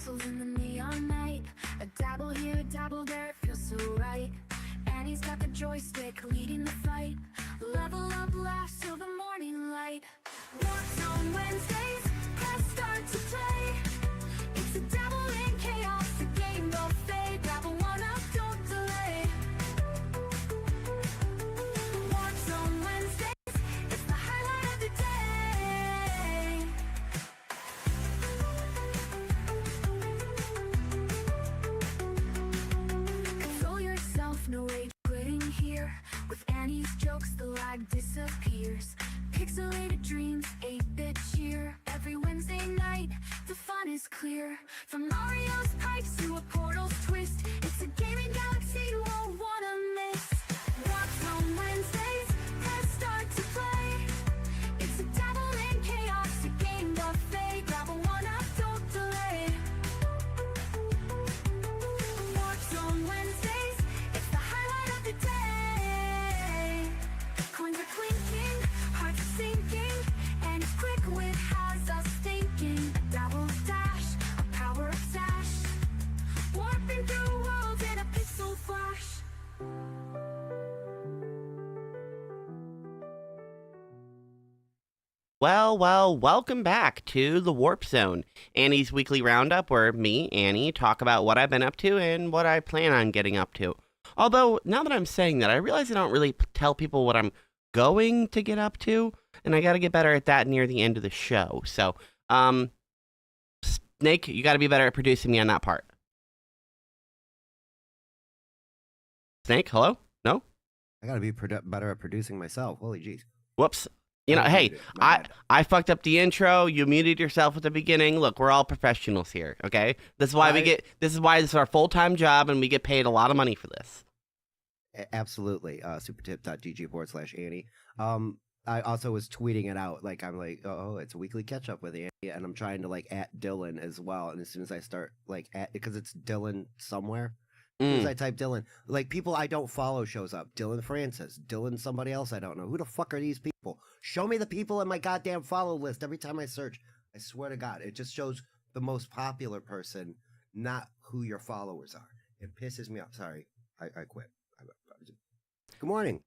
castles in the neon night. A dabble here, a dabble there, it feels so right. Annie's got the joystick leading the fight. Level up, laugh till the morning light. Warp Zone Wednesdays, press start to play. It's a dabble in chaos, a game buffet. Dabble one up, don't delay. Warp Zone Wednesdays, it's the highlight of the day. Control yourself, no rage quitting here. With Annie's jokes, the lag disappears. Pixelated dreams, 8-bit cheer. Every Wednesday night, the fun is clear. From Mario's pipes to a portal's twist, it's a gaming galaxy you won't wanna miss. Warp Zone Wednesdays, press start to play. It's a dabble in chaos, a game buffet. Grab a one up, don't delay. Warp Zone Wednesdays, it's the highlight of the day. Coins are clinking, hearts are sinking, and it's quick wit has us thinking. A dabble dash, a power up dash, warping through worlds in a pixel flash. Well, welcome back to the Warp Zone, Annie's weekly roundup where me, Annie, talk about what I've been up to and what I plan on getting up to. Although, now that I'm saying that, I realize I don't really tell people what I'm going to get up to, and I gotta get better at that near the end of the show. So, Snake, you gotta be better at producing me on that part. Snake, hello? No? I gotta be better at producing myself. Holy jeez. Whoops. You know, I hey, muted it. My bad. I fucked up the intro. You muted yourself at the beginning. Look, we're all professionals here, okay? This is why this is our full-time job, and we get paid a lot of money for this. Absolutely. Supertip.gg/Annie. I also was tweeting it out. Like, I'm like, oh, it's a weekly catch up with Annie. And I'm trying to, like, at Dylan as well. And as soon as I start, like, because it's Dylan somewhere. As soon as I type Dylan, like, people I don't follow shows up. Dylan Francis, Dylan somebody else I don't know. Who the fuck are these people? Show me the people in my goddamn follow list every time I search. I swear to God, it just shows the most popular person, not who your followers are. It pisses me off. Sorry, I quit. Good morning.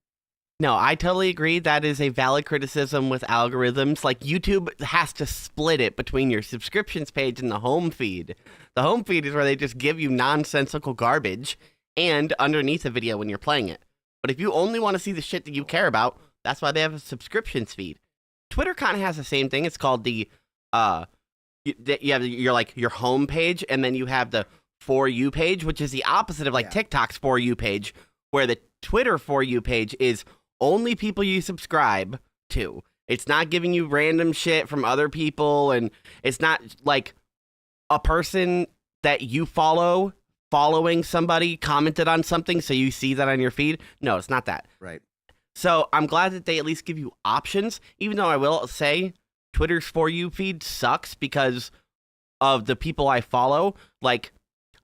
No, I totally agree. That is a valid criticism with algorithms. Like, YouTube has to split it between your subscriptions page and the home feed. The home feed is where they just give you nonsensical garbage and underneath a video when you're playing it. But if you only want to see the shit that you care about, that's why they have a subscriptions feed. Twitter kind of has the same thing. It's called the, you have your home page, and then you have the For You page, which is the opposite of, like, TikTok's For You page, where the Twitter For You page is only people you subscribe to. It's not giving you random shit from other people, and it's not like a person that you following somebody commented on something, so you see that on your feed. No, it's not that. Right. So I'm glad that they at least give you options, even though I will say Twitter's For You feed sucks because of the people I follow. Like,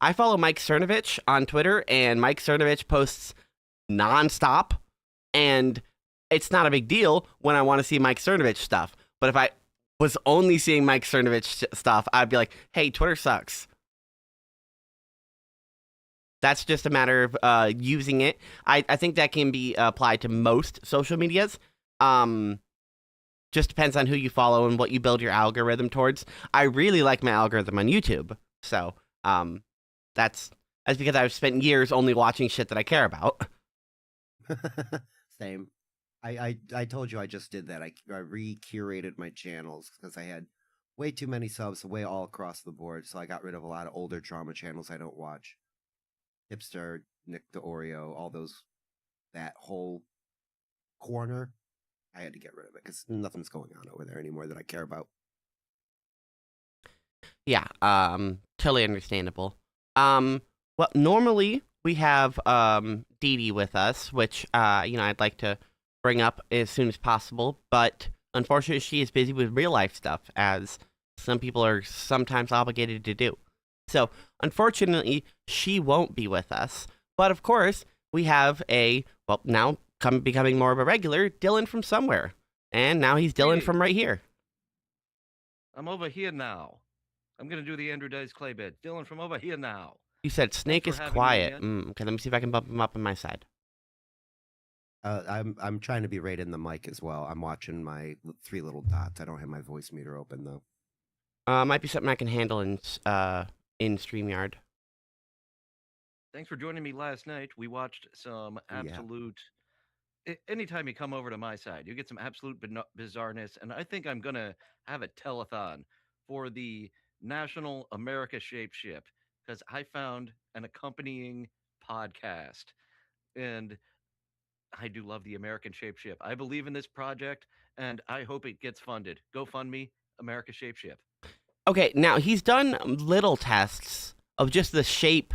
I follow Mike Cernovich on Twitter, and Mike Cernovich posts nonstop. And it's not a big deal when I want to see Mike Cernovich stuff. But if I was only seeing Mike Cernovich stuff, I'd be like, hey, Twitter sucks. That's just a matter of using it. I think that can be applied to most social medias. Just depends on who you follow and what you build your algorithm towards. I really like my algorithm on YouTube. So that's because I've spent years only watching shit that I care about. Same. I told you I just did that. I re-curated my channels because I had way too many subs way all across the board. So I got rid of a lot of older drama channels I don't watch. Hipster, Nick the Oreo, all those, that whole corner. I had to get rid of it because nothing's going on over there anymore that I care about. Yeah, totally understandable. Well, normally we have Dee Dee with us, which I'd like to bring up as soon as possible, but unfortunately she is busy with real life stuff, as some people are sometimes obligated to do. So, unfortunately, she won't be with us. But of course, we have now becoming more of a regular, Dylan from somewhere. And now he's Dylan from right here. I'm over here now. I'm going to do the Andrew Dice Clay bit. Dylan from over here now. You said Snake for is having me quiet. again. Okay, let me see if I can bump him up on my side. I'm trying to be right in the mic as well. I'm watching my 3 little dots. I don't have my voice meter open though. Might be something I can handle in StreamYard. Thanks for joining me last night. We watched some absolute. Anytime you come over to my side, you get some absolute bizarreness, and I think I'm gonna have a telethon for the National America Shape Ship because I found an accompanying podcast, and I do love the American Shape Ship. I believe in this project, and I hope it gets funded. GoFundMe, America Shape Ship. Okay, now he's done little tests of just the shape,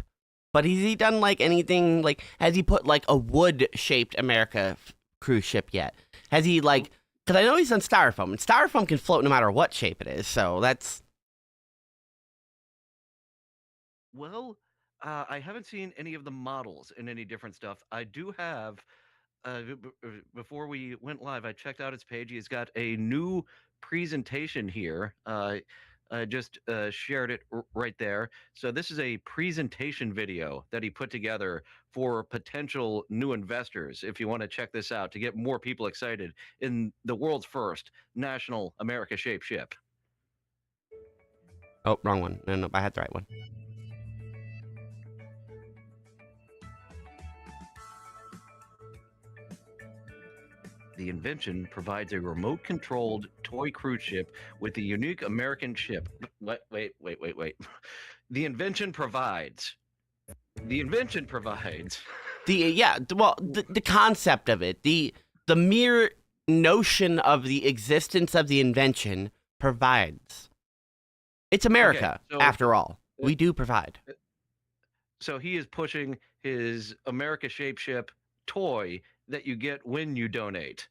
but has he done like anything like has he put like a wood-shaped America cruise ship yet? Has he like because I know he's done styrofoam, and styrofoam can float no matter what shape it is, so that's Well, I haven't seen any of the models in any different stuff. I do have. Before we went live, I checked out his page. He's got a new presentation here. I just shared it right there. So this is a presentation video that he put together for potential new investors. If you want to check this out to get more people excited in the world's first National America Shape Ship. oh, wrong one. No, I had the right one. The invention provides a remote-controlled toy cruise ship with a unique American ship. Wait. The invention provides. The concept of it, the mere notion of the existence of the invention provides. It's America, Okay, so- after all. We do provide. So he is pushing his America Shape Ship toy that you get when you donate.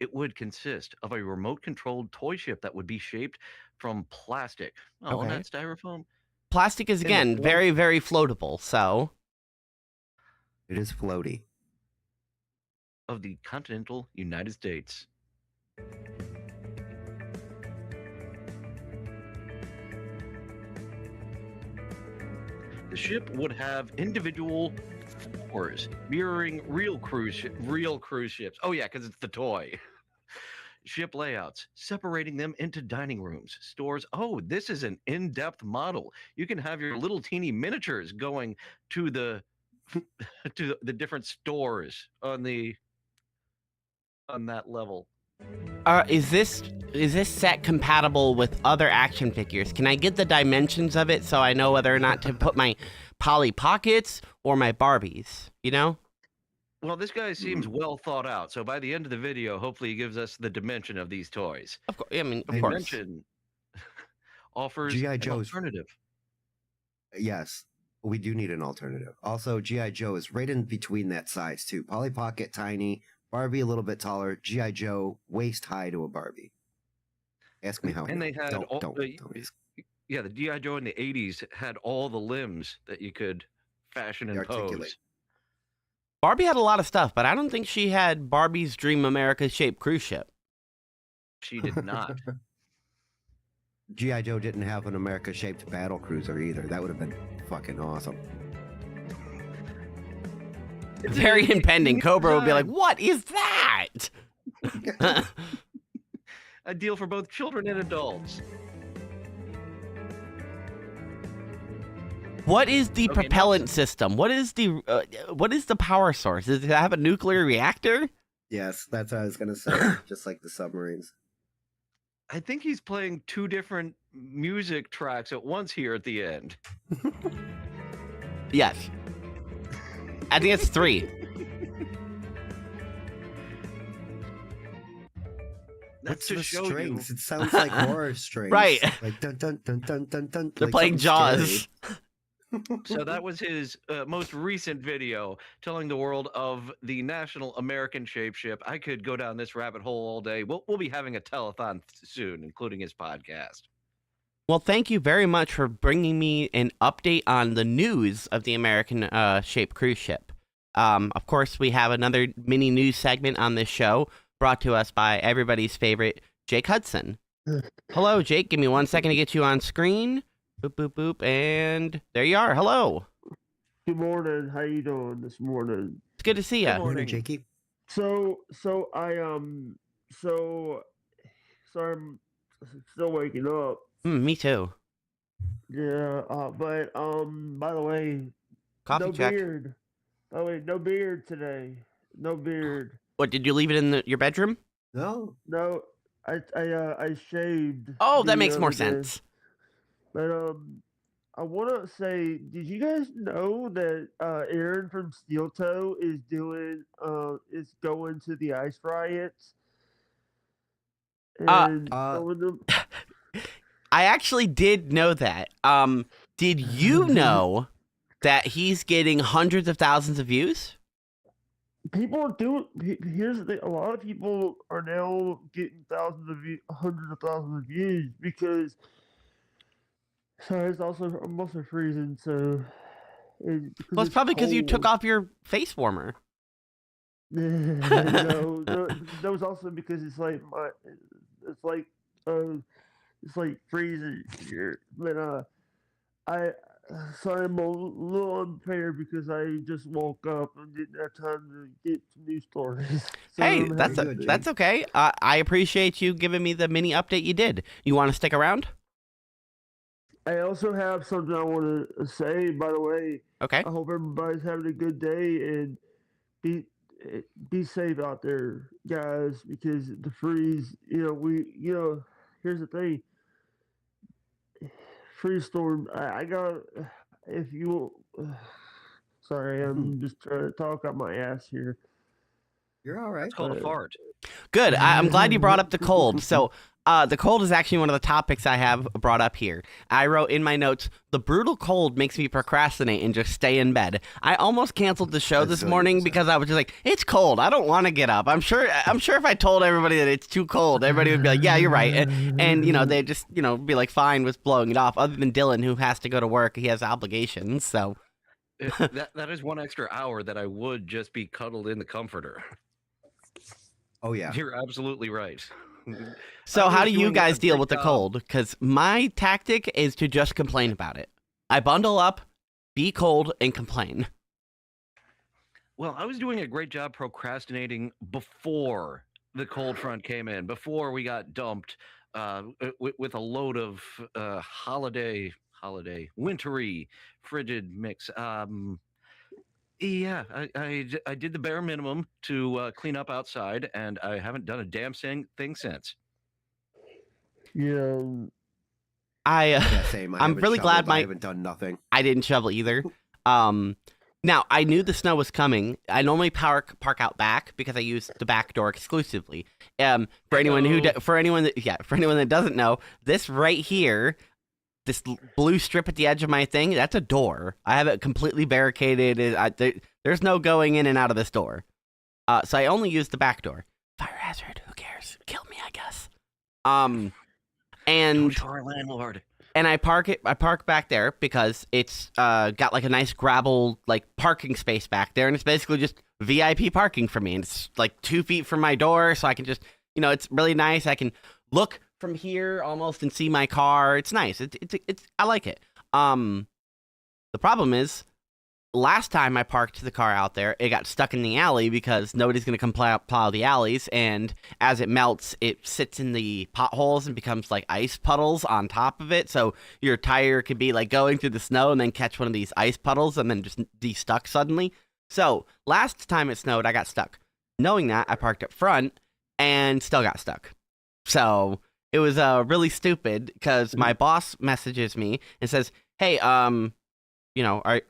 It would consist of a remote-controlled toy ship that would be shaped from plastic. Oh, Okay. not styrofoam. Plastic is, the again, form- very, very floatable, so... It is floaty. Of the continental United States. The ship would have individual floors mirroring real cruise ships. Oh yeah, because it's the toy. Ship layouts, separating them into dining rooms, stores. Oh, this is an in-depth model. You can have your little teeny miniatures going to the to the different stores on that level. Is this set compatible with other action figures? Can I get the dimensions of it so I know whether or not to put my Polly Pockets or my Barbies, you know? Well, this guy seems well thought out. So by the end of the video, hopefully he gives us the dimension of these toys. Of course, I mean, of The course. dimension offers G.I. an Joe's- alternative. Yes, we do need an alternative. Also, G.I. Joe is right in between that size too. Polly Pocket tiny, Barbie a little bit taller, G.I. Joe waist high to a Barbie. Ask me how. I And know. they had don't, all don't, the- don't ask. Yeah, the G.I. Joe in the 80s had all the limbs that you could fashion and Articulate. pose. Barbie had a lot of stuff, but I don't think she had Barbie's Dream America-shaped cruise ship. She did not. G.I. Joe didn't have an America-shaped battle cruiser either. That would have been fucking awesome. Very impending. Cobra would be like, design. what is that? A deal for both children and adults. What is the Okay, now- propellant system? What is the power source? Does it have a nuclear reactor? Yes, that's what I was gonna say. Just like the submarines. I think he's playing two different music tracks at once here at the end. Yes. I think it's 3. That's What's to the show strings? you. It sounds like horror strings. Right. Like dun dun dun dun dun dun. They're like playing something Jaws. scary. So that was his most recent video telling the world of the National American Shape Ship. I could go down this rabbit hole all day. We'll be having a telethon soon, including his podcast. Well, thank you very much for bringing me an update on the news of the American shaped cruise ship. Of course, we have another mini news segment on this show brought to us by everybody's favorite, Jake Hudson. Hello, Jake. Give me 1 second to get you on screen. Boop, boop, boop. And there you are. Hello. Good morning. How you doing this morning? It's good to see Good you. morning. Morning, Jakey. So I'm still waking up. Me too. Yeah. But by the way, Coffee no check. beard. Oh wait, no beard today. No beard. What, did you leave it in your bedroom? No. No, I shaved. Oh, that the makes more other day. sense. But I want to say, did you guys know that Aaron from Steel Toe is going to the ice riots and showing them? I actually did know that. Did you know that he's getting hundreds of thousands of views? People are doing. Here's the thing: a lot of people are now getting hundreds of thousands of views because. Sorry, I'm also freezing, so. Well, it's probably because you took off your face warmer. No, that was also because it's like freezing here. But sorry, I'm a little unfair because I just woke up and didn't have time to get to news stories. So Hey, I'm that's having to- that's okay. I appreciate you giving me the mini update you did. You want to stick around? I also have something I want to say. By the way, Okay. I hope everybody's having a good day and be safe out there, guys, because the freeze. Here's the thing. Freeze storm. I got. If you. Sorry, I'm just trying to talk out my ass here. You're all right. It's called a fart. Good. I'm glad you brought up the cold. So, the cold is actually one of the topics I have brought up here. I wrote in my notes, the brutal cold makes me procrastinate and just stay in bed. I almost canceled the show this morning because I was just like, it's cold. I don't want to get up. I'm sure if I told everybody that it's too cold, everybody would be like, yeah, you're right. And they just, be like fine with blowing it off. Other than Dylan, who has to go to work. He has obligations. So That is one extra hour that I would just be cuddled in the comforter. Oh yeah. You're absolutely right. So I how was do you doing guys a deal great with the job. cold? Because my tactic is to just complain about it. I bundle up, be cold, and complain. Well, I was doing a great job procrastinating before the cold front came in, before we got dumped with a load of holiday, wintry, frigid mix. Yeah, I did the bare minimum to clean up outside, and I haven't done a damn thing since. Yeah. Yeah, same. I'm really glad I haven't done nothing. I didn't shovel either. Now I knew the snow was coming. I normally park out back because I use the back door exclusively. For anyone that doesn't know, this right here, this blue strip at the edge of my thing, that's a door. I have it completely barricaded. There's no going in and out of this door. So I only use the back door. Fire hazard. Who cares? Kill me, I guess. And to our landlord. And I park back there because it's got like a nice gravel like parking space back there, and it's basically just VIP parking for me. And it's like 2 feet from my door, so I can just it's really nice. I can look from here almost and see my car. It's nice. It's I like it. The problem is, last time I parked the car out there, it got stuck in the alley because nobody's going to come plow the alleys. And as it melts, it sits in the potholes and becomes like ice puddles on top of it. So your tire could be like going through the snow and then catch one of these ice puddles and then just de-stuck suddenly. So last time it snowed, I got stuck. Knowing that, I parked up front and still got stuck. So it was really stupid because my boss messages me and says, hey, are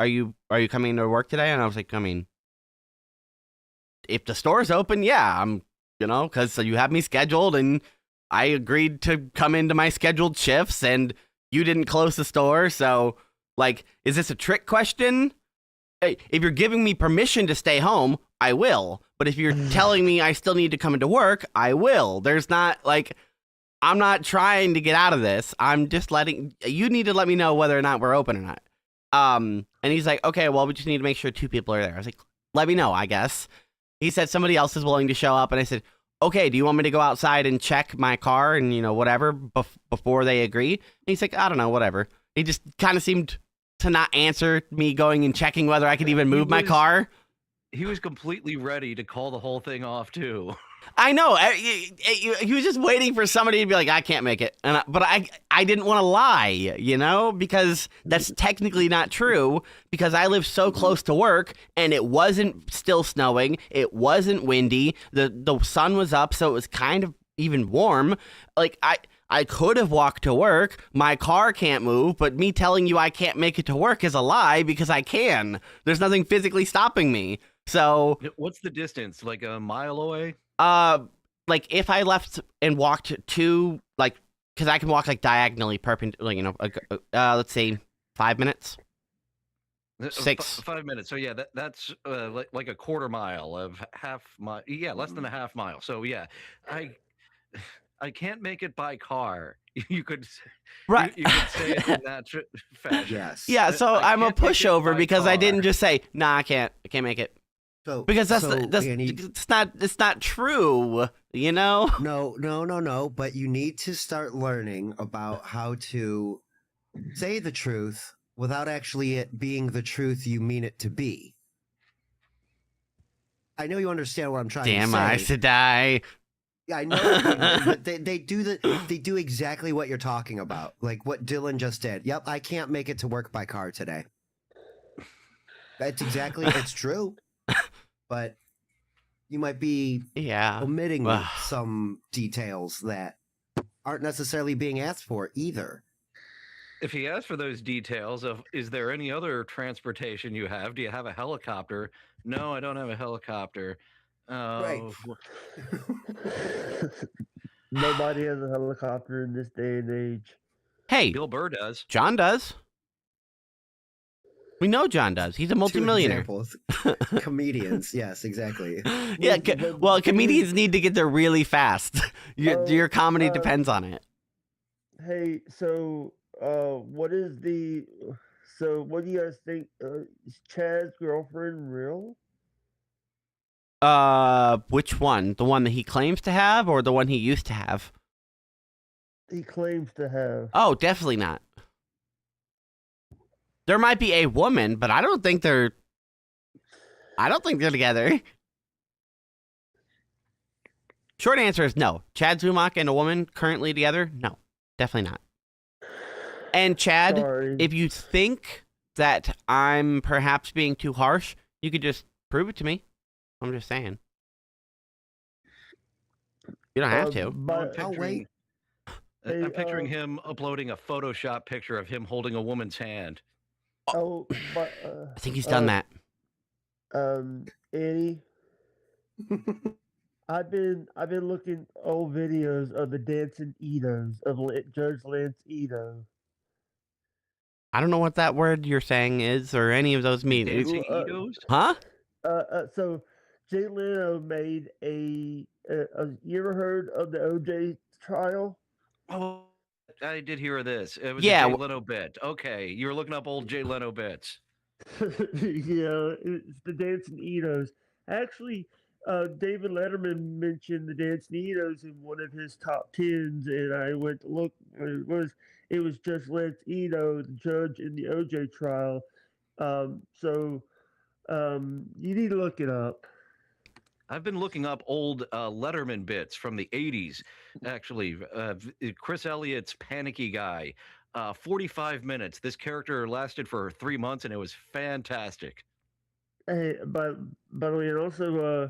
you coming to work today? And I was like, I mean, if the store's open, yeah, I'm, because you have me scheduled and I agreed to come into my scheduled shifts and you didn't close the store. So, like, is this a trick question? Hey, if you're giving me permission to stay home, I will. But if you're telling me I still need to come into work, I will. There's not, like, I'm not trying to get out of this. I'm just you need to let me know whether or not we're open or not. And he's like, okay, well, we just need to make sure 2 people are there. I was like, let me know, I guess. He said somebody else is willing to show up. And I said, okay, do you want me to go outside and check my car and, whatever before they agree? And he's like, I don't know, whatever. He just kind of seemed to not answer me going and checking whether I could even move my car. He was completely ready to call the whole thing off too. I know. He was just waiting for somebody to be like, I can't make it. But I didn't want to lie, because that's technically not true, because I live so close to work and it wasn't still snowing. It wasn't windy. The sun was up, so it was kind of even warm. Like, I could have walked to work. My car can't move, but me telling you I can't make it to work is a lie because I can. There's nothing physically stopping me. So What's the distance? Like a mile away? like if I left and walked to, like, because I can walk like diagonally perpendicular, let's say 5 minutes. 6. 5 minutes. So yeah, that's like a quarter mile of half mile. Yeah, less than a half mile. So yeah, I can't make it by car. You could Right. You could say it in that fashion. Yes. Yeah, so I I'm a can't make it pushover by because I car. didn't just say, nah, I can't make it. So Because that's Annie, it's not true, No. But you need to start learning about how to say the truth without actually it being the truth you mean it to be. I know you understand what I'm trying Damn to say. I to die. Yeah, I know, but they do exactly what you're talking about, like what Dylan just did. Yep, I can't make it to work by car today. It's true, but you might be Yeah. omitting Ugh. some details that aren't necessarily being asked for either. If he asks for those details of, is there any other transportation you have? Do you have a helicopter? No, I don't have a helicopter. Right. Nobody has a helicopter in this day and age. Hey, Bill Burr does. John does. We know John does. He's a Two multimillionaire. examples. Comedians, yes, exactly. Yeah, well, comedians need to get there really fast. Your comedy uh, depends on it. Hey, so what do you guys think? Is Chad's girlfriend real? Which one? The one that he claims to have, or the one he used to have? He claims to have. Oh, definitely not. There might be a woman, but I don't think they're together. Short answer is no. Chad Zumach and a woman currently together? No, definitely not. And Chad, Sorry. if you think that I'm perhaps being too harsh, you could just prove it to me. I'm just saying. You don't have to. But I'll wait. I'm Hey, picturing him uploading a Photoshop picture of him holding a woman's hand. oh, but I think he's done that. Annie, I've been looking old videos of the dancing Edos of Judge Lance Edo. I don't know what that word you're saying is or any of those mean. Dancing uh, Edos? Huh? So Jay Leno made a you ever heard of the OJ trial? Oh, I did hear of this. It was Yeah, a Jay Leno bit. Okay, you were looking up old Jay Leno bits. Yeah, it's the Dancing Edos. Actually, David Letterman mentioned the Dancing Edos in one of his top tens, and I went to look. It was Judge Lance Edo, the judge in the OJ trial. You need to look it up. I've been looking up old Letterman bits from the 80s, actually. Chris Elliott's Panicky Guy. 45 minutes. This character lasted for 3 months, and it was fantastic. Hey, by the way, and also,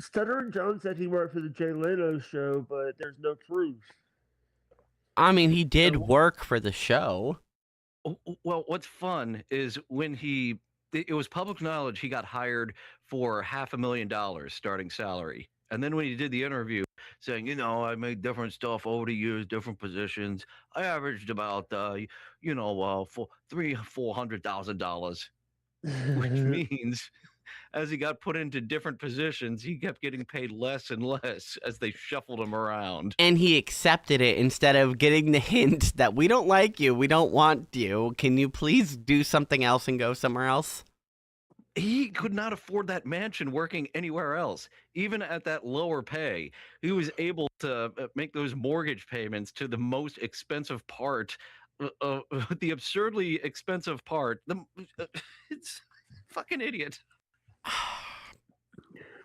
Stuttering John said he worked for the Jay Leno show, but there's no proof. I mean, he did work for the show. Well, what's fun is when it was public knowledge he got hired for $500,000 starting salary. And then when he did the interview saying, I made different stuff over the years, different positions, I averaged about, $400,000, which means as he got put into different positions, he kept getting paid less and less as they shuffled him around. And he accepted it instead of getting the hint that we don't like you, we don't want you. Can you please do something else and go somewhere else? he could not afford that mansion working anywhere else. Even at that lower pay, he was able to make those mortgage payments to the most expensive part, the absurdly expensive part. It's fucking idiot.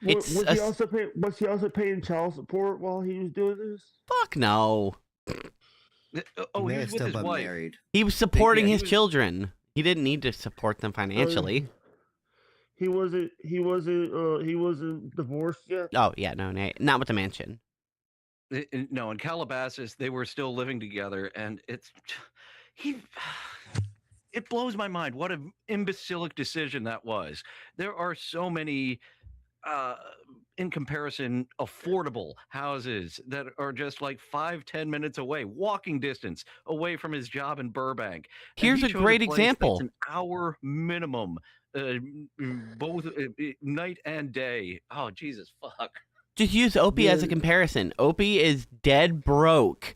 It's Was he also paying? Was he also paying child support while he was doing this? fuck no. Oh, May he have was with still his been wife. married. He was supporting he his was- children. He didn't need to support them financially. He wasn't. He wasn't. He wasn't divorced yet. Oh yeah, no, not with the mansion. No, in Calabasas, they were still living together, and he. It blows my mind what an imbecilic decision that was. There are so many, in comparison, affordable houses that are just like 5-10 minutes away, walking distance away from his job in Burbank. And Here's he a chose great place that's example. an hour minimum, both night and day. Oh Jesus, fuck. Just use Opie as a Yeah. comparison. Opie is dead broke,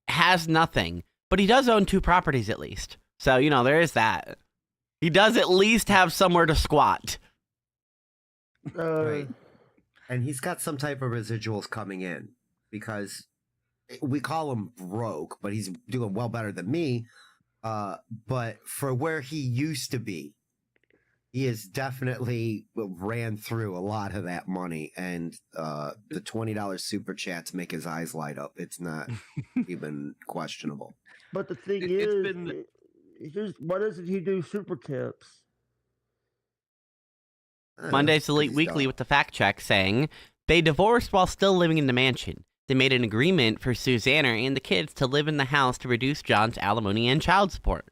has nothing, but he does own 2 properties at least. So, there is that. He does at least have somewhere to squat. Right. And he's got some type of residuals coming in because we call him broke, but he's doing well better than me. But for where he used to be, he has definitely ran through a lot of that money, and the $20 super chats make his eyes light up. It's not even questionable. But the thing It's is, been- why doesn't he do super tips? Monday's 'Cause Elite he's Weekly dumb. with the fact check saying they divorced while still living in the mansion. They made an agreement for Susanna and the kids to live in the house to reduce John's alimony and child support.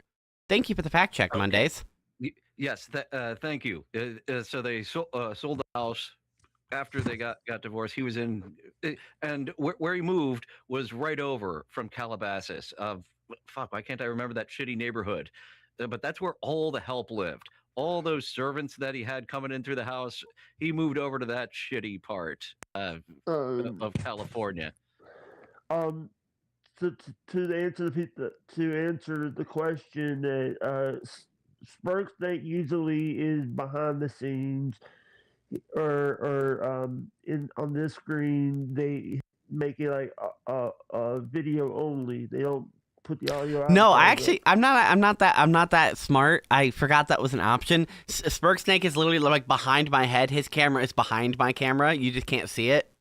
Thank you for the fact check, Okay. Mondays. Yes, thank you. So they sold the house after they got divorced. He was in, and where he moved was right over from Calabasas. Fuck, why can't I remember that shitty neighborhood? But that's where all the help lived. All those servants that he had coming in through the house, he moved over to that shitty part of California. To answer the question that Sparksnake usually is behind the scenes, or in on this screen they make it like a video only. They don't put the audio out. No, I'm not that smart. I forgot that was an option. Spurksnake is literally like behind my head. His camera is behind my camera. You just can't see it.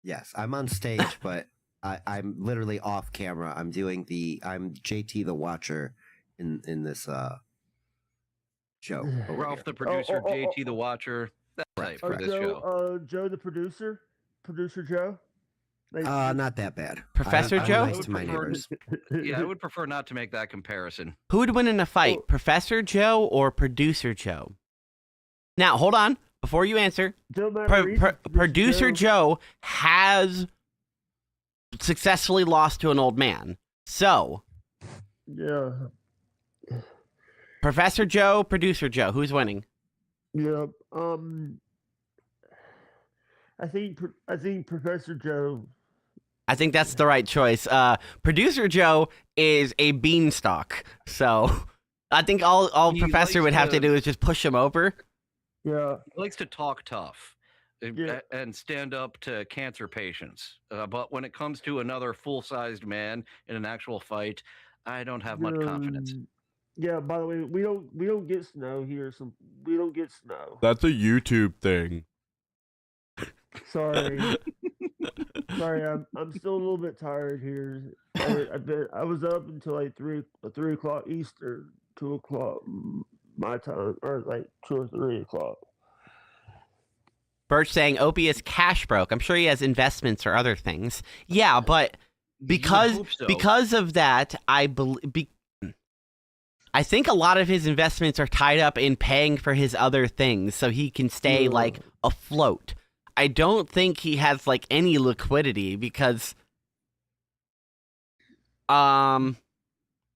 Yes, I'm on stage, but I'm literally off camera. I'm JT the Watcher in this show. over Ralph here. the producer, oh, JT the Watcher, that type for this show. Joe the producer Joe. Not that bad. Professor I'm Joe? nice to my neighbors. Yeah, I would prefer not to make that comparison. Who would win in a fight, Oh. Professor Joe or Producer Joe? Now, hold on. Before you answer, Joe Matarese, Producer Joe has successfully lost to an old man. So, Yeah. Professor Joe, Producer Joe, who's winning? Yeah. I think Professor Joe. I think that's the right choice. Producer Joe is a beanstalk. So, I think all He Professor likes would have to to- do is just push him over. Yeah. He likes to talk tough Yeah. and stand up to cancer patients. But when it comes to another full-sized man in an actual fight, I don't have much confidence. Yeah. By the way, we don't get snow here. We don't get snow. That's a YouTube thing. Sorry. Sorry. I'm still a little bit tired here. I was up until like 3 o'clock Eastern, 2 o'clock my time, or like 2 or 3 o'clock. Birch saying Opie is cash broke. I'm sure he has investments or other things. Yeah, but You would because hope so. because of that, I think a lot of his investments are tied up in paying for his other things, so he can stay Yeah. like afloat. I don't think he has like any liquidity because,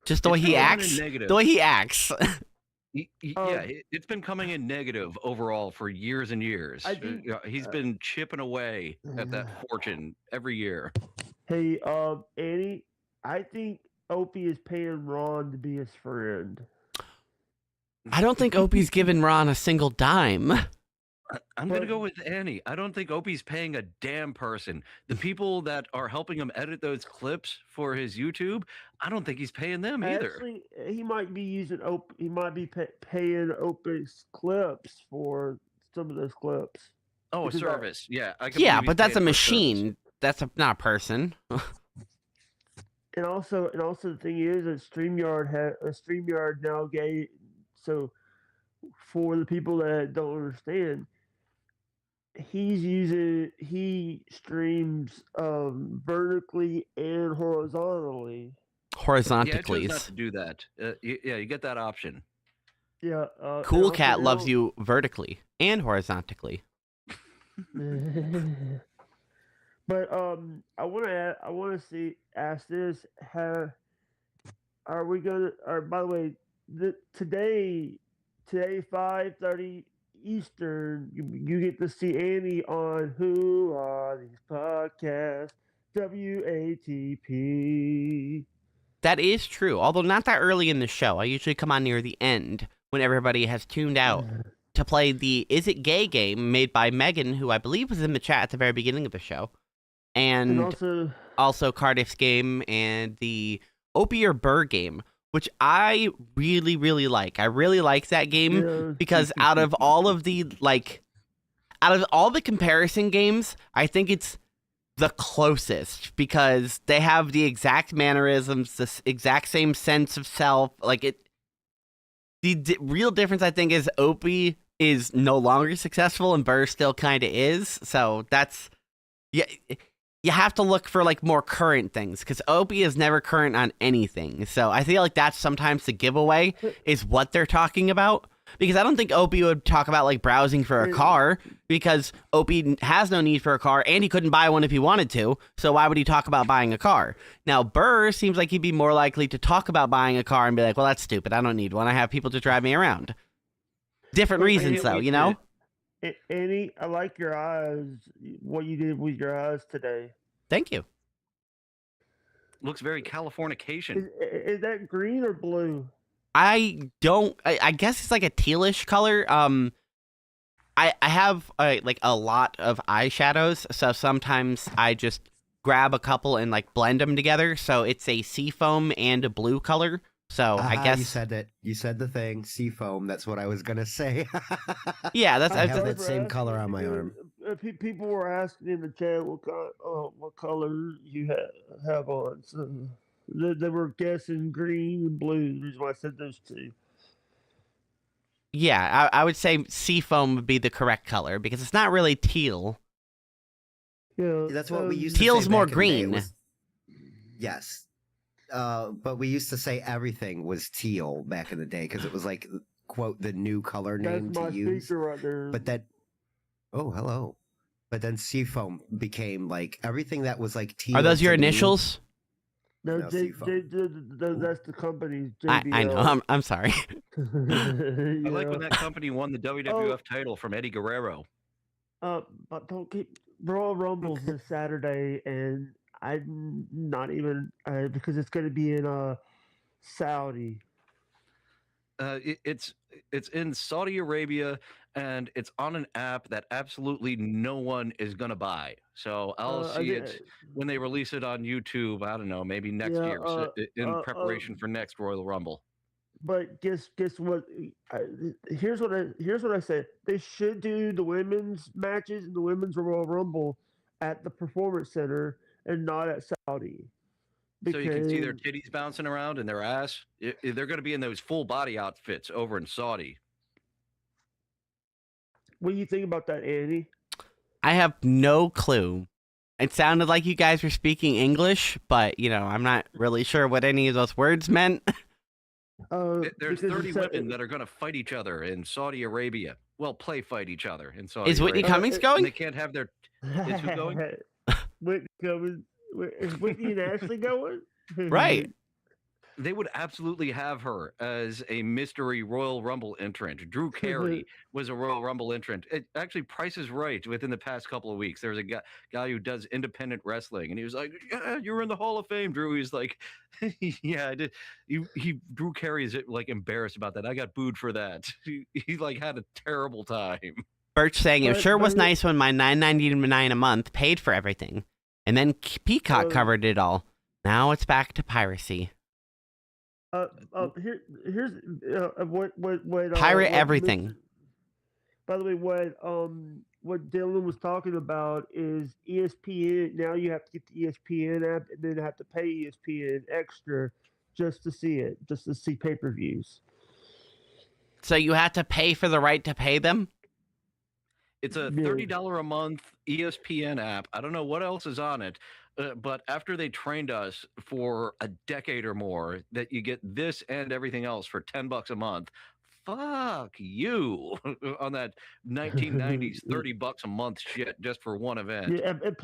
just the way It's he been coming in acts. negative. The way he acts. Yeah, it's been coming in negative overall for years and years. I think- He's been chipping away at that fortune every year. Hey, Annie, I think Opie is paying Ron to be his friend. I don't think Opie's given Ron a single dime. I'm gonna But- go with Annie. I don't think Opie's paying a damn person. The people that are helping him edit those clips for his YouTube, I don't think he's paying them either. Actually, he might be using he might be paying Opus clips for some of those clips. Oh, a because service. Yeah, I can Yeah, believe he's but that's a paying for service. machine. That's not a person. And also the thing is that StreamYard now gave, so for the people that don't understand, he streams vertically and horizontally. Horizontally, Yeah, I chose not please. to do that. Yeah, you get that option. Yeah. Cool Cat loves you vertically and horizontally. But I want to ask this: are we gonna? Or by the way, today 5:30 Eastern, you get to see Annie on Who Are These Podcasts? WATP. That is true, although not that early in the show. I usually come on near the end when everybody has tuned out to play the Is It Gay game made by Megan, who I believe was in the chat at the very beginning of the show. And And also, also Cardiff's game and the Opie or Burr game, which I really, really like. I really like that game yeah, because out of all the comparison games, I think it's the closest because they have the exact mannerisms, the exact same sense of self. Like it, the real difference I think is Opie is no longer successful and Burr still kind of is. So that's yeah. You have to look for like more current things because Opie is never current on anything. So I feel like that's sometimes the giveaway is what they're talking about. Because I don't think Opie would talk about like browsing for a car because Opie has no need for a car and he couldn't buy one if he wanted to. So why would he talk about buying a car? Now Burr seems like he'd be more likely to talk about buying a car and be like, well, that's stupid. I don't need one. I have people to drive me around. Different But reasons can't though, wait you to- know? Annie, I like your eyes. What you did with your eyes today. Thank you. Looks very Californication. Is that green or blue? I guess it's like a tealish color. I have like a lot of eyeshadows, so sometimes I just grab a couple and like blend them together. So it's a seafoam and a blue color. So I Ah, guess you said it. You said the thing. Seafoam. That's what I was gonna say. yeah, that's I have Sorry that for same asking color on my because, arm. People were asking in the chat what color you have on. So they were guessing green and blue. The reason why I said those two. yeah. I would say seafoam would be the correct color because it's not really teal. Yeah, That's what we used to Teal's say more back in the day. It green. was- Yes. But we used to say everything was teal back in the day because it was like, quote, the new color That's name my to use. speaker right there. But that, oh, hello. But then seafoam became like everything that was like teal. Are those your to me- initials? no, no, seafoam. that's the company's. I know. I'm sorry. I like when that company won the WWF title from Eddie Guerrero. But don't keep Royal Rumbles this Saturday, and I'm not even because it's going to be in Saudi. It's in Saudi Arabia, and it's on an app that absolutely no one is gonna buy. So I'll see it when they release it on YouTube. I don't know, maybe next Yeah, year, in preparation for next Royal Rumble. But guess what? Here's what I said. They should do the women's matches and the women's Royal Rumble at the Performance Center and not at Saudi. So you can see their Because- titties bouncing around and their ass. They're going to be in those full body outfits over in Saudi. What do you think about that, Andy? I have no clue. It sounded like you guys were speaking English, but you know, I'm not really sure what any of those words meant. There's because 30 it's a- women that are going to fight each other in Saudi Arabia. Well, play fight each other in Saudi Is Whitney Arabia. Cummings it- And going? they can't have their. Is who going? Whitney Cummings. Is Whitney and Ashley going? Right. they would absolutely have her as a mystery Royal Rumble entrant. Drew Carey was a Royal Rumble entrant. It actually, Price is Right. Within the past couple of weeks, there's a guy who does independent wrestling, and he was like, "Yeah, you're in the Hall of Fame, Drew." He's like, "Yeah, I did." Drew Carey is like embarrassed about that. I got booed for that. He like had a terrible time. Birch saying it But- sure was but- nice when my $9.99 a month paid for everything, and then Peacock covered it all. Now it's back to piracy. Here's what Pirate what everything. Mr. By the way, what Dylan was talking about is ESPN. Now you have to get the ESPN app and then have to pay ESPN extra just to see it, just to see pay-per-views. So you have to pay for the right to pay them? It's a Yeah. $30 a month ESPN app. I don't know what else is on it, but after they trained us for a decade or more that you get this and everything else for $10 a month, fuck you on that 1990s $30 a month shit just for one event. Yeah, and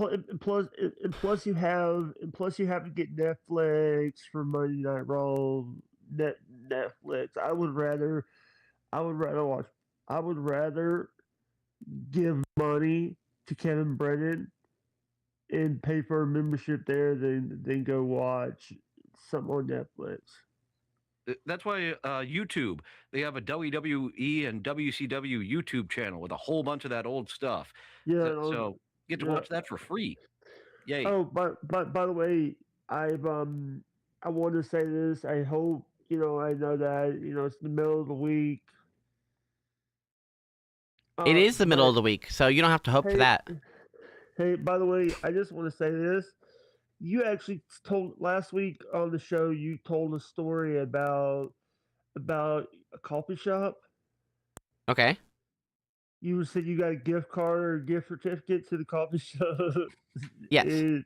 plus you have to get Netflix for Monday Night Raw. Netflix. I would rather give money to Kevin Brennan and pay for a membership there than go watch something on Netflix. That's why YouTube, they have a WWE and WCW YouTube channel with a whole bunch of that old stuff. Yeah. So you get to yeah. watch that for free. Yay. Oh, but by the way, I want to say this. I hope I know that it's the middle of the week. It is the middle but- of the week, so you don't have to hope for that. Hey, by the way, I just want to say this. You actually told last week on the show. You told a story about a coffee shop. Okay. You said you got a gift card or a gift certificate to the coffee shop. Yes. And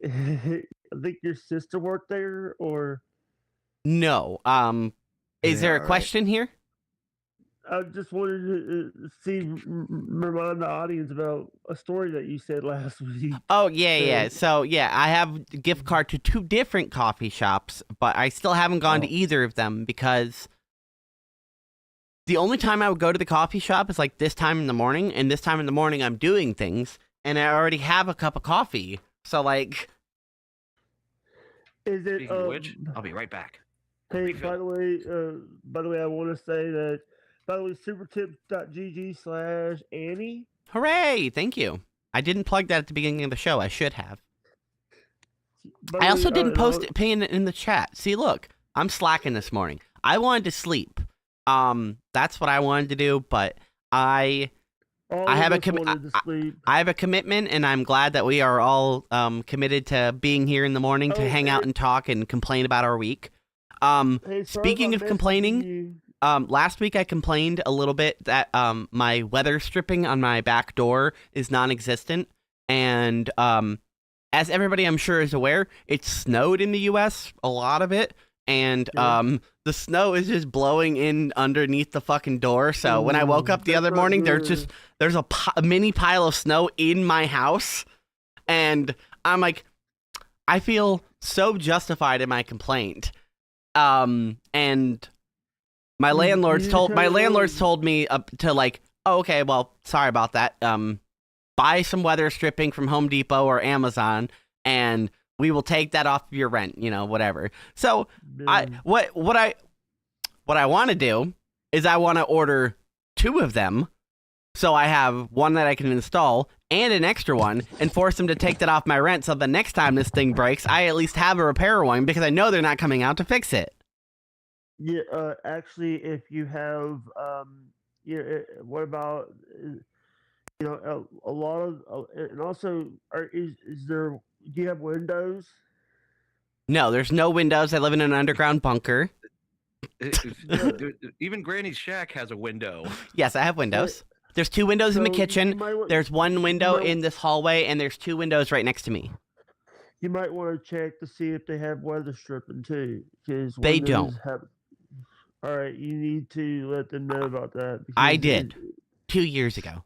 I think your sister worked there, or No. Is there a Yeah, right. question here? I just wanted to remind the audience about a story that you said last week. Oh, yeah. Yeah. So, yeah, I have a gift card to 2 different coffee shops, but I still haven't gone to Oh. either of them because the only time I would go to the coffee shop is like this time in the morning, and this time in the morning I'm doing things, and I already have a cup of coffee. So, like, Is it? Speaking of which, I'll be right back. Hey, refill. by the way, I want to say that. By the way, supertips.gg/Annie. hooray! Thank you. I didn't plug that at the beginning of the show. I should have. By the I also way, didn't and post it paying it in the chat. See, look, I'm slacking this morning. I wanted to sleep. That's what I wanted to do, but I all I of have a us commi- wanted to sleep. have a commitment, and I'm glad that we are all committed to being here in the morning to Oh, hang out hey. and talk and complain about our week. Hey, sorry speaking about of complaining, messaging you. Last week I complained a little bit that my weather stripping on my back door is non-existent, and as everybody I'm sure is aware, it snowed in the U.S. a lot of it, and Yeah. the snow is just blowing in underneath the fucking door. So when I woke Ooh, up the that's other not morning, good. there's a mini pile of snow in my house, and I'm like, I feel so justified in my complaint. And my You- landlords you told kinda- told me to like, oh, okay, well, sorry about that. Buy some weather stripping from Home Depot or Amazon, and we will take that off of your rent. Whatever. So Yeah. what I want to do is I want to order 2 of them, so I have one that I can install and an extra one, and force them to take that off my rent. So the next time this thing breaks, I at least have a repair one because I know they're not coming out to fix it. Yeah, actually, if you have, what about, a lot of, and also, is there? Do you have windows? No, there's no windows. I live in an underground bunker. Even Granny's shack has a window. Yes, I have windows. There's 2 windows in the So you kitchen. might wa- There's 1 window might- in this hallway, and there's 2 windows right next to me. You might want to check to see if they have weather stripping too, because They don't. All right, you need to let them know about that. I because did. 2 years ago.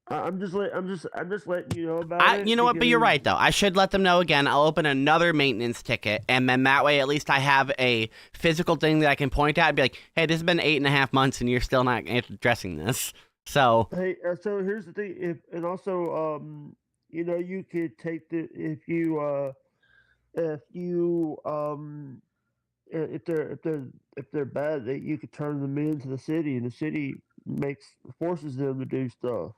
I'm just letting you know about it. You know what? But you're because- right, though. I should let them know again. I'll open another maintenance ticket, and then that way, at least I have a physical thing that I can point at and be like, "Hey, this has been 8.5 months, and you're still not addressing this." So, Hey, so here's the thing. And also, you know, you could take the if you if they're bad, that you could turn them into the city, and the city forces them to do stuff.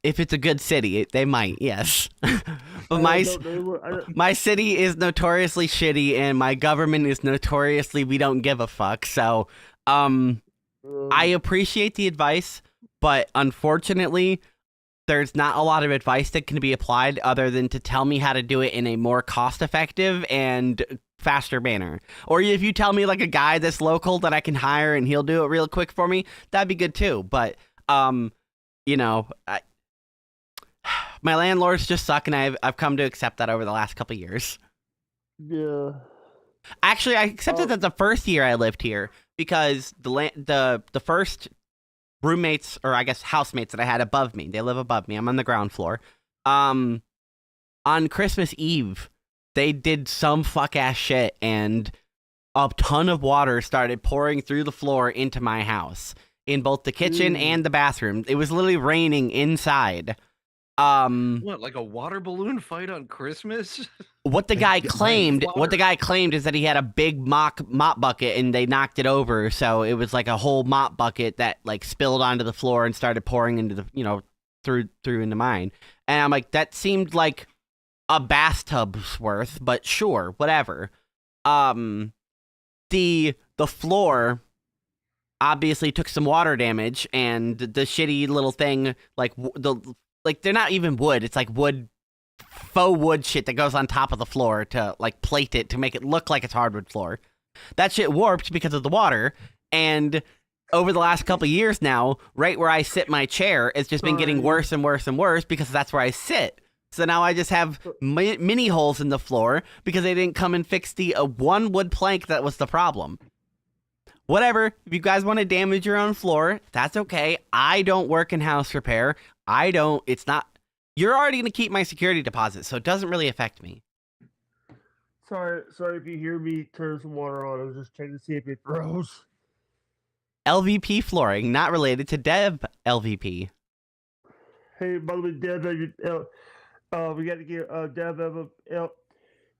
if it's a good city, they might, yes. But I don't know. my city is notoriously shitty, and my government is notoriously we don't give a fuck. So, I appreciate the advice, but unfortunately, there's not a lot of advice that can be applied other than to tell me how to do it in a more cost-effective and faster manner. Or if you tell me like a guy that's local that I can hire and he'll do it real quick for me, that'd be good too. But, you know, my landlords just suck, and I've come to accept that over the last couple of years. Yeah. Actually, I accepted that the first year I lived here because the first roommates, or I guess housemates that I had above me, they live above me. I'm on the ground floor. On Christmas Eve, they did some fuck ass shit, and a ton of water started pouring through the floor into my house, in both the kitchen and the bathroom. It was literally raining inside. What, like a water balloon fight on Christmas? What the guy claimed is that he had a big mop bucket and they knocked it over, so it was like a whole mop bucket that like spilled onto the floor and started pouring into the, you know, through into mine. And I'm like, that seemed like a bathtub's worth, but sure, whatever. The floor obviously took some water damage, and the shitty little thing, like they're not even wood, it's like faux wood shit that goes on top of the floor to like plate it to make it look like it's hardwood floor. That shit warped because of the water, and over the last couple of years now, right where I sit my chair, it's just been getting worse and worse and worse because that's where I sit. So now I just have mini holes in the floor because they didn't come and fix the one wood plank that was the problem. Whatever, if you guys want to damage your own floor, that's okay. I don't work in house repair. You're already going to keep my security deposit, so it doesn't really affect me. Sorry if you hear me turn some water on. I was just checking to see if it froze. LVP flooring, not related to Dev LVP. Hey, by the way, Deb, we got to get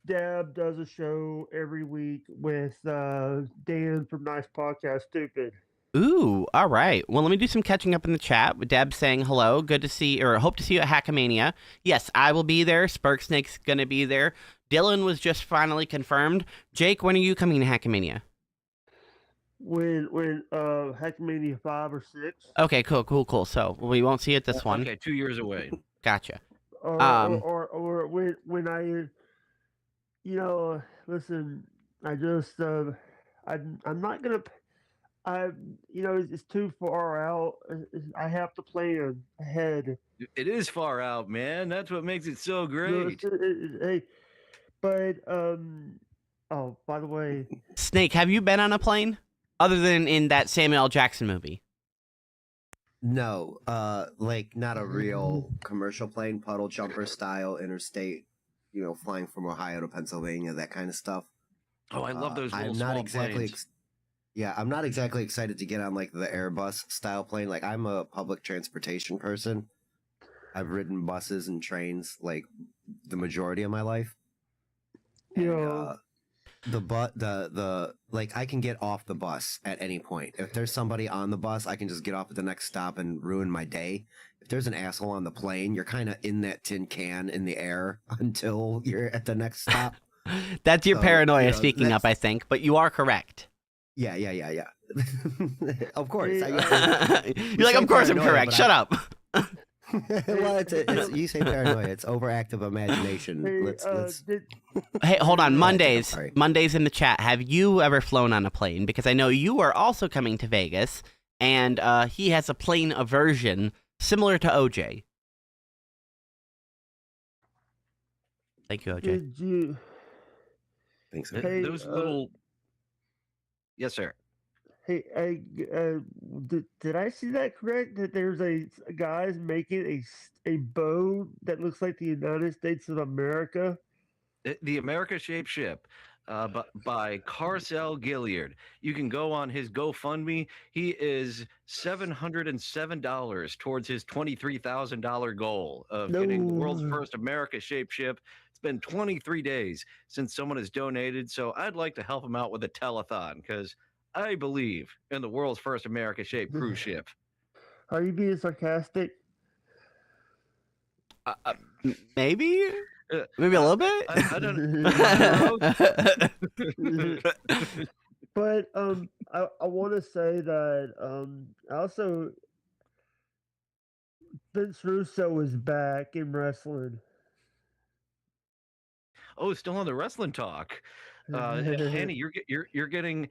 Deb does a show every week with Dan from Nice Podcast Stupid. Ooh, all right. Well, let me do some catching up in the chat with Deb saying hello. Good to see, or hope to see you at Hackamania. Yes, I will be there. Sparksnake's going to be there. Dylan was just finally confirmed. Jake, when are you coming to Hackamania? When Hackamania 5 or 6. Okay, cool. So we won't see it this one. Okay, 2 years away. Gotcha. Or when I, you know, listen, I just, I'm not going to, you know, it's too far out. I have to plan ahead. It is far out, man. That's what makes it so great. Hey, but oh, by the way, Snake, have you been on a plane other than in that Samuel L. Jackson movie? No, like not a real commercial plane, puddle jumper style, interstate, you know, flying from Ohio to Pennsylvania, that kind of stuff. Oh, I love those little I'm small not exactly planes. Yeah, I'm not exactly excited to get on like the Airbus style plane. Like I'm a public transportation person. I've ridden buses and trains like the majority of my life. you And, know, the like I can get off the bus at any point. If there's somebody on the bus, I can just get off at the next stop and ruin my day. If there's an asshole on the plane, you're kind of in that tin can in the air until you're at the next stop. That's your So, paranoia you know, speaking up, I think, but you are correct. Yeah. Of course. You're like, of course I'm paranoia, correct. but Shut up. Well, it's you say paranoia. It's overactive imagination. hey, Let's Hey, hold on. Go ahead, Mondays. sorry. Mondays in the chat. Have you ever flown on a plane? Because I know you are also coming to Vegas, and he has a plane aversion similar to OJ. Thank you, OJ. did you? think so. Hey, Those little. Yes, sir. Hey, did I see that correct? That there's a guys making a bow that looks like the United States of America. The America Shaped Ship, by Carcel Gilliard. You can go on his GoFundMe. He is $707 towards his $23,000 goal of getting the world's No. first America Shaped ship. It's been 23 days since someone has donated, so I'd like to help him out with a telethon because I believe in the world's first America Shaped cruise ship. Are you being sarcastic? Maybe? Uh, Maybe a little bit? I don't know. But I want to say that also Vince Russo is back in wrestling. Oh, still on the wrestling talk. Annie, you're getting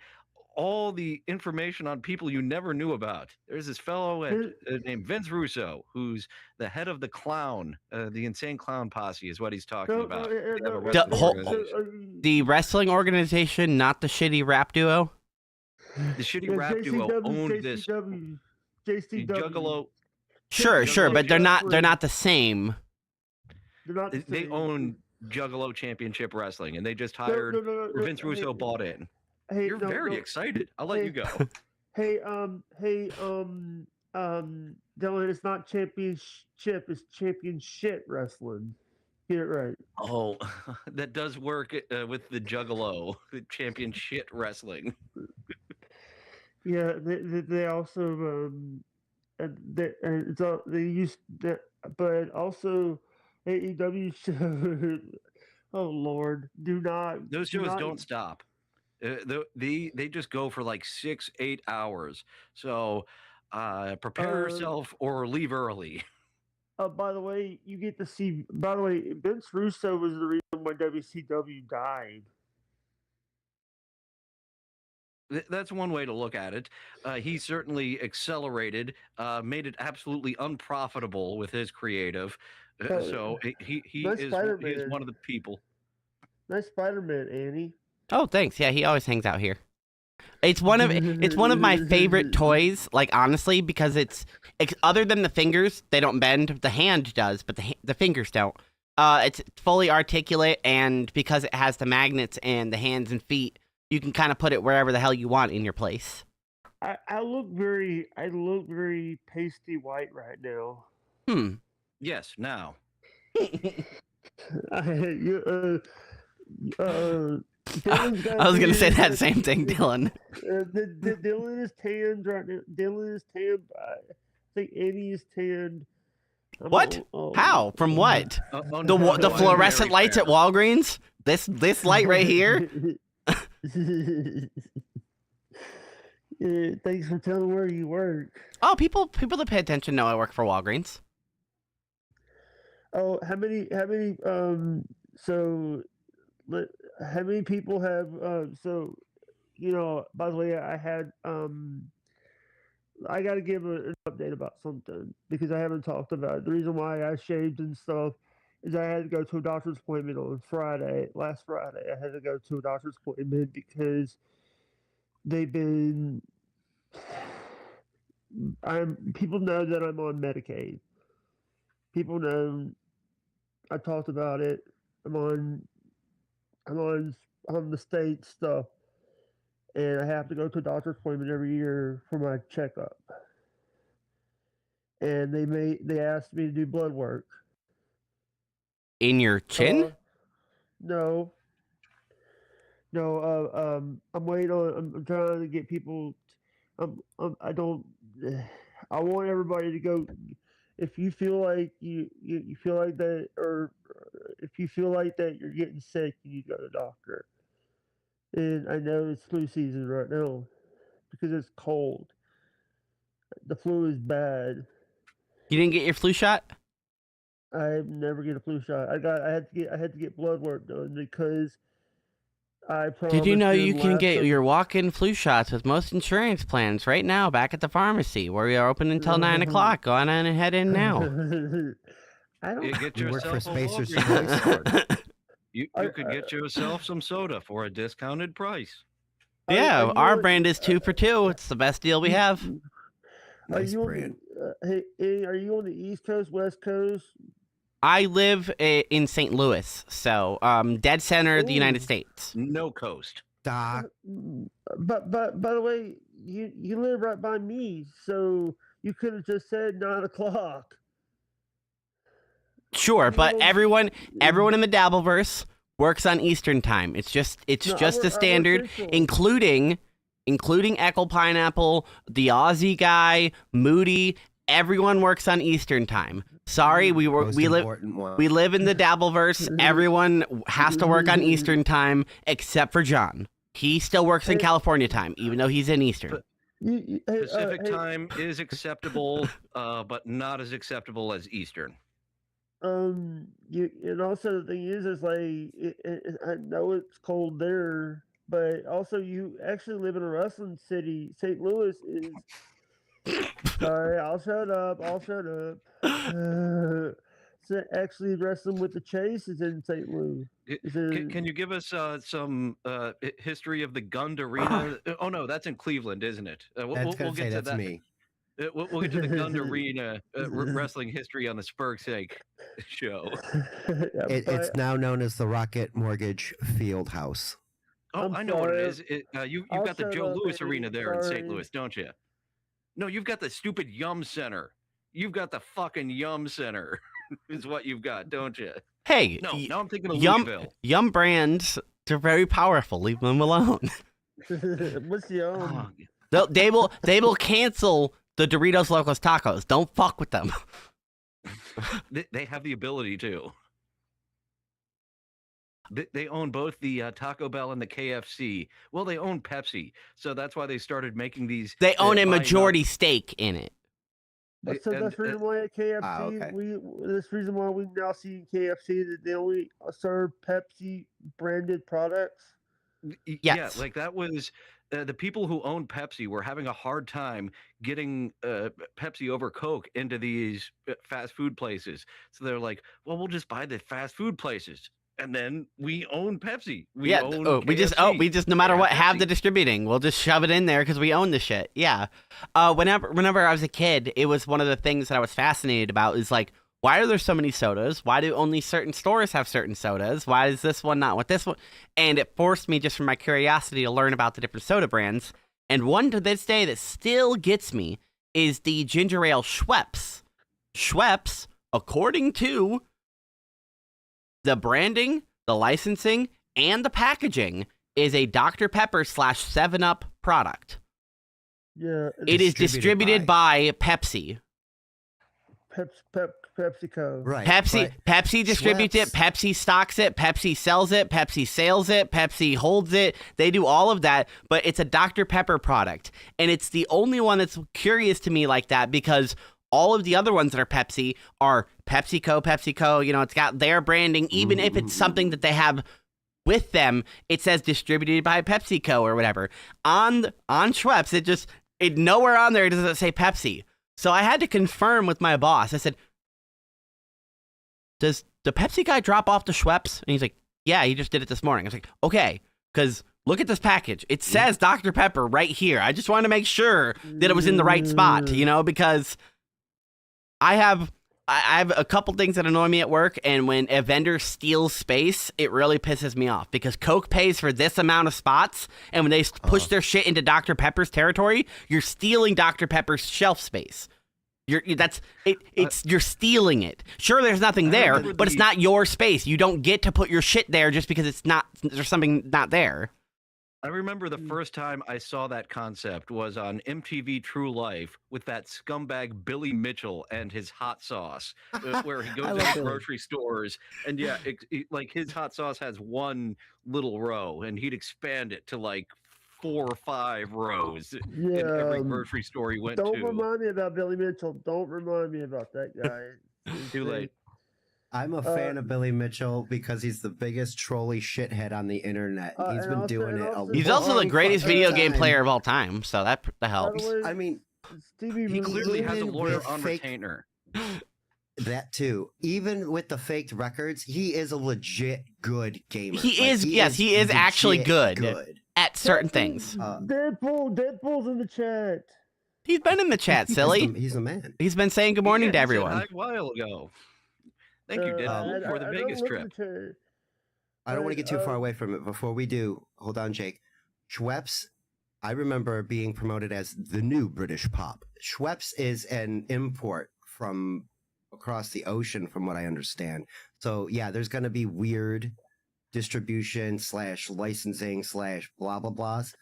all the information on people you never knew about. There's this fellow named Vince Russo, who's the head of the Clown, the Insane Clown Posse, is what he's talking about. They have a wrestling organization. The wrestling organization, not the shitty rap duo? The shitty rap duo owned this JCW. Juggalo. Sure, but they're not the same. They're not the They same. own Juggalo Championship Wrestling, and they just hired, or Vince Russo bought in. Hey, You're very excited. I'll let you go. Hey, Dylan, it's not championship, it's championship wrestling. Get it right. Oh, that does work with the Juggalo, the Championship Wrestling. Yeah, they also they used that, but also AEW show. Oh Lord, Those shows don't stop. They just go for like 6-8 hours. So prepare yourself or leave early. By the way, you get to see. By the way, Vince Russo was the reason why WCW died. That's one way to look at it. He certainly accelerated, made it absolutely unprofitable with his creative. So he is one of the people. Nice Spider-Man, Annie. Oh, thanks. Yeah, he always hangs out here. It's one of my favorite toys, like honestly, because it's other than the fingers, they don't bend. The hand does, but the fingers don't. It's fully articulate, and because it has the magnets and the hands and feet, you can kind of put it wherever the hell you want in your place. I look very pasty white right now. Yes, now. I was gonna say that same thing, Dylan. Dylan is tanned right now. Dylan is tanned. I think Annie is tanned. What? How? From what? The fluorescent lights at Walgreens? This light right here? Yeah, thanks for telling where you work. Oh, people that pay attention know I work for Walgreens. Oh, how many how many people have by the way, I got to give an update about something because I haven't talked about it. The reason why I shaved and stuff is I had to go to a doctor's appointment on last Friday. I had to go to a doctor's appointment because people know that I'm on Medicaid. People know I talked about it. I'm on the state stuff, and I have to go to a doctor's appointment every year for my checkup. And they asked me to do blood work. In your chin? No. I'm waiting on. I'm trying to get people. I want everybody to go. If you feel like you feel like that, or if you feel like that you're getting sick, you need to go to the doctor. And I know it's flu season right now because it's cold. The flu is bad. You didn't get your flu shot? I never get a flu shot. I had to get blood work done because I promised. Did you know you can get your walk-in flu shots with most insurance plans right now back at the pharmacy where we are open until 9 o'clock? Go on and head in now. I don't. You get You work for yourself a Spacer's Walgreens Choice? card. You could get yourself some soda for a discounted price. Yeah, you our on- brand is 2 for 2. It's the best deal we have. Are Nice you brand. hey, Eddie, are you on the East Coast, West Coast? I live in St. Louis, so dead center of the United Ooh. States. No coast. Doc, But by the way, you live right by me, so you could have just said 9 o'clock. Sure, but Well, everyone in the Dabbleverse works on Eastern time. It's just No, I the work- I work standard, Central. including Echo Pineapple, the Aussie guy, Moody. Everyone works on Eastern time. Sorry, we most live important one. we live in the Dabbleverse. Everyone has to work on Eastern time except for John. He still works in Hey. California time, even though he's in Eastern. Hey, Pacific hey, time is acceptable, but not as acceptable as Eastern. and also the thing is like I know it's cold there, but also you actually live in a wrestling city. St. Louis is. Sorry, I'll shut up. So actually, wrestling with the Chase is in St. Louis. Can you give us some history of the Gund Arena? Oh no, that's in Cleveland, isn't it? We'll That's gonna we'll say get to that's that. me. We'll get to the Gund Arena wrestling history on the Spurg's Sake show. Yeah, It's but now known as the Rocket Mortgage Field House. Oh, I'm I know what it sorry. is. You've I'll got the shut Joe up, Louis Eddie, Arena there in St. sorry. Louis, don't you? No, you've got the stupid Yum Center. You've got the fucking Yum Center, is what you've got, don't you? Hey, No, now I'm thinking of Yum Louisville. Yum brands, they're very powerful. Leave them alone. what's the Oh, They will cancel the Doritos Locos Tacos. Don't fuck with them. they have the ability to. They own both the Taco Bell and the KFC. Well, they own Pepsi, so that's why they started making these. They own a buying up- majority stake in it. But so And- that's the reason why at KFC okay. that's the reason why we now see in KFC that they only serve Pepsi branded products. Yeah, Yes. like that was the people who own Pepsi were having a hard time getting Pepsi over Coke into these fast food places. So they're like, well, we'll just buy the fast food places. And then we own Pepsi. We own we just KFC. no matter They what have have the Pepsi. distributing. We'll just shove it in there because we own the shit. Yeah. Whenever I was a kid, it was one of the things that I was fascinated about. Is like, why are there so many sodas? Why do only certain stores have certain sodas? Why is this one not with this one? And it forced me just from my curiosity to learn about the different soda brands. And one to this day that still gets me is the ginger ale Schweppes. Schweppes, according to the branding, the licensing, and the packaging, is a Dr. Pepper / 7-Up product. Yeah, It is distributed by Pepsi. PepsiCo. Right. Pepsi distributes it, Schweppes- Pepsi stocks it, Pepsi sells it, Pepsi sales it, Pepsi holds it. They do all of that, but it's a Dr. Pepper product. And it's the only one that's curious to me like that because all of the other ones that are Pepsi are PepsiCo, you know, it's got their branding. Even if it's something that they have with them, it says distributed by PepsiCo or whatever. On Schweppes, it nowhere on there does it say Pepsi. So I had to confirm with my boss. I said, does the Pepsi guy drop off the Schweppes? And he's like, yeah, he just did it this morning. I was like, okay, because look at this package. It says Dr. Pepper right here. I just wanted to make sure that it was in the right spot, you know, because I have a couple things that annoy me at work, and when a vendor steals space, it really pisses me off because Coke pays for this amount of spots, and when they push their shit into Dr. Pepper's territory, you're stealing Dr. Pepper's shelf space. You're stealing it. Sure, there's nothing there, remember but it's the- not your space. You don't get to put your shit there just because there's something not there. I remember the first time I saw that concept was on MTV True Life with that scumbag Billy Mitchell and his hot sauce, where he goes I love into Billy. grocery stores and like his hot sauce has one little row and he'd expand it to like 4 or 5 rows in every Yeah. grocery store he went Don't to. remind me about Billy Mitchell. Don't remind me about that guy. Too late. I'm a fan of Billy Mitchell because he's the biggest trolly shithead on the internet. He's and been also- doing and it a also- He's long also the greatest fucking video game time. player of all time, so that helps. By the way, I mean, Stevie He clearly has a Even lawyer with on fake- retainer. that too. Even with the faked records, he is a legit good gamer. He is- yes, he is actually legit good. at certain things. Deadpool's in the chat. He's been in the chat, silly. He's the man. He's been saying good morning to Yeah, he said everyone. hi a while ago. Thank you, Deadpool, for the I Vegas don't look at trip. the chat. I don't want to get too far away from it. Before we do, hold on, Jake. Schweppes, I remember being promoted as the new British pop. Schweppes is an import from across the ocean, from what I understand. So yeah, there's going to be weird distribution / licensing / blah blah blahs.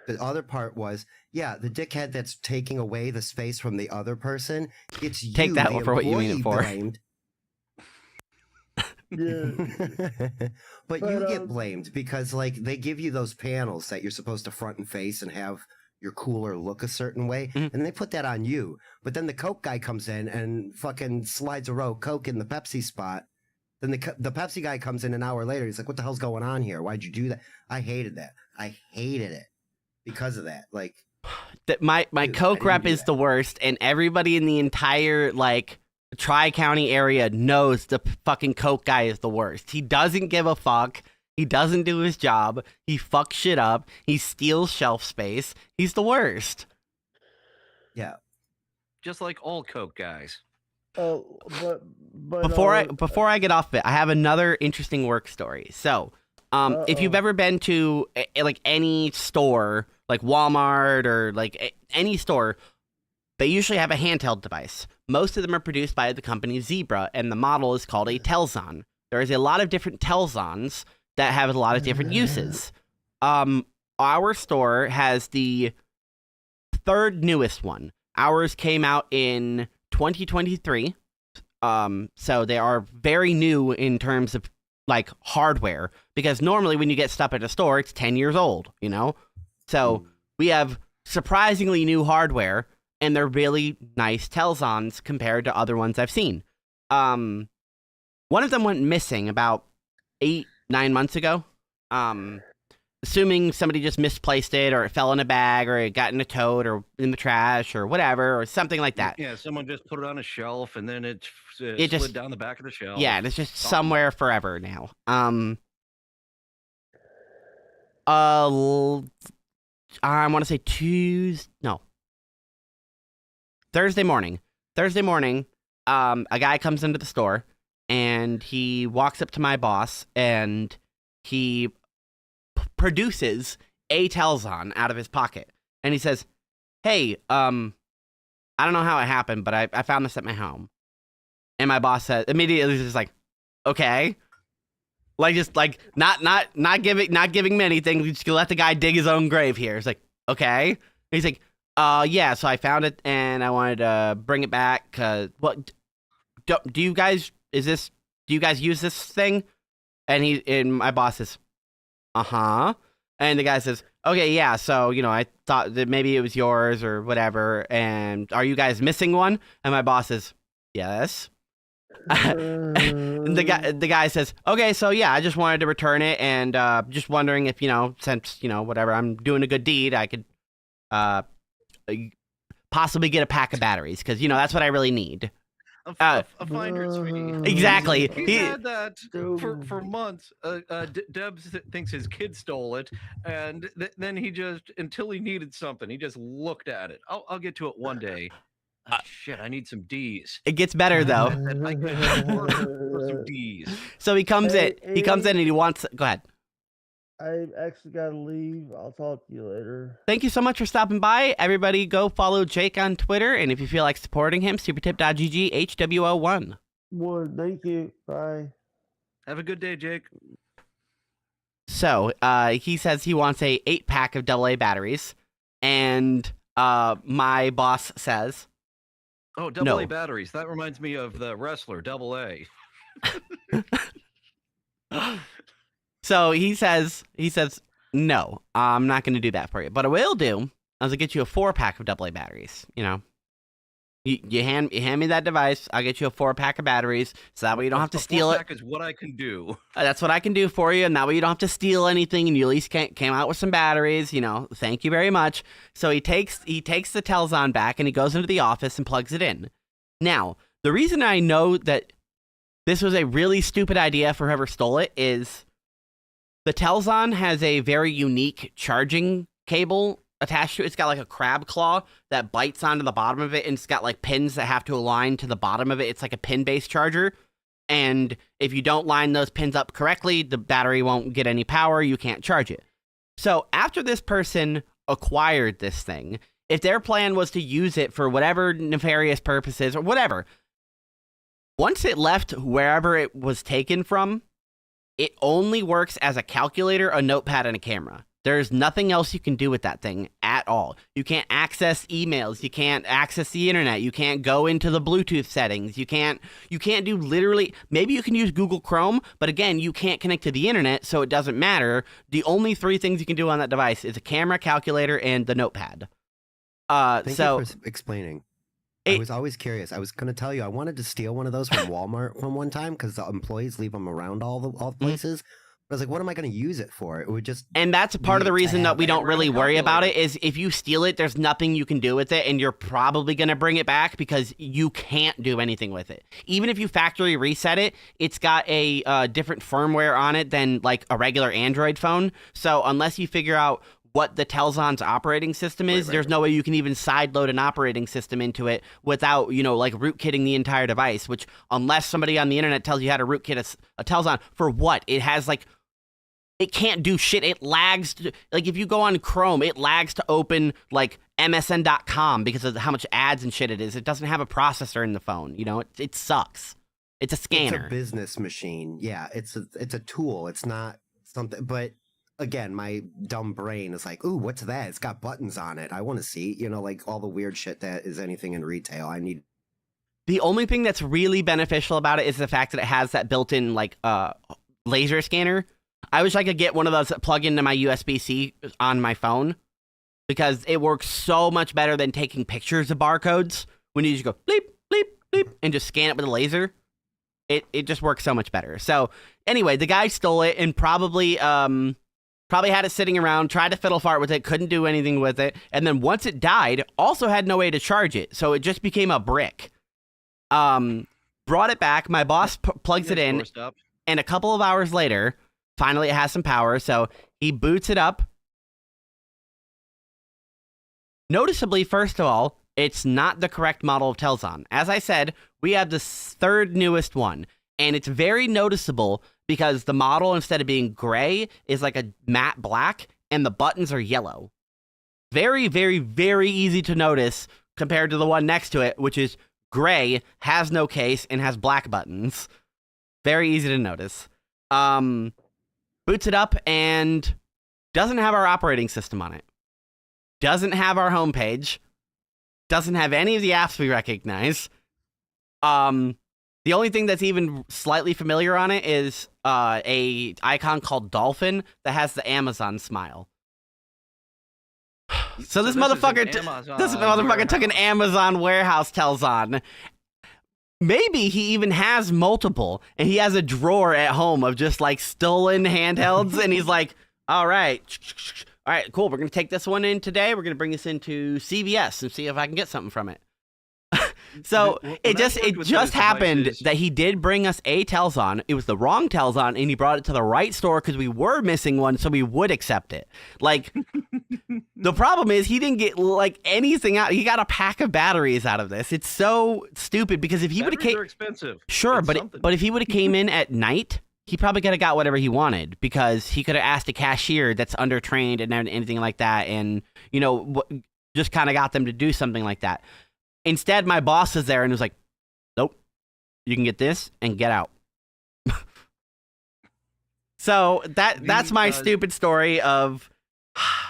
The other part was, yeah, the dickhead that's taking away the space from the other person. It's you, Take that the for what you mean it employee, for. blamed. Yeah. But you get blamed because like they give you those panels that you're supposed to front and face and have your cooler look a certain way, Mhm. and they put that on you. But then the Coke guy comes in and fucking slides a row of Coke in the Pepsi spot. Then the Pepsi guy comes in an hour later. He's like, "What the hell's going on here? Why'd you do that?" I hated that. I hated it because of that. Like, That my Dude, I Coke didn't rep do is that. the worst, and everybody in the entire like Tri-County area knows the fucking Coke guy is the worst. He doesn't give a fuck. He doesn't do his job. He fucks shit up. He steals shelf space. He's the worst. yeah, Just like all Coke guys. Oh, but Before I get off of it, I have another interesting work story. So, if you've Uh-oh. ever been to like any store, like Walmart or like any store, they usually have a handheld device. Most of them are produced by the company Zebra, and the model is called a Telzon. There is a lot of different Telzons that have a lot of different uses. Our store has the third newest one. Ours came out in 2023. So they are very new in terms of like hardware, because normally when you get stuff at a store, it's 10 years old, you know? So we have surprisingly new hardware, and they're really nice Telzons compared to other ones I've seen. One of them went missing about 8-9 months ago. Assuming somebody just misplaced it, or it fell in a bag, or it got in a tote, or in the trash, or whatever, or something like that. Yeah, someone just put it on a shelf and then it It slid just- down the back of the shelf. Yeah, and it's just Something. somewhere forever now. I want to say Thursday morning. A guy comes into the store, and he walks up to my boss, and he produces a Telzon out of his pocket, and he says, "Hey, I don't know how it happened, but I found this at my home." And my boss said immediately, just like, "Okay." Like, just like not giving me anything. Just let the guy dig his own grave here. It's like, okay. And he's like, yeah. So I found it and I wanted to bring it back. What do you guys use this thing? And my boss says, uh-huh. And the guy says, okay, yeah. So I thought that maybe it was yours or whatever. And are you guys missing one? And my boss says, yes. And the guy says, okay, so yeah, I just wanted to return it, and just wondering if since whatever, I'm doing a good deed, I could possibly get a pack of batteries, because that's what I really need. A finder's fee. Exactly. He had that for months. Debs thinks his kid stole it, and then he just, until he needed something, he just looked at it. I'll get to it one day. Shit, I need some D's. It gets better though. I can work for some D's. So he comes Hey, in. He comes in and he wants. Go ahead. I actually gotta leave. I'll talk to you later. Thank you so much for stopping by. Everybody go follow Jake on Twitter, and if you feel like supporting him, supertip.gg HWO1. Thank you. Bye. Have a good day, Jake. So he says he wants a 8-pack of AA batteries, and my boss says, Oh, No. AA batteries. That reminds me of the wrestler, AA. so he says, no, I'm not going to do that for you. But I will do, I'll get you a 4-pack of AA batteries. You hand me that device, I'll get you a 4-pack of batteries, so that way you don't have to steal it. 4-pack is what I can do. That's what I can do for you, and that way you don't have to steal anything, and you at least came out with some batteries. Thank you very much. So he takes the Telzon back, and he goes into the office and plugs it in. Now, the reason I know that this was a really stupid idea for whoever stole it is The Telzon has a very unique charging cable attached to it. It's got like a crab claw that bites onto the bottom of it, and it's got like pins that have to align to the bottom of it. It's like a pin-based charger. And if you don't line those pins up correctly, the battery won't get any power. You can't charge it. So after this person acquired this thing, if their plan was to use it for whatever nefarious purposes or whatever, once it left wherever it was taken from, it only works as a calculator, a notepad, and a camera. There's nothing else you can do with that thing at all. You can't access emails. You can't access the internet. You can't go into the Bluetooth settings. You can't do literally, maybe you can use Google Chrome, but again, you can't connect to the internet, so it doesn't matter. The only 3 things you can do on that device is a camera, calculator, and the notepad. Thank you for explaining. I was always curious. I was going to tell you, I wanted to steal one of those from Walmart from one time because the employees leave them around all the places. I was like, what am I going to use it for? It would just. And that's part of the reason that we don't really worry about it calculator. is if you steal it, there's nothing you can do with it, and you're probably going to bring it back because you can't do anything with it. Even if you factory reset it, it's got a different firmware on it than like a regular Android phone. So unless you figure out what the Telzon's operating system is, there's no way you can even sideload an operating system into it without, like rootkitting the entire device, which unless somebody on the internet tells you how to rootkit a Telzon, for what? It has like, it can't do shit. It lags. Like if you go on Chrome, it lags to open like MSN.com because of how much ads and shit it is. It doesn't have a processor in the phone. It sucks. It's a scanner. It's a business machine. Yeah, it's a tool. It's not something. But again, my dumb brain is like, ooh, what's that? It's got buttons on it. I want to see. Like all the weird shit that is anything in retail. I need. The only thing that's really beneficial about it is the fact that it has that built-in like laser scanner. I wish I could get one of those that plug into my USB-C on my phone because it works so much better than taking pictures of barcodes when you just go bleep, bleep, bleep, and just scan it with a laser. It just works so much better. So anyway, the guy stole it and probably had it sitting around, tried to fiddle fart with it, couldn't do anything with it. And then once it died, also had no way to charge it. So it just became a brick. Brought it back. My boss plugs it in. And a couple of hours later, finally, it has some power, so he boots it up. Noticeably, first of all, it's not the correct model of Telzon. As I said, we have the 3rd newest one, and it's very noticeable because the model, instead of being gray, is like a matte black, and the buttons are yellow. Very, very, very easy to notice compared to the one next to it, which is gray, has no case, and has black buttons. Very easy to notice. Boots it up and doesn't have our operating system on it. Doesn't have our homepage. Doesn't have any of the apps we recognize. The only thing that's even slightly familiar on it is a icon called Dolphin that has the Amazon smile. So this motherfucker took an Amazon warehouse Telzon. Maybe he even has multiple, and he has a drawer at home of just like stolen handhelds, and he's like, all right, cool, we're going to take this one in today. We're going to bring this into CVS and see if I can get something from it. So it just happened that he did bring us a Telzon. It was the wrong Telzon, and he brought it to the right store because we were missing one, so we would accept it. Like, the problem is he didn't get like anything out. He got a pack of batteries out of this. It's so stupid because if he would have came, expensive. Sure, but if he would have came in at night, he probably could have got whatever he wanted because he could have asked a cashier that's undertrained and anything like that, and just kind of got them to do something like that. Instead, my boss is there and was like, nope, you can get this and get out. So that's my stupid story of,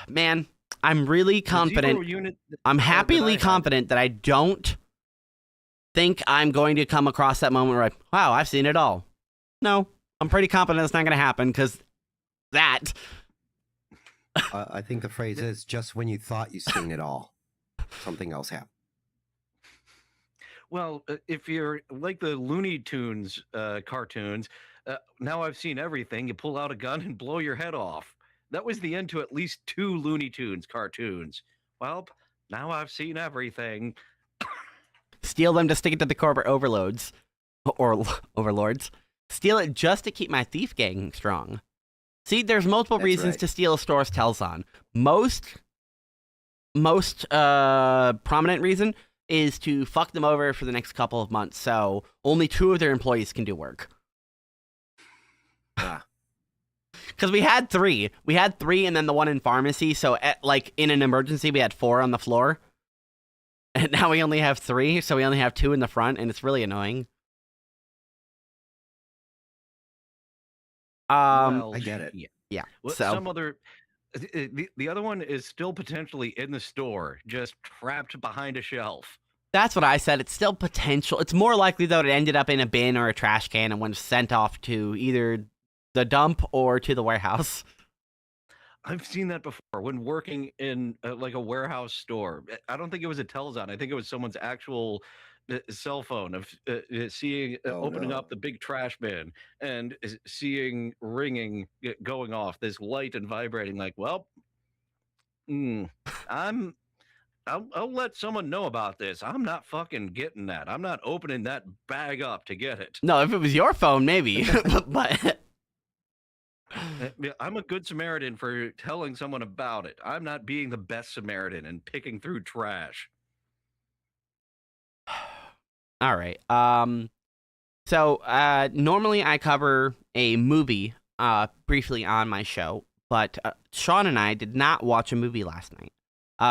man, I'm really confident. I'm happily confident that I don't think I'm going to come across that moment where wow, I've seen it all. No, I'm pretty confident it's not going to happen because that. I think the phrase is just when you thought you'd seen it all, something else happened. Well, if you're like the Looney Tunes cartoons, now I've seen everything. You pull out a gun and blow your head off. That was the end to at least 2 Looney Tunes cartoons. Well, now I've seen everything. Steal them to stick it to the corporate overlords. Steal it just to keep my thief gang strong. See, there's multiple That's reasons right. to steal a store's Telzon. Most prominent reason is to fuck them over for the next couple of months, so only 2 of their employees can do work. Ah. Because we had 3. We had 3 and then the one in pharmacy, so in an emergency, we had 4 on the floor. And now we only have 3, so we only have 2 in the front, and it's really annoying. Well, I get it. Yeah, Well, so... some other. The other one is still potentially in the store, just trapped behind a shelf. That's what I said. It's still potential. It's more likely, though, it ended up in a bin or a trash can and was sent off to either the dump or to the warehouse. I've seen that before when working in like a warehouse store. I don't think it was a Telzon. I think it was someone's actual cell phone of seeing Oh, opening no. up the big trash bin and seeing ringing going off, this light and vibrating. Like, well, I'll let someone know about this. I'm not fucking getting that. I'm not opening that bag up to get it. No, if it was your phone, maybe. But I'm a good Samaritan for telling someone about it. I'm not being the best Samaritan and picking through trash. all right. So normally I cover a movie briefly on my show, but Sean and I did not watch a movie last night.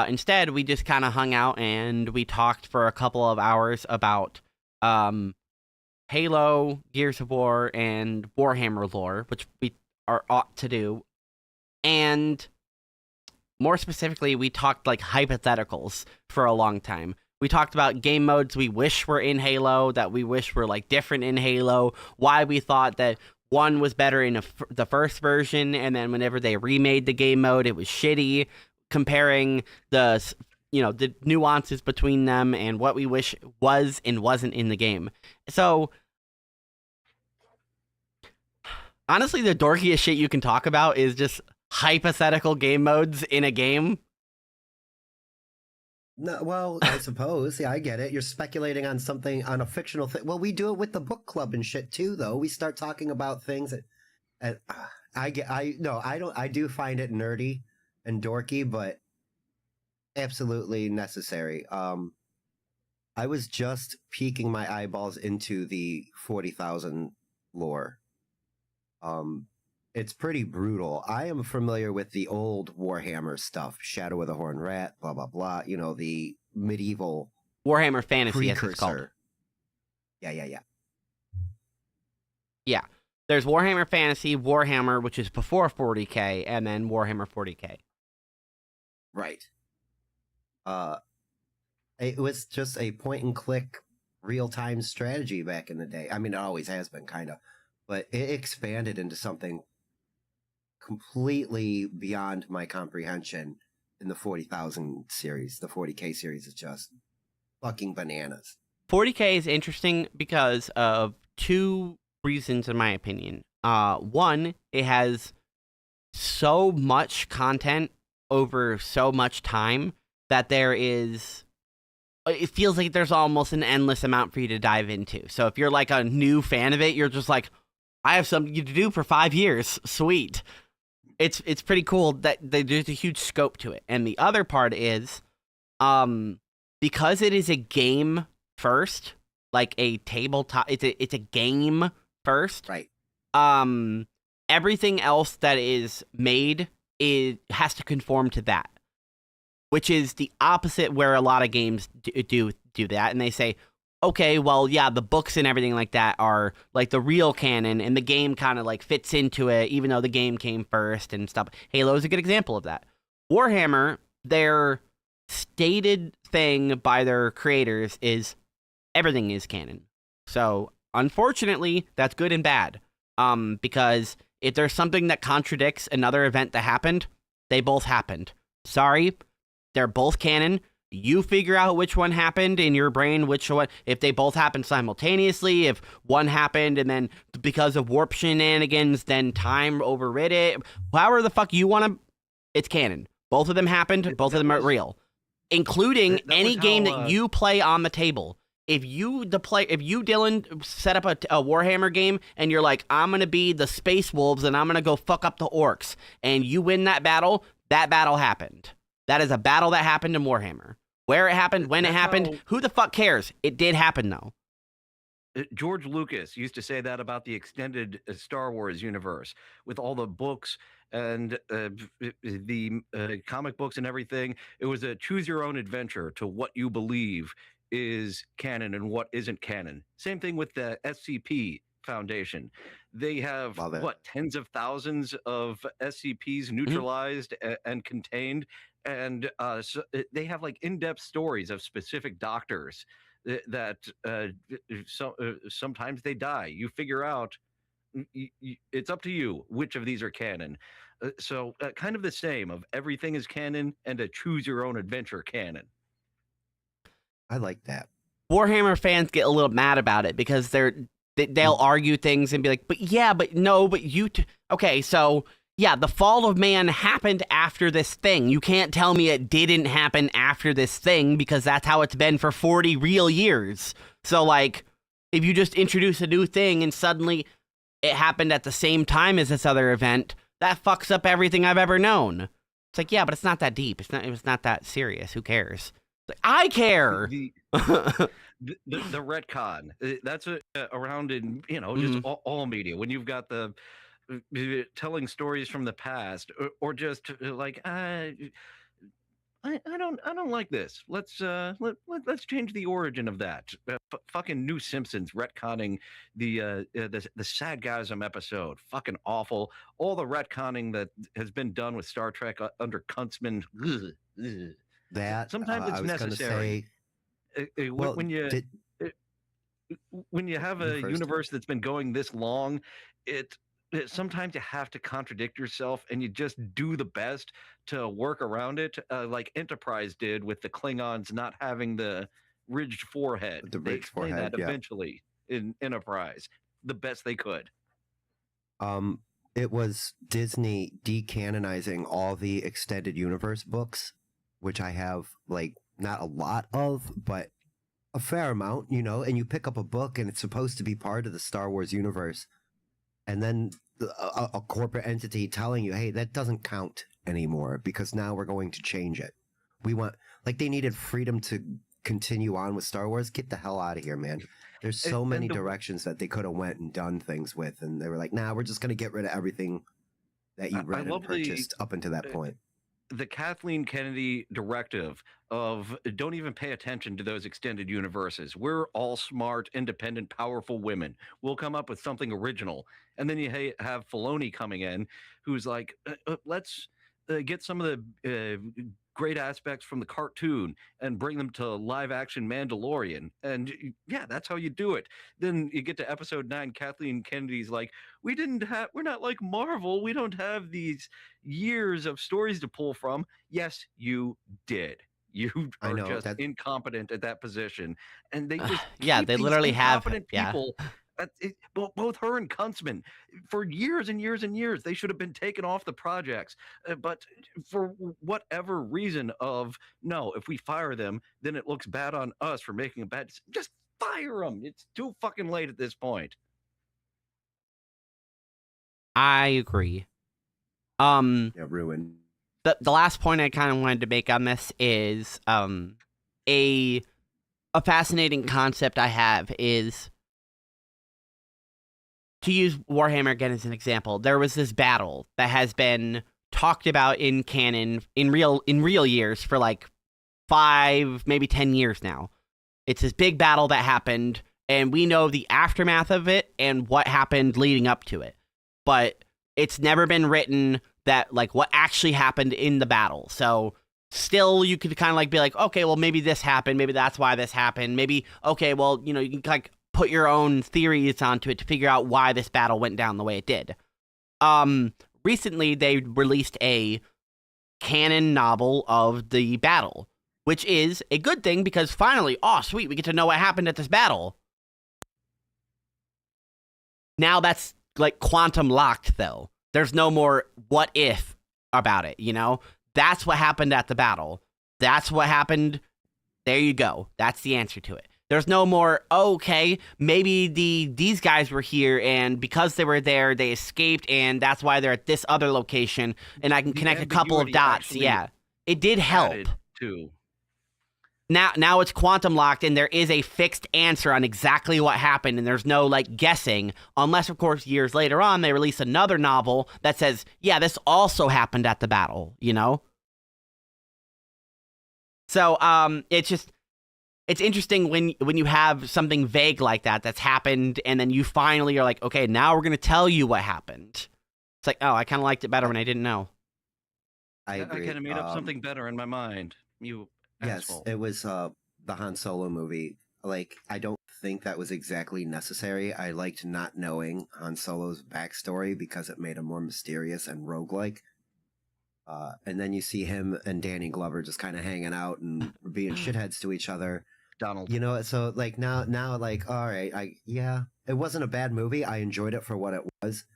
Instead, we just kind of hung out and we talked for a couple of hours about Halo, Gears of War, and Warhammer lore, which we ought to do. And more specifically, we talked like hypotheticals for a long time. We talked about game modes we wish were in Halo, that we wish were like different in Halo, why we thought that one was better in the first version, and then whenever they remade the game mode, it was shitty, comparing the nuances between them and what we wish was and wasn't in the game. So honestly, the dorkiest shit you can talk about is just hypothetical game modes in a game. No, well, I suppose. Yeah, I get it. You're speculating on something, on a fictional thing. Well, we do it with the book club and shit too, though. We start talking about things that, I do find it nerdy and dorky, but absolutely necessary. I was just peeking my eyeballs into the 40,000 lore. It's pretty brutal. I am familiar with the old Warhammer stuff, Shadow of the Horned Rat, blah, blah, blah. You know, the medieval Warhammer Fantasy, as precursor. it's called. Yeah. There's Warhammer Fantasy, Warhammer, which is before 40K, and then Warhammer 40K. Right. It was just a point and click real-time strategy back in the day. I mean, it always has been, kind of. But it expanded into something completely beyond my comprehension in the 40,000 series. The 40K series is just fucking bananas. 40K is interesting because of 2 reasons, in my opinion. One, it has so much content over so much time that it feels like there's almost an endless amount for you to dive into. So if you're like a new fan of it, you're just like, I have something to do for 5 years. Sweet. It's pretty cool that there's a huge scope to it. And the other part is, because it is a game first, like a tabletop, it's a game first. Right. Everything else that is made, it has to conform to that, which is the opposite where a lot of games do that. And they say, okay, well, yeah, the books and everything like that are like the real canon, and the game kind of like fits into it, even though the game came first and stuff. Halo is a good example of that. Warhammer, their stated thing by their creators is everything is canon. So, unfortunately, that's good and bad. Because if there's something that contradicts another event that happened, they both happened. Sorry, they're both canon. You figure out which one happened in your brain, which one, if they both happened simultaneously, if one happened and then because of warp shenanigans, then time overrid it. However the fuck you want to, it's canon. Both of them happened. Both of them are real. Including That any was game how, that you play on the table. if you Dylan set up a Warhammer game and you're like, I'm gonna be the Space Wolves and I'm gonna go fuck up the orcs, and you win that battle happened. That is a battle that happened in Warhammer. Where it happened, when it happened, who the fuck cares? It did happen though. George Lucas used to say that about the extended Star Wars universe with all the books and the comic books and everything. It was a choose your own adventure to what you believe is canon and what isn't canon. Same thing with the SCP Foundation. They have tens of thousands of SCPs neutralized and contained, and so they have like in-depth stories of specific doctors that sometimes they die. You figure out it's up to you which of these are canon. So kind of the same of everything is canon and a choose your own adventure canon. I like that. Warhammer fans get a little mad about it because they'll argue things and be like, but yeah, but no, but okay, so yeah, the fall of man happened after this thing. You can't tell me it didn't happen after this thing because that's how it's been for 40 real years. So, like, if you just introduce a new thing and suddenly it happened at the same time as this other event, that fucks up everything I've ever known. It's like, yeah, but it's not that deep. It was not that serious. Who cares? It's like, I care. The retcon, that's around in, just all media. When you've got the telling stories from the past, or just like I don't like this. Let's change the origin of that. Fucking New Simpsons retconning the Sadgasm episode. Fucking awful. All the retconning that has been done with Star Trek under Kuntzman. That sometimes it's necessary. When you have a universe that's been going this long, sometimes you have to contradict yourself and you just do the best to work around it, like Enterprise did with the Klingons not having the ridged forehead. They explained that eventually in Enterprise, the best they could. It was Disney decanonizing all the extended universe books, which I have, like, not a lot of, but a fair amount, and you pick up a book and it's supposed to be part of the Star Wars universe. And then a corporate entity telling you, hey, that doesn't count anymore because now we're going to change it. We want, like, they needed freedom to continue on with Star Wars. Get the hell out of here, man. There's so many directions that they could have went and done things with. And they were like, nah, we're just going to get rid of everything that you read and purchased up until that point. The Kathleen Kennedy directive of don't even pay attention to those extended universes. We're all smart, independent, powerful women. We'll come up with something original. And then you have Filoni coming in who's like, let's get some of the great aspects from the cartoon and bring them to live action Mandalorian. And yeah, that's how you do it. Then you get to episode 9, Kathleen Kennedy's like, we're not like Marvel. We don't have these years of stories to pull from. Yes, you did. You are just incompetent at that position. And they just they literally have people. Both her and Kuntzman, for years and years and years, they should have been taken off the projects. But for whatever reason no, if we fire them, then it looks bad on us for making a bad decision. Just fire them. It's too fucking late at this point. I agree. Ruined. The last point I kind of wanted to make on this is a fascinating concept I have is, to use Warhammer again as an example, there was this battle that has been talked about in canon in real years for like 5, maybe 10 years now. It's this big battle that happened, and we know the aftermath of it and what happened leading up to it. But it's never been written that, like, what actually happened in the battle. So still you could kind of like be like, okay, well, maybe this happened. Maybe that's why this happened. Maybe, okay, well, you can like put your own theories onto it to figure out why this battle went down the way it did. Recently, they released a canon novel of the battle, which is a good thing because finally, oh, sweet, we get to know what happened at this battle. Now that's like quantum locked, though. There's no more what if about it, That's what happened at the battle. That's what happened. There you go. That's the answer to it. There's no more, oh, okay, maybe these guys were here, and because they were there, they escaped, and that's why they're at this other location, and I can The connect a couple of ambiguity dots. actually Yeah, it did help. Added to. Now it's quantum locked, and there is a fixed answer on exactly what happened, and there's no like guessing, unless of course years later on they release another novel that says, yeah, this also happened at the battle, you know. So it's interesting when you have something vague like that that's happened, and then you finally are like, okay, now we're gonna tell you what happened. It's like, oh, I kind of liked it better when I didn't know. I agree. kind of made up something better in my mind. You Yes, asshole. it was the Han Solo movie. Like, I don't think that was exactly necessary. I liked not knowing Han Solo's backstory because it made him more mysterious and roguelike. And then you see him and Danny Glover just kind of hanging out and being shitheads to each other. Donald. You know, so like now, like, all right, yeah, it wasn't a bad movie. I enjoyed it for what it was,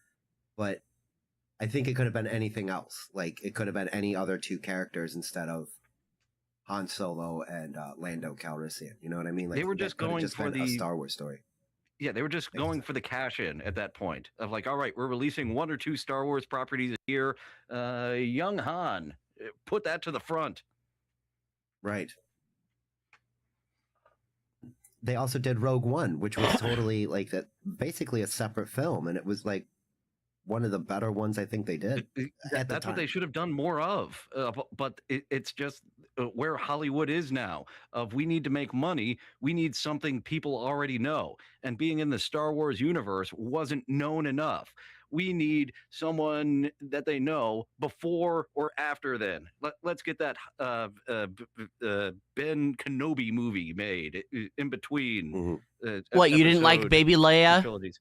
but I think it could have been anything else. Like, it could have been any other two characters instead of Han Solo and Lando Calrissian. You know what I mean? Like, They were that just could have going just for been a the- Star Wars story. Yeah, they were just going for the cash in at that point of like, all right, we're releasing 1 or 2 Star Wars properties a year. Young Han, put that to the front. Right. They also did Rogue One, which was totally like that, basically a separate film, and it was like one of the better ones I think they did. At the That's what they time. should have done more of. But it's just where Hollywood is now. Of we need to make money. We need something people already know. And being in the Star Wars universe wasn't known enough. We need someone that they know before or after then. Let's get that Ben Kenobi movie made in between. Mhm. What, you didn't like episode Baby Leia? trilogies.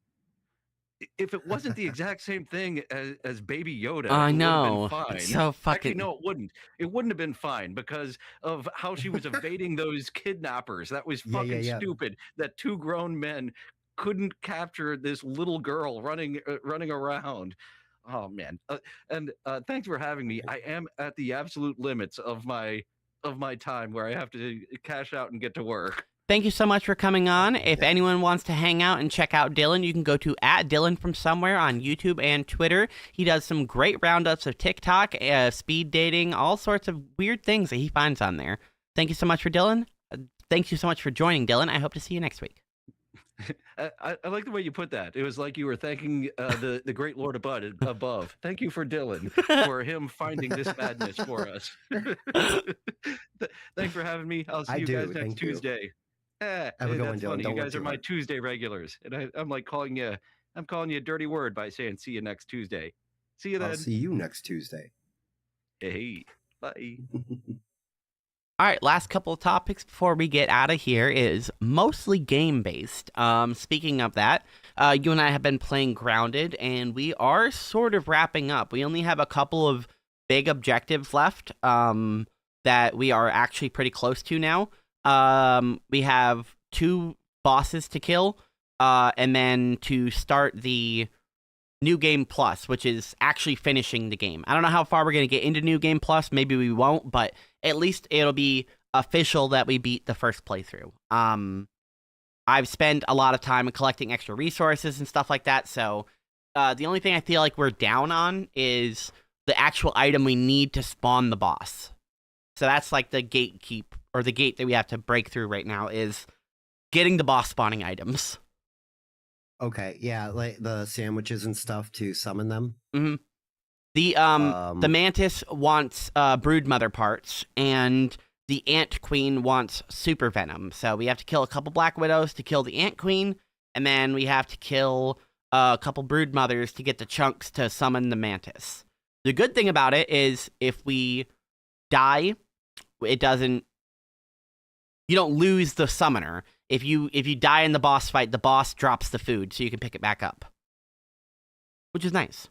If it wasn't the exact same thing as Baby Yoda, I it would have know. been fine. It's so Actually, fucking. no, it wouldn't. It wouldn't have been fine because of how she was evading those kidnappers. That was Yeah, fucking yeah. stupid. That 2 grown men couldn't capture this little girl running around. Oh man! And thanks for having me. I am at the absolute limits of my time where I have to cash out and get to work. Thank you so much for coming on. If anyone wants to hang out and check out Dylan, you can go to @DylanFromSomewhere on YouTube and Twitter. He does some great roundups of TikTok, speed dating, all sorts of weird things that he finds on there. Thank you so much for Dylan. Thank you so much for joining, Dylan. I hope to see you next week. I like the way you put that. It was like you were thanking the great Lord above. Thank you for Dylan for him finding this madness for us. Thanks for having me. I'll see I you do, guys next thank you. Tuesday. Have a good one, That's Dylan. funny. Don't You work guys are too my hard. Tuesday regulars, and I'm like calling you a dirty word by saying see you next Tuesday. See you then. I'll see you next Tuesday. Hey, bye. All right, last couple of topics before we get out of here is mostly game-based. Speaking of that, you and I have been playing Grounded, and we are sort of wrapping up. We only have a couple of big objectives left that we are actually pretty close to now. We have 2 bosses to kill, and then to start the New Game Plus, which is actually finishing the game. I don't know how far we're going to get into New Game Plus. Maybe we won't, but at least it'll be official that we beat the first playthrough. I've spent a lot of time collecting extra resources and stuff like that, so the only thing I feel like we're down on is the actual item we need to spawn the boss. So that's like the gatekeep, or the gate that we have to break through right now, is getting the boss spawning items. Okay, yeah, like the sandwiches and stuff to summon them. The mantis wants broodmother parts, and the ant queen wants super venom. So we have to kill a couple black widows to kill the ant queen, and then we have to kill a couple broodmothers to get the chunks to summon the mantis. The good thing about it is if we die, it doesn't. You don't lose the summoner. If you die in the boss fight, the boss drops the food, so you can pick it back up, which is nice.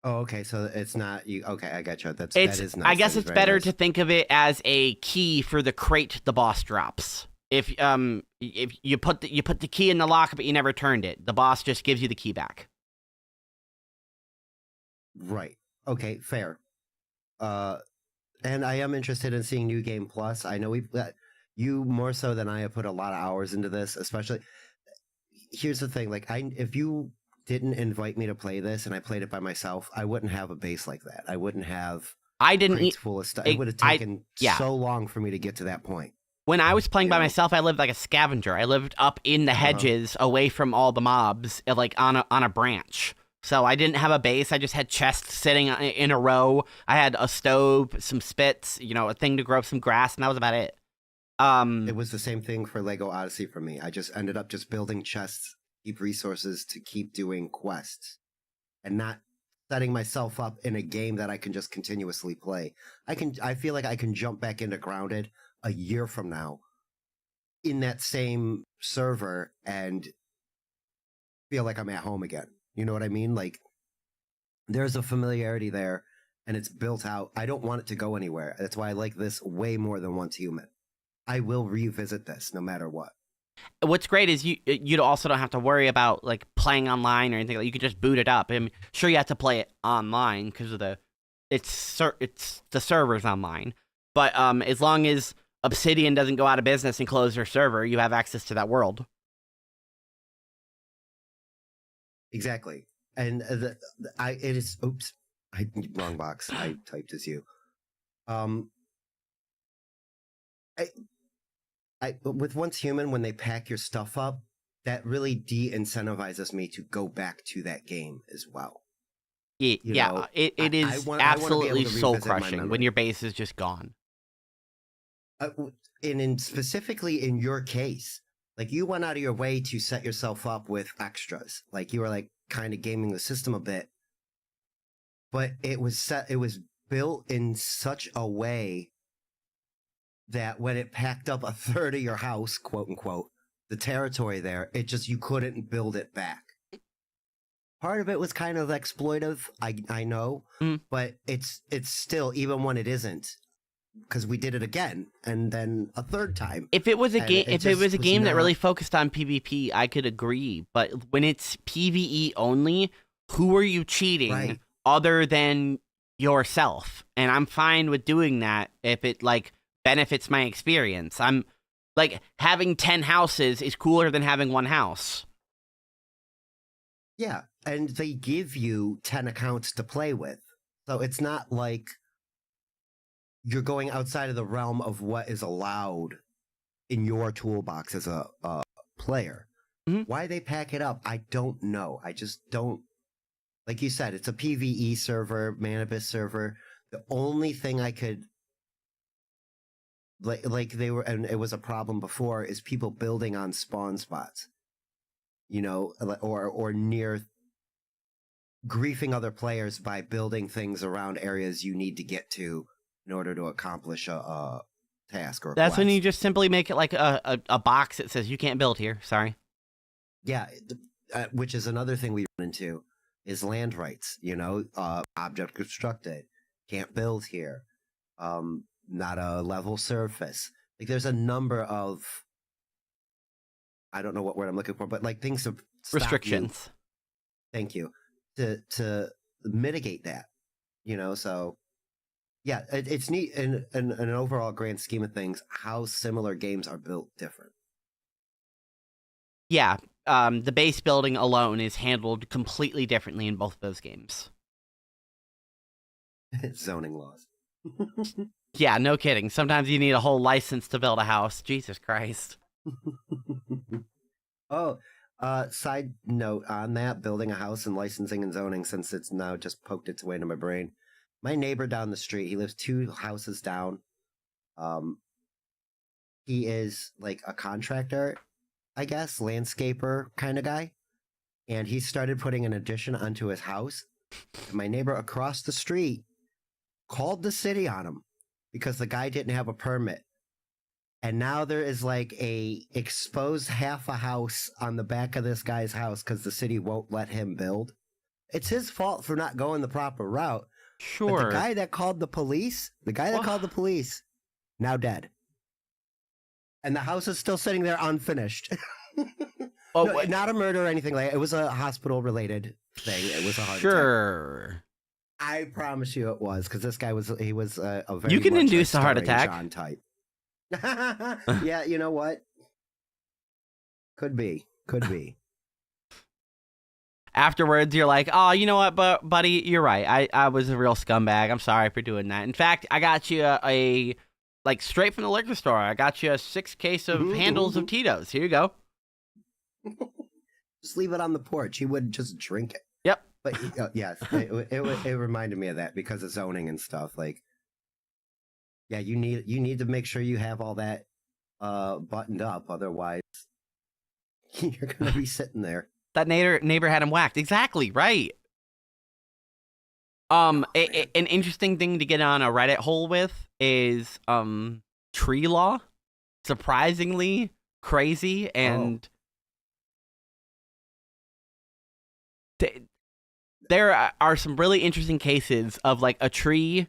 Oh, okay, so it's not you. Okay, I got you. That is nice. I guess That is it's very better nice. to think of it as a key for the crate the boss drops. If you put the key in the lock but you never turned it, the boss just gives you the key back. Right. Okay, fair. And I am interested in seeing New Game Plus. I know You more so than I have put a lot of hours into this, especially. Here's the thing, like if you didn't invite me to play this and I played it by myself, I wouldn't have a base like that. I wouldn't have I didn't crates eat. full of stuff. I- It would have I- taken yeah. so long for me to get to that point. When I was playing by You know? myself, I lived like a scavenger. I lived up in the hedges, away from all the mobs, like on a branch. So I didn't have a base. I just had chests sitting in a row. I had a stove, some spits, a thing to grow some grass, and that was about it. It was the same thing for Lego Odyssey for me. I just ended up just building chests, keep resources to keep doing quests, and not setting myself up in a game that I can just continuously play. I feel like I can jump back into Grounded a year from now in that same server and feel like I'm at home again. You know what I mean? Like there's a familiarity there and it's built out. I don't want it to go anywhere. That's why I like this way more than Once Human. I will revisit this no matter what. What's great is you also don't have to worry about like playing online or anything. You can just boot it up. I mean, sure, you have to play it online because of it's the servers online. But as long as Obsidian doesn't go out of business and close their server, you have access to that world. Exactly. And wrong box. I typed as you. With Once Human, when they pack your stuff up, that really de-incentivizes me to go back to that game as well. It is absolutely soul crushing when your base is just gone. Specifically in your case, like you went out of your way to set yourself up with extras. Like you were like kind of gaming the system a bit, but it was built in such a way that when it packed up a third of your house, quote unquote, the territory there, you couldn't build it back. Part of it was kind of exploitive, I know, but it's still, even when it isn't, because we did it again and then a third time. If it was a game, that not really focused on PvP, I could agree. But when it's PvE only, who are you cheating Right. other than yourself? And I'm fine with doing that if it like benefits my experience. I'm like having 10 houses is cooler than having one house. Yeah, and they give you 10 accounts to play with. So it's not like you're going outside of the realm of what is allowed in your toolbox as a player. Mhm. Why they pack it up, I don't know. I just don't. Like you said, it's a PvE server, Manibus server. The only thing I could like they were, and it was a problem before, is people building on spawn spots, or near, griefing other players by building things around areas you need to get to in order to accomplish a task or a That's when quest. you just simply make it like a box that says you can't build here. Sorry. Yeah, which is another thing we run into is land rights. Object constructed, can't build here. Not a level surface. Like there's a number of, I don't know what word I'm looking for, but like things to stop you. Restrictions. Thank you. To mitigate that, so yeah, it's neat in an overall grand scheme of things how similar games are built different. Yeah. The base building alone is handled completely differently in both of those games. Zoning laws. Yeah, no kidding. Sometimes you need a whole license to build a house. Jesus Christ. Oh, side note on that, building a house and licensing and zoning, since it's now just poked its way into my brain. My neighbor down the street, he lives 2 houses down. He is like a contractor, I guess, landscaper kind of guy. And he started putting an addition onto his house. My neighbor across the street called the city on him because the guy didn't have a permit. And now there is like a exposed half a house on the back of this guy's house because the city won't let him build. It's his fault for not going the proper route. Sure. But the guy that called the police, now dead. And the house is still sitting there unfinished. Oh, No, not a murder or anything like that. It was a hospital-related thing. It was a heart attack. Sure. I promise you it was, because this guy was a very You can much induce a heart Starry attack. John type. Yeah, you know what? Could be. Could be. Afterwards, you're like, oh, you know what, but buddy, you're right. I was a real scumbag. I'm sorry for doing that. In fact, I got you a like straight from the liquor store. I got you a 6 case of handles of Tito's. Here you go. Just leave it on the porch. He would just drink it. Yep. But yes, it reminded me of that because of zoning and stuff. Like, yeah, you need to make sure you have all that buttoned up. Otherwise, you're gonna be sitting there. That neighbor had him whacked. Exactly right. An interesting thing to get on a Reddit hole with is tree law. Surprisingly crazy, and there are some really interesting cases of like a tree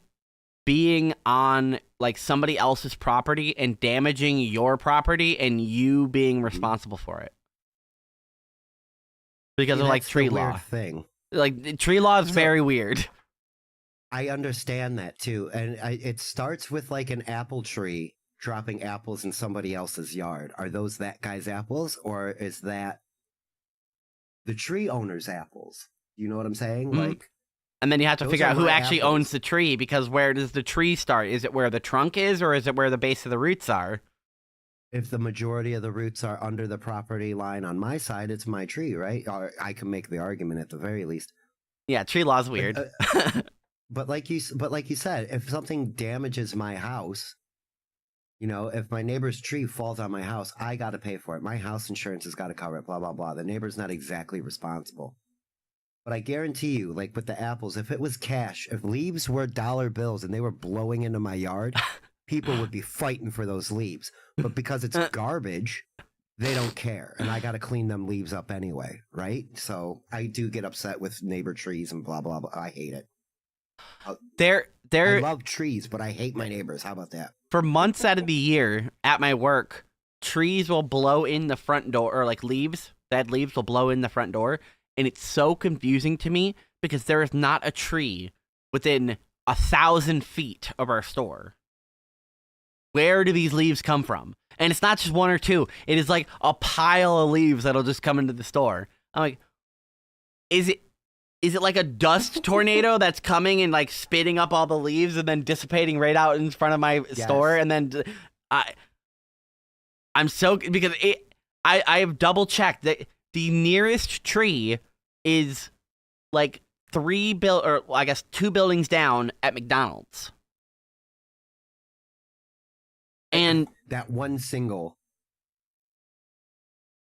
being on like somebody else's property and damaging your property and you being responsible for it. Because See, of like that's the tree weird law. thing. Like tree law is very weird. I understand that too, and it starts with like an apple tree dropping apples in somebody else's yard. Are those that guy's apples, or is that the tree owner's apples? You know what I'm saying? Mhm. Like, And then you have to Those figure are out who my actually apples. owns the tree, because where does the tree start? Is it where the trunk is, or is it where the base of the roots are? if the majority of the roots are under the property line on my side, it's my tree, right? Or I can make the argument at the very least. Yeah, tree law's weird. But like you said, if something damages my house, you know, if my neighbor's tree falls on my house, I got to pay for it. My house insurance has got to cover it. Blah blah blah. The neighbor's not exactly responsible. But I guarantee you, like with the apples, if it was cash, if leaves were dollar bills and they were blowing into my yard, people would be fighting for those leaves. But because it's garbage, they don't care. And I got to clean them leaves up anyway, right? So I do get upset with neighbor trees and blah, blah, blah. I hate it. I love trees, but I hate my neighbors. How about that? For months out of the year at my work, trees will blow in the front door, or like leaves, dead leaves will blow in the front door. And it's so confusing to me because there is not a tree within 1,000 feet of our store. Where do these leaves come from? And it's not just one or two. It is like a pile of leaves that'll just come into the store. I'm like, is it like a dust tornado that's coming and like spitting up all the leaves and then dissipating right out in front of my store? And then I'm so, because I have double checked that the nearest tree is like 2 buildings down at McDonald's. And that one single.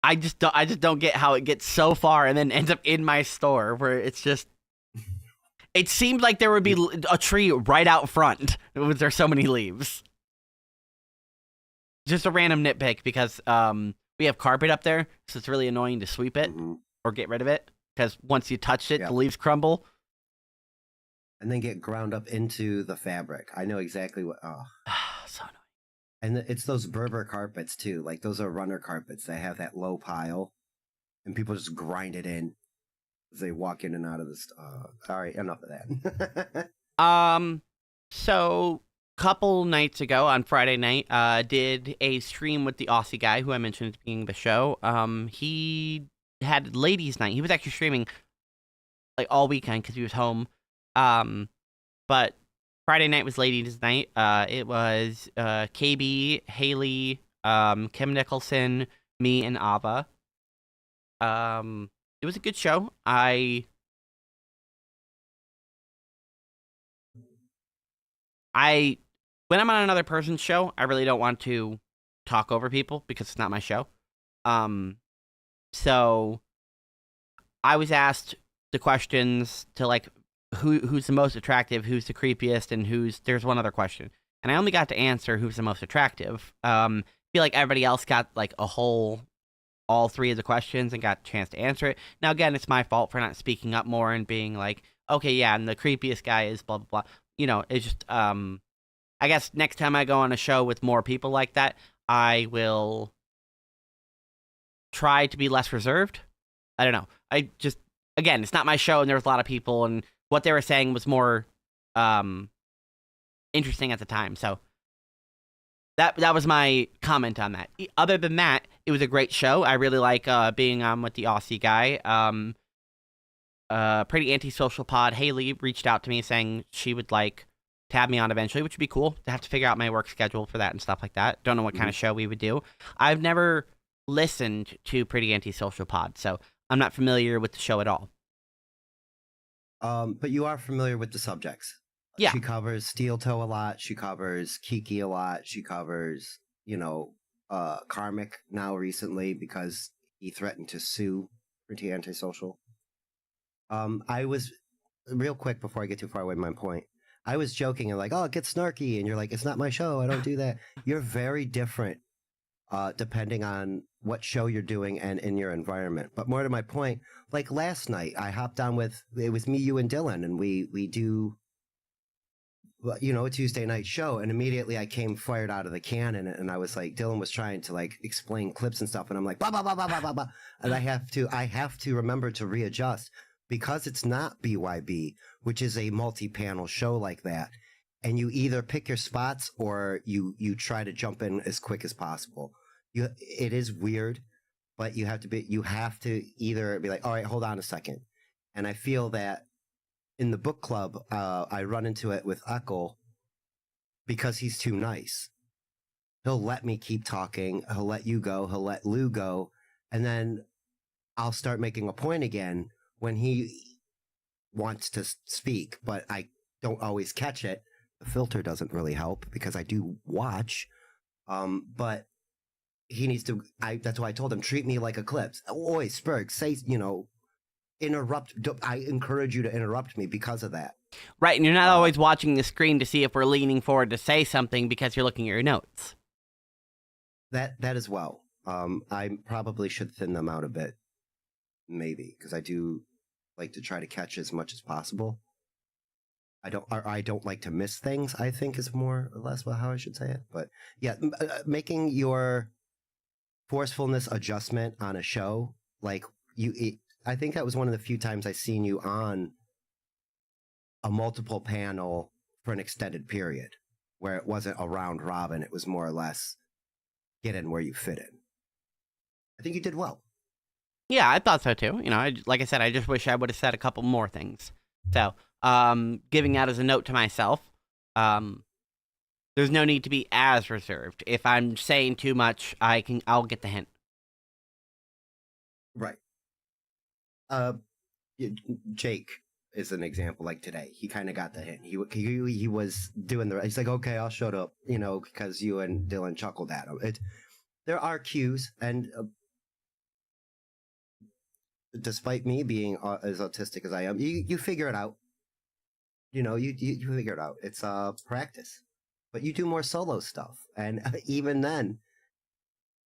I just don't get how it gets so far and then ends up in my store, where it's just, it seemed like there would be a tree right out front. There's so many leaves. Just a random nitpick, because we have carpet up there, so it's really annoying to sweep it or get rid of it, because once you touch it, the leaves crumble. And then get ground up into the fabric. I know exactly what. Oh. So annoying. And it's those Berber carpets too. Like those are runner carpets that have that low pile, and people just grind it in as they walk in and out of the. All right, enough of that. So couple nights ago on Friday night, did a stream with the Aussie guy who I mentioned at the beginning of the show. He had ladies' night. He was actually streaming like all weekend because he was home. But Friday night was ladies' night. It was KB, Haley, Kim Nicholson, me, and Ava. It was a good show. When I'm on another person's show, I really don't want to talk over people because it's not my show. So I was asked the questions to like who's the most attractive, who's the creepiest, and there's one other question. And I only got to answer who's the most attractive. I feel like everybody else got like all 3 of the questions and got a chance to answer it. Now again, it's my fault for not speaking up more and being like, okay, yeah, and the creepiest guy is blah blah blah. You know, it's just I guess next time I go on a show with more people like that, I will try to be less reserved. I don't know. Again, it's not my show, and there was a lot of people, and what they were saying was more interesting at the time. So That was my comment on that. Other than that, it was a great show. I really like being on with the Aussie guy. Pretty Antisocial Pod, Haley reached out to me saying she would like to have me on eventually, which would be cool to have to figure out my work schedule for that and stuff like that. Don't know what kind of show we would do. I've never listened to Pretty Antisocial Pod, so I'm not familiar with the show at all. But you are familiar with the subjects. Yeah. She covers Steel Toe a lot. She covers Kiki a lot. She covers, Karmic now recently because he threatened to sue Pretty Antisocial. I was, real quick before I get too far away from my point, I was joking and like, oh, it gets snarky. And you're like, it's not my show. I don't do that. You're very different depending on what show you're doing and in your environment. But more to my point, like last night, I hopped on it was me, you, and Dylan, and we do, a Tuesday night show, and immediately I came fired out of the cannon, and I was like, Dylan was trying to like explain clips and stuff, and I'm like, blah, blah, blah, blah, blah, blah, blah. And I have to remember to readjust because it's not BYB, which is a multi-panel show like that. And you either pick your spots or you try to jump in as quick as possible. It is weird, but you have to either be like, all right, hold on a second. And I feel that in the book club, I run into it with Uckle because he's too nice. He'll let me keep talking. He'll let you go. He'll let Lou go. And then I'll start making a point again when he wants to speak, but I don't always catch it. The filter doesn't really help because I do watch. But he needs to, that's why I told him, treat me like Eclipse. Oi, Spurg, say, interrupt. I encourage you to interrupt me because of that. Right, and you're not always watching the screen to see if we're leaning forward to say something because you're looking at your notes. That as well. I probably should thin them out a bit, maybe, because I do like to try to catch as much as possible. I don't like to miss things, I think is more or less how I should say it. But yeah, making your forcefulness adjustment on a show, like I think that was one of the few times I seen you on a multiple panel for an extended period where it wasn't a round robin. It was more or less get in where you fit in. I think you did well. Yeah, I thought so too. Like I said, I just wish I would have said a couple more things. So, giving that as a note to myself, there's no need to be as reserved. If I'm saying too much, I'll get the hint. Right. Jake is an example. Like today, he kind of got the hint. He was doing he's like, okay, I'll shut up, because you and Dylan chuckled at him. There are cues, and despite me being as autistic as I am, you figure it out. You figure it out. It's practice. But you do more solo stuff. And even then,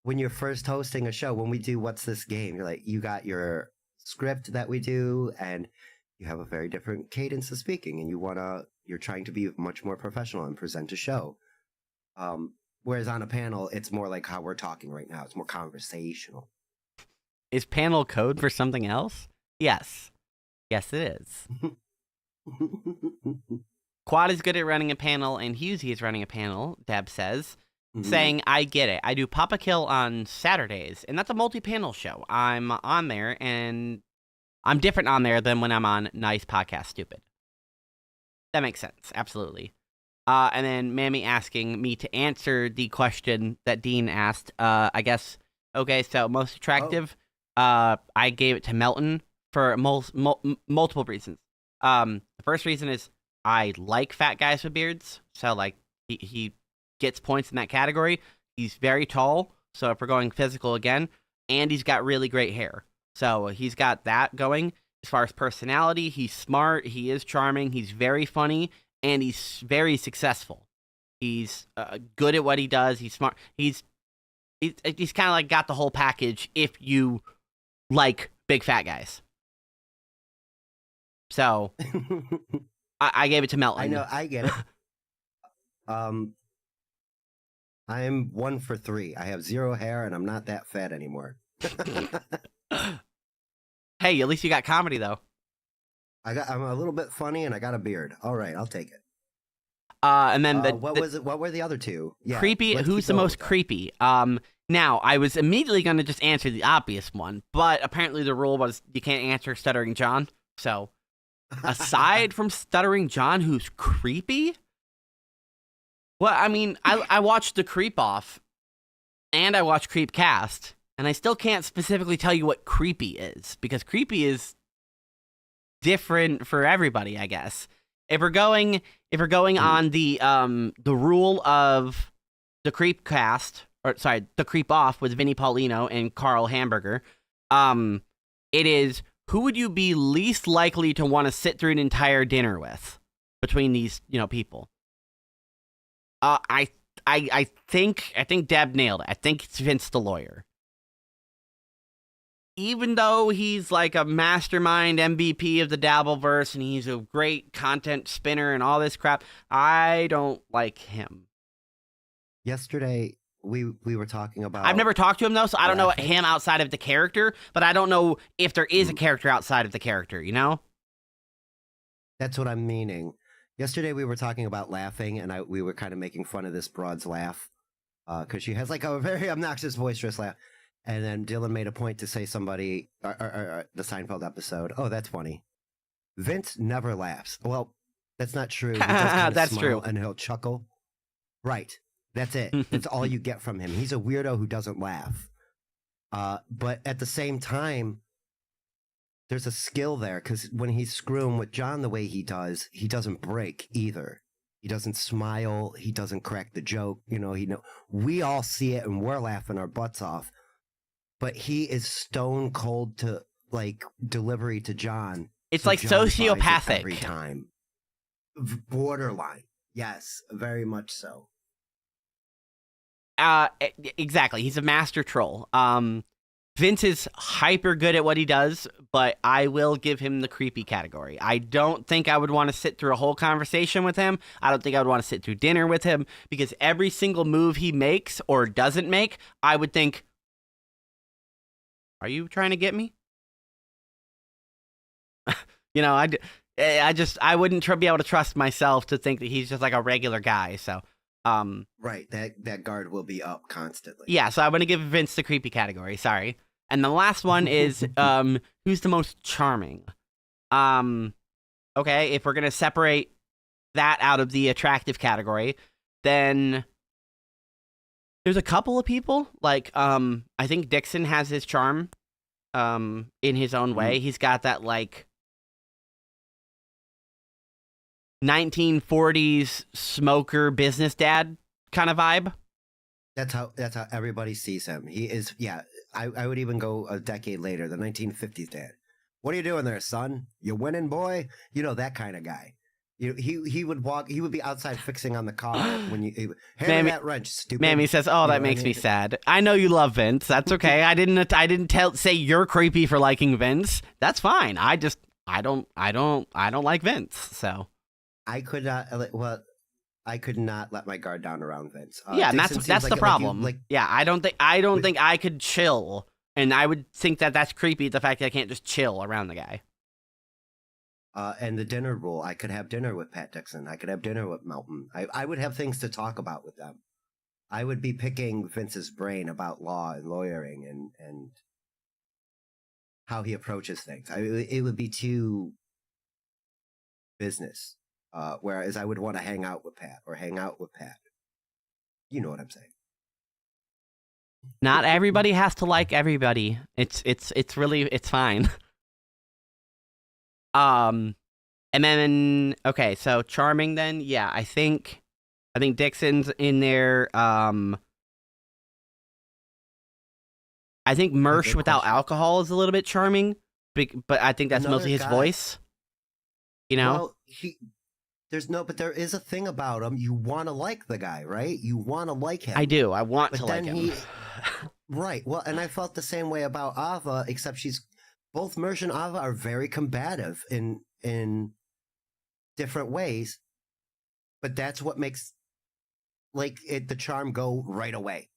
when you're first hosting a show, when we do What's This Game, you're like, you got your script that we do, and you have a very different cadence of speaking, and you're trying to be much more professional and present a show. Whereas on a panel, it's more like how we're talking right now. It's more conversational. Is panel code for something else? Yes. Yes, it is. Quad is good at running a panel, and Husey is running a panel, Deb says, saying, I get it. I do Papa Kill on Saturdays, and that's a multi-panel show. I'm on there, and I'm different on there than when I'm on Nice Podcast Stupid. That makes sense. Absolutely. And then Mammy asking me to answer the question that Dean asked. I guess, okay, so most attractive, I gave it to Melton for multiple reasons. The first reason is I like fat guys with beards, so like he gets points in that category. He's very tall, so if we're going physical again, and he's got really great hair, so he's got that going. As far as personality, he's smart, he is charming, he's very funny, and he's very successful. He's good at what he does. He's smart. He's kind of like got the whole package if you like big fat guys. So I gave it to Melton. I know, I get it. I'm 1 for 3. I have 0 hair, and I'm not that fat anymore. Hey, at least you got comedy though. I'm a little bit funny, and I got a beard. All right, I'll take it. And then What was it? What were the other two? Yeah, creepy. let's Who's keep the going most with that. creepy? Now I was immediately going to just answer the obvious one, but apparently the rule was you can't answer Stuttering John. So aside from Stuttering John, who's creepy? Well, I mean, I watched the Creep Off, and I watched Creep Cast, and I still can't specifically tell you what creepy is because creepy is different for everybody, I guess. If we're going on the rule of the Creep Cast, or sorry, the Creep Off with Vinnie Paulino and Carl Hamburger, it is who would you be least likely to want to sit through an entire dinner with between these, people? I think Deb nailed it. I think it's Vince the lawyer. Even though he's like a mastermind MVP of the Dabbleverse and he's a great content spinner and all this crap, I don't like him. Yesterday, we were talking about. I've never talked to him though, so I don't know laughing. him outside of the character, but I don't know if there is a character outside of the character, That's what I'm meaning. Yesterday we were talking about laughing, and we were kind of making fun of this broad's laugh because she has like a very obnoxious, boisterous laugh. And then Dylan made a point to say somebody, the Seinfeld episode. Oh, that's funny. Vince never laughs. Well, that's not true. He does kind of That's smile true. and he'll chuckle. Right. That's it. That's all you get from him. He's a weirdo who doesn't laugh. But at the same time, there's a skill there because when he's screwing with John the way he doesn't break either. He doesn't smile. He doesn't crack the joke. We all see it and we're laughing our butts off. But he is stone cold to like delivery to John. It's so like John buys it sociopathic. every time. Borderline. Yes, very much so. Exactly. He's a master troll. Vince is hyper good at what he does, but I will give him the creepy category. I don't think I would want to sit through a whole conversation with him. I don't think I would want to sit through dinner with him because every single move he makes or doesn't make, I would think, are you trying to get me? I wouldn't be able to trust myself to think that he's just like a regular guy. So, Right, that guard will be up constantly. yeah. So I'm gonna give Vince the creepy category. Sorry. And the last one is who's the most charming. Okay, if we're gonna separate that out of the attractive category, then there's a couple of people like I think Dixon has his charm in his own way. He's got that like 1940s smoker business dad kind of vibe. That's how everybody sees him. He is, yeah. I would even go a decade later, the 1950s dad. What are you doing there, son? You winning, boy? That kind of guy. He would walk. He would be outside fixing on the car when hand me that wrench, stupid. Mammy says, "Oh, that makes me sad. I know you love Vince. That's okay. I didn't say you're creepy for liking Vince. That's fine. I don't like Vince. So I could not. Well, I could not let my guard down around Vince. Yeah, and Dixon that's seems the like problem. Like yeah, I don't think I could chill, and I would think that that's creepy. The fact that I can't just chill around the guy. And the dinner rule. I could have dinner with Pat Dixon. I could have dinner with Melton. I would have things to talk about with them. I would be picking Vince's brain about law and lawyering and how he approaches things. It would be too business. Whereas I would want to hang out with Pat or hang out with Pat. You know what I'm saying. Not everybody has to like everybody. It's fine. And then okay, so charming then, yeah, I think Dixon's in there. I think Mersch Good without question. alcohol is a little bit charming, but I think that's Another mostly his guy- voice. Well, but there is a thing about him. You want to like the guy, right? You want to like him. I do. I want But to like then him. Right. Well, and I felt the same way about Ava, except both Mersch and Ava are very combative in different ways. But that's what makes the charm go right away.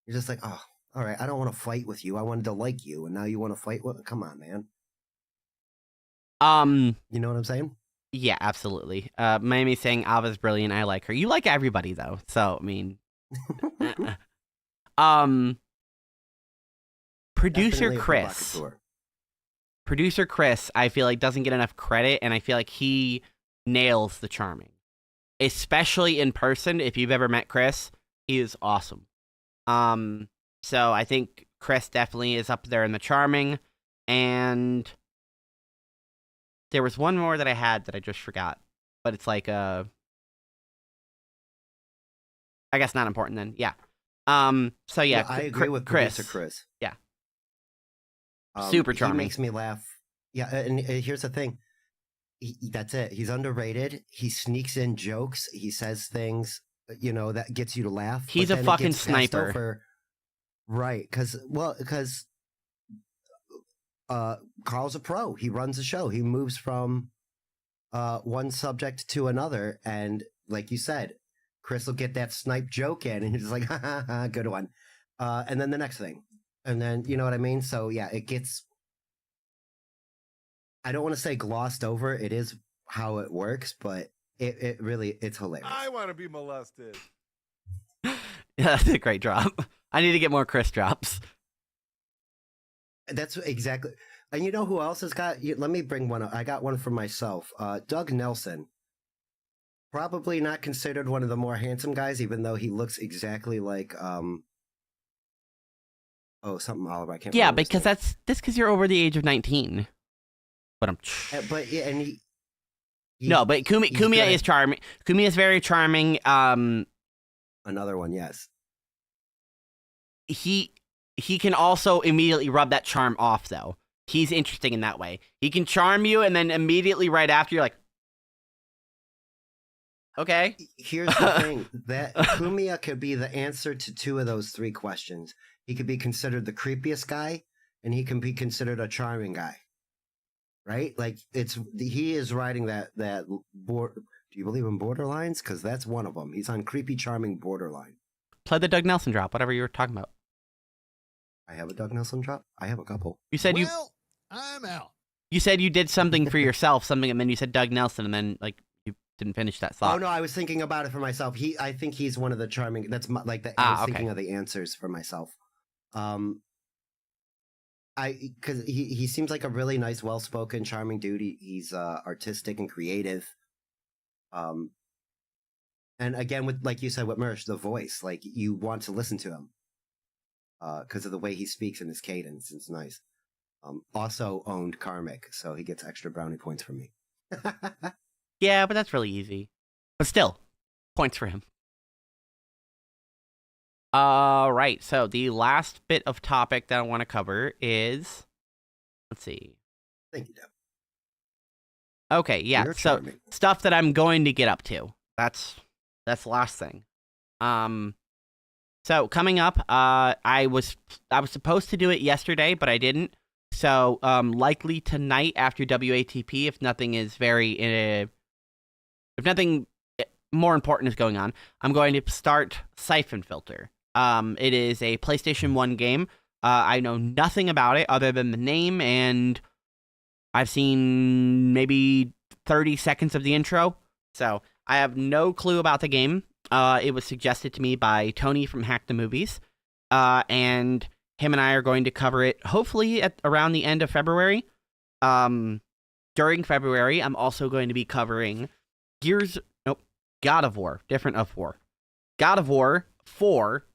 You're just like, oh, all right, I don't want to fight with you. I wanted to like you, and now you want to fight with? Come on, man. You know what I'm saying? Yeah, absolutely. Miami's saying Ava's brilliant. I like her. You like everybody though, so I mean, um, producer Definitely a Chris. provocateur. Producer Chris, I feel like doesn't get enough credit, and I feel like he nails the charming, especially in person. If you've ever met Chris, he is awesome. So I think Chris definitely is up there in the charming, and there was one more that I had that I just forgot, but it's like I guess not important then. Yeah. So yeah, I agree with producer Chris. Yeah. Super He charming. makes me laugh. Yeah, and here's the thing. That's it. He's underrated. He sneaks in jokes. He says things, that gets you to laugh. He's but a then it fucking gets passed sniper. over. Right, because Carl's a pro. He runs a show. He moves from one subject to another, and like you said, Chris will get that snipe joke in, and he's just like, ha ha ha, good one. And then the next thing. And then, you know what I mean? So, yeah, it gets, I don't want to say glossed over. It is how it works, but it really, it's hilarious. I want to be molested. Yeah, that's a great drop. I need to get more Chris drops. That's exactly. And you know who else has got, let me bring one up. I got one for myself. Doug Nelson. Probably not considered one of the more handsome guys, even though he looks exactly like, something Oliver. I can't. Yeah, remember his because name. that's because you're over the age of 19. But I'm. But yeah, and he No, but he's Kumiya good. is charming. Kumiya is very charming. Another one, yes. He can also immediately rub that charm off, though. He's interesting in that way. He can charm you, and then immediately right after, you're like, okay. Here's the thing: that Kumiya could be the answer to two of those three questions. He could be considered the creepiest guy, and he can be considered a charming guy. Right? Like he is riding that board. Do you believe in borderlines? Because that's one of them. He's on creepy, charming borderline. Play the Doug Nelson drop, whatever you were talking about. I have a Doug Nelson drop. I have a couple. You said I'm out. you said you did something for yourself, and then you said Doug Nelson, and then like you didn't finish that thought. Oh no, I was thinking about it for myself. I think he's one of the charming. That's like the. I was thinking of the answers for myself. Because he seems like a really nice, well-spoken, charming dude. He's artistic and creative. And again, with like you said, with Mersh, the voice, like you want to listen to him. Because of the way he speaks and his cadence, it's nice. Also owned Karmic, so he gets extra brownie points from me. Yeah, but that's really easy. But still, points for him. Right, so the last bit of topic that I want to cover is, let's see. Thank you, Deb. Okay, yeah, You're so charming. stuff that I'm going to get up to. That's the last thing. So coming up, I was supposed to do it yesterday, but I didn't. So likely tonight after WATP, if nothing more important is going on, I'm going to start Siphon Filter. It is a PlayStation 1 game. I know nothing about it other than the name, and I've seen maybe 30 seconds of the intro. So I have no clue about the game. It was suggested to me by Tony from Hack the Movies, and him and I are going to cover it hopefully at around the end of February. During February, I'm also going to be covering God of War, different of War. God of War 4,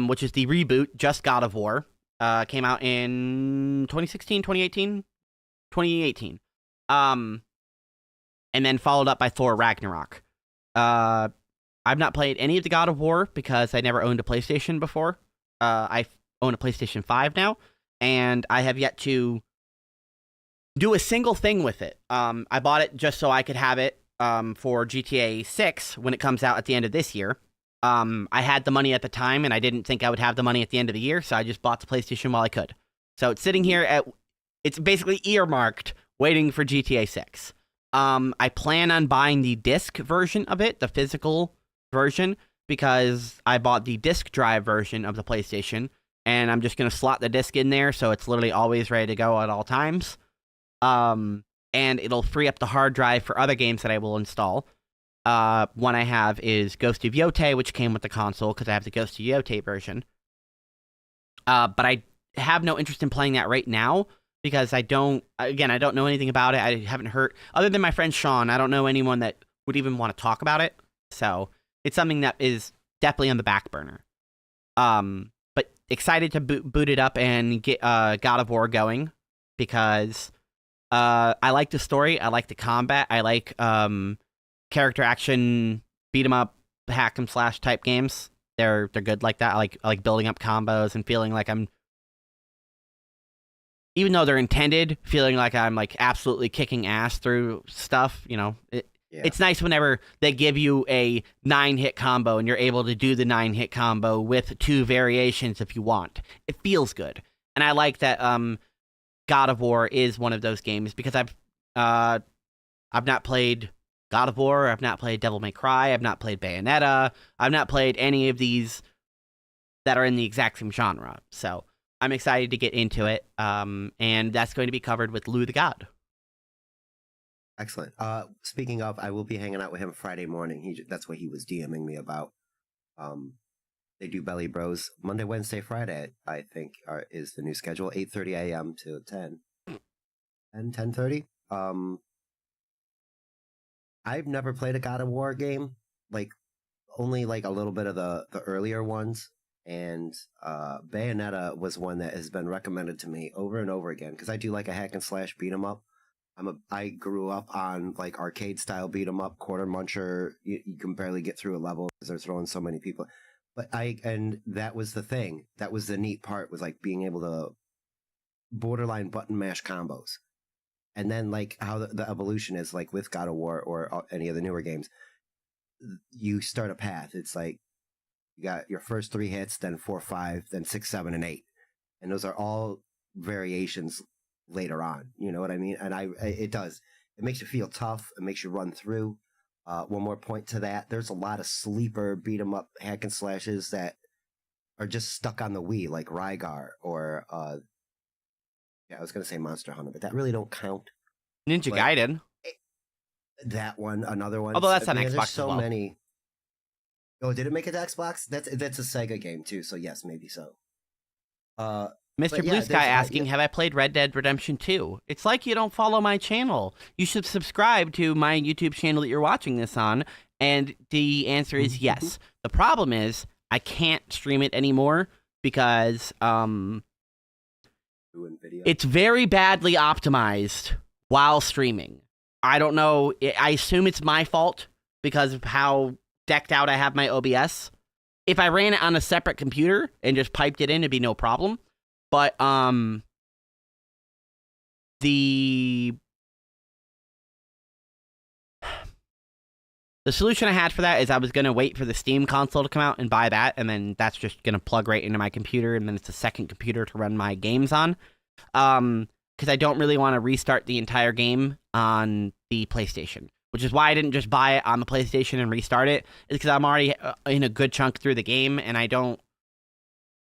which is the reboot, just God of War, came out in 2016, 2018? 2018. And then followed up by Thor Ragnarok. I've not played any of the God of War because I never owned a PlayStation before. I own a PlayStation 5 now, and I have yet to do a single thing with it. I bought it just so I could have it for GTA 6 when it comes out at the end of this year. I had the money at the time, and I didn't think I would have the money at the end of the year, so I just bought the PlayStation while I could. So it's sitting here it's basically earmarked, waiting for GTA 6. I plan on buying the disc version of it, the physical version, because I bought the disc drive version of the PlayStation, and I'm just going to slot the disc in there, so it's literally always ready to go at all times. and it'll free up the hard drive for other games that I will install. One I have is Ghost of Yotei, which came with the console because I have the Ghost of Yotei version. But I have no interest in playing that right now because I don't know anything about it. I haven't heard, other than my friend Sean, I don't know anyone that would even want to talk about it. So it's something that is definitely on the back burner. But excited to boot it up and get God of War going because I like the story, I like the combat, I like character action, beat 'em up, hack 'em slash type games. They're good like that. I like building up combos and feeling like I'm, even though they're intended, feeling like I'm like absolutely kicking ass through stuff. You know, it's nice whenever they give you a 9-hit combo and you're able to do the 9-hit combo with 2 variations if you want. It feels good, and I like that. God of War is one of those games because I've not played God of War, I've not played Devil May Cry, I've not played Bayonetta, I've not played any of these that are in the exact same genre. So I'm excited to get into it, and that's going to be covered with Lou the God. Excellent. Speaking of, I will be hanging out with him Friday morning. That's what he was DMing me about. They do Belly Bros Monday, Wednesday, Friday, I think, is the new schedule, 8:30 a.m. to 10:30. I've never played a God of War game, like only like a little bit of the earlier ones, and Bayonetta was one that has been recommended to me over and over again because I do like a hack and slash beat 'em up. I grew up on like arcade style beat 'em up, quarter muncher. You can barely get through a level because they're throwing so many people. But and that was the thing. That was the neat part, was like being able to borderline button mash combos. And then like how the evolution is like with God of War or any of the newer games, you start a path. It's like you got your first 3 hits, then 4, 5, then 6, 7, and 8. And those are all variations later on. You know what I mean? And it does. It makes you feel tough. It makes you run through. One more point to that. There's a lot of sleeper beat 'em up hack and slashes that are just stuck on the Wii, like Rygar or I was going to say Monster Hunter, but that really don't count. Ninja But Gaiden. that one, another one. Although that's on There's Xbox as so well. many. Oh, did it make it to Xbox? That's a Sega game too, so yes, maybe so. Mr. But yeah, Blue Sky there's, asking, have I played Red Dead Redemption 2? It's like you don't follow my channel. You should subscribe to my YouTube channel that you're watching this on, and the answer is yes. The problem is I can't stream it anymore because Doing video. it's very badly optimized while streaming. I don't know. I assume it's my fault because of how decked out I have my OBS. If I ran it on a separate computer and just piped it in, it'd be no problem. But the solution I had for that is I was going to wait for the Steam console to come out and buy that, and then that's just going to plug right into my computer, and then it's a second computer to run my games on. Because I don't really want to restart the entire game on the PlayStation, which is why I didn't just buy it on the PlayStation and restart it. It's because I'm already in a good chunk through the game, and I don't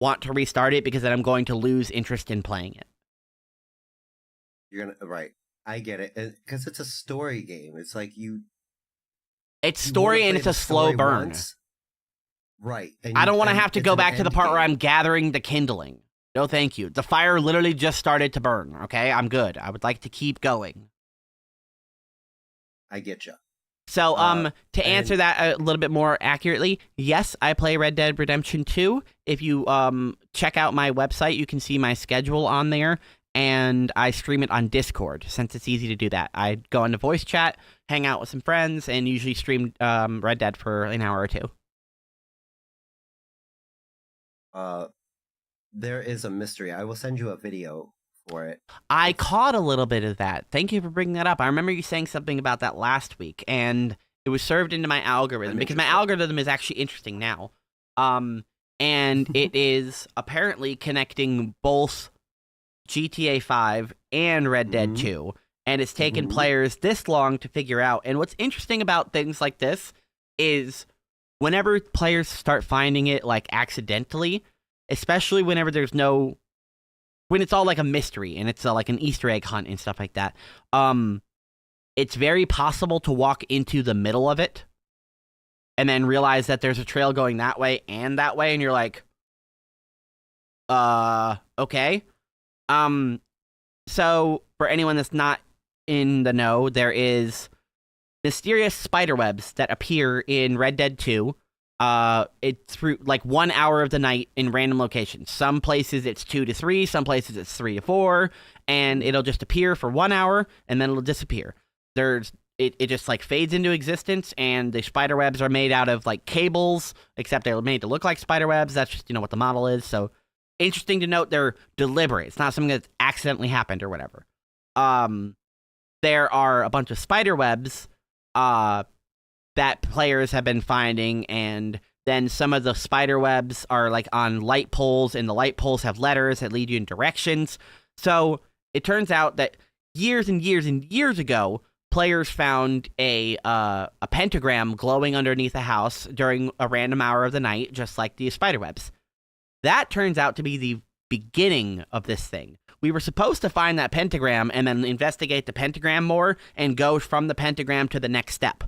want to restart it because then I'm going to lose interest in playing it. You're gonna right. I get it because it's a story game. It's like It's you story wanna and play it's a the slow story burn. once, right? I don't want to have to it's go an back to the end part where game. I'm gathering the kindling. No, thank you. The fire literally just started to burn. Okay, I'm good. I would like to keep going. I get you. So, to answer and- that a little bit more accurately, yes, I play Red Dead Redemption 2. If you check out my website, you can see my schedule on there, and I stream it on Discord since it's easy to do that. I go into voice chat, hang out with some friends, and usually stream Red Dead for an hour or two. There is a mystery. I will send you a video for it. I caught a little bit of that. Thank you for bringing that up. I remember you saying something about that last week, and it was served into my algorithm I'm because my interested. algorithm is actually interesting now. And it is apparently connecting both GTA 5 and Red Dead Mhm. 2, and it's taken Mhm. players this long to figure out. And what's interesting about things like this is whenever players start finding it like accidentally, especially whenever there's no, when it's all like a mystery and it's like an Easter egg hunt and stuff like that. it's very possible to walk into the middle of it and then realize that there's a trail going that way, and you're like, okay. So for anyone that's not in the know, there is mysterious spider webs that appear in Red Dead 2. It's through like 1 hour of the night in random locations. Some places it's 2 to 3, some places it's 3 to 4, and it'll just appear for 1 hour and then it'll disappear. It just like fades into existence, and the spider webs are made out of like cables, except they're made to look like spider webs. That's just, what the model is. So interesting to note, they're deliberate. It's not something that's accidentally happened or whatever. There are a bunch of spider webs that players have been finding, and then some of the spider webs are like on light poles, and the light poles have letters that lead you in directions. So it turns out that years and years and years ago, players found a pentagram glowing underneath a house during a random hour of the night, just like the spider webs. That turns out to be the beginning of this thing. We were supposed to find that pentagram and then investigate the pentagram more and go from the pentagram to the next step.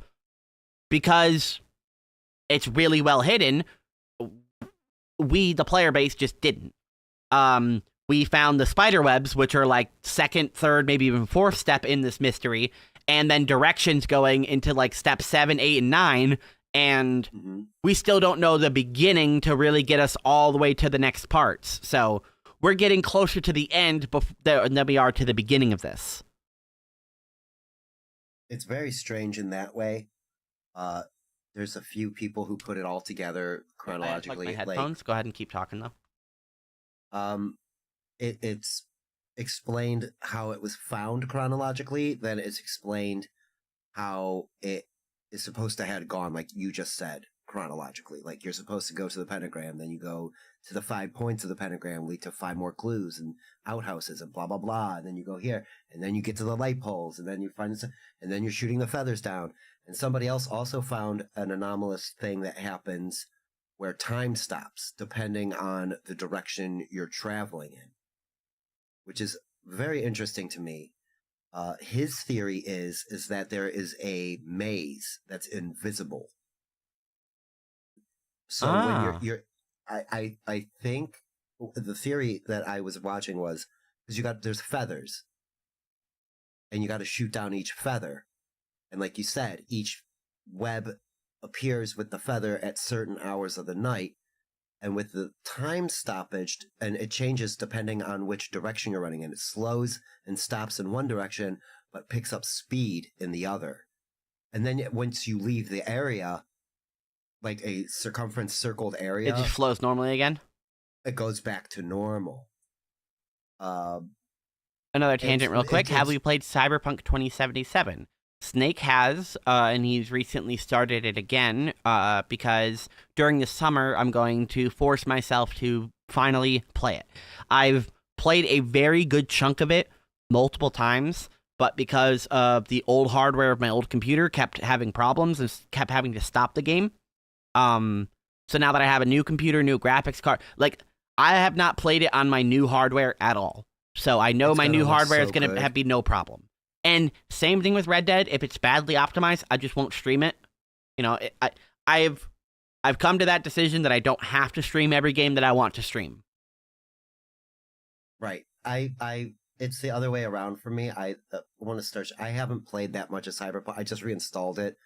Because it's really well hidden, we, the player base, just didn't. We found the spider webs, which are like second, third, maybe even fourth step in this mystery, and then directions going into like step 7, 8, and 9, and we still don't know the beginning to really get us all the way to the next parts. So we're getting closer to the end than we are to the beginning of this. It's very strange in that way. There's a few people who put it all together chronologically. I have my headphones. Go ahead and keep talking though. It's explained how it was found chronologically. Then it's explained how it is supposed to have gone, like you just said, chronologically. Like you're supposed to go to the pentagram, then you go to the 5 points of the pentagram, lead to 5 more clues and outhouses and blah blah blah. And then you go here, and then you get to the light poles, and then you find, and then you're shooting the feathers down. And somebody else also found an anomalous thing that happens where time stops depending on the direction you're traveling in, which is very interesting to me. His theory is that there is a maze that's invisible. So when I think the theory that I was watching was because there's feathers, and you got to shoot down each feather. And like you said, each web appears with the feather at certain hours of the night, and with the time stoppage, and it changes depending on which direction you're running in. It slows and stops in one direction, but picks up speed in the other. And then once you leave the area, like a circumference circled area, it just flows normally again. It goes back to normal. Another tangent real quick. Have we played Cyberpunk 2077? Snake has, and he's recently started it again, because during the summer, I'm going to force myself to finally play it. I've played a very good chunk of it multiple times, but because of the old hardware of my old computer kept having problems and kept having to stop the game. So now that I have a new computer, new graphics card, like, I have not played it on my new hardware at all. So I know my new hardware is going to be no problem. And same thing with Red Dead. If it's badly optimized, I just won't stream it. I've come to that decision that I don't have to stream every game that I want to stream. Right. It's the other way around for me. I want to start. I haven't played that much of Cyberpunk. I just reinstalled it,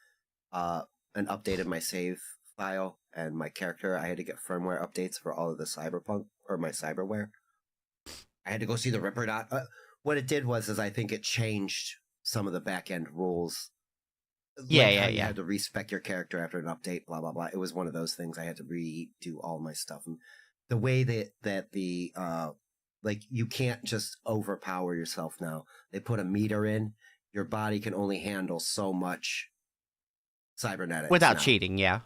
and updated my save file and my character. I had to get firmware updates for all of the Cyberpunk or my cyberware. I had to go see the Ripper Dot. What it did was I think it changed some of the back end rules. You had to respec your character after an update, blah blah blah. It was one of those things. I had to redo all my stuff, and the way that the like you can't just overpower yourself now. They put a meter in. Your body can only handle so much cybernetics without now. cheating. Yeah.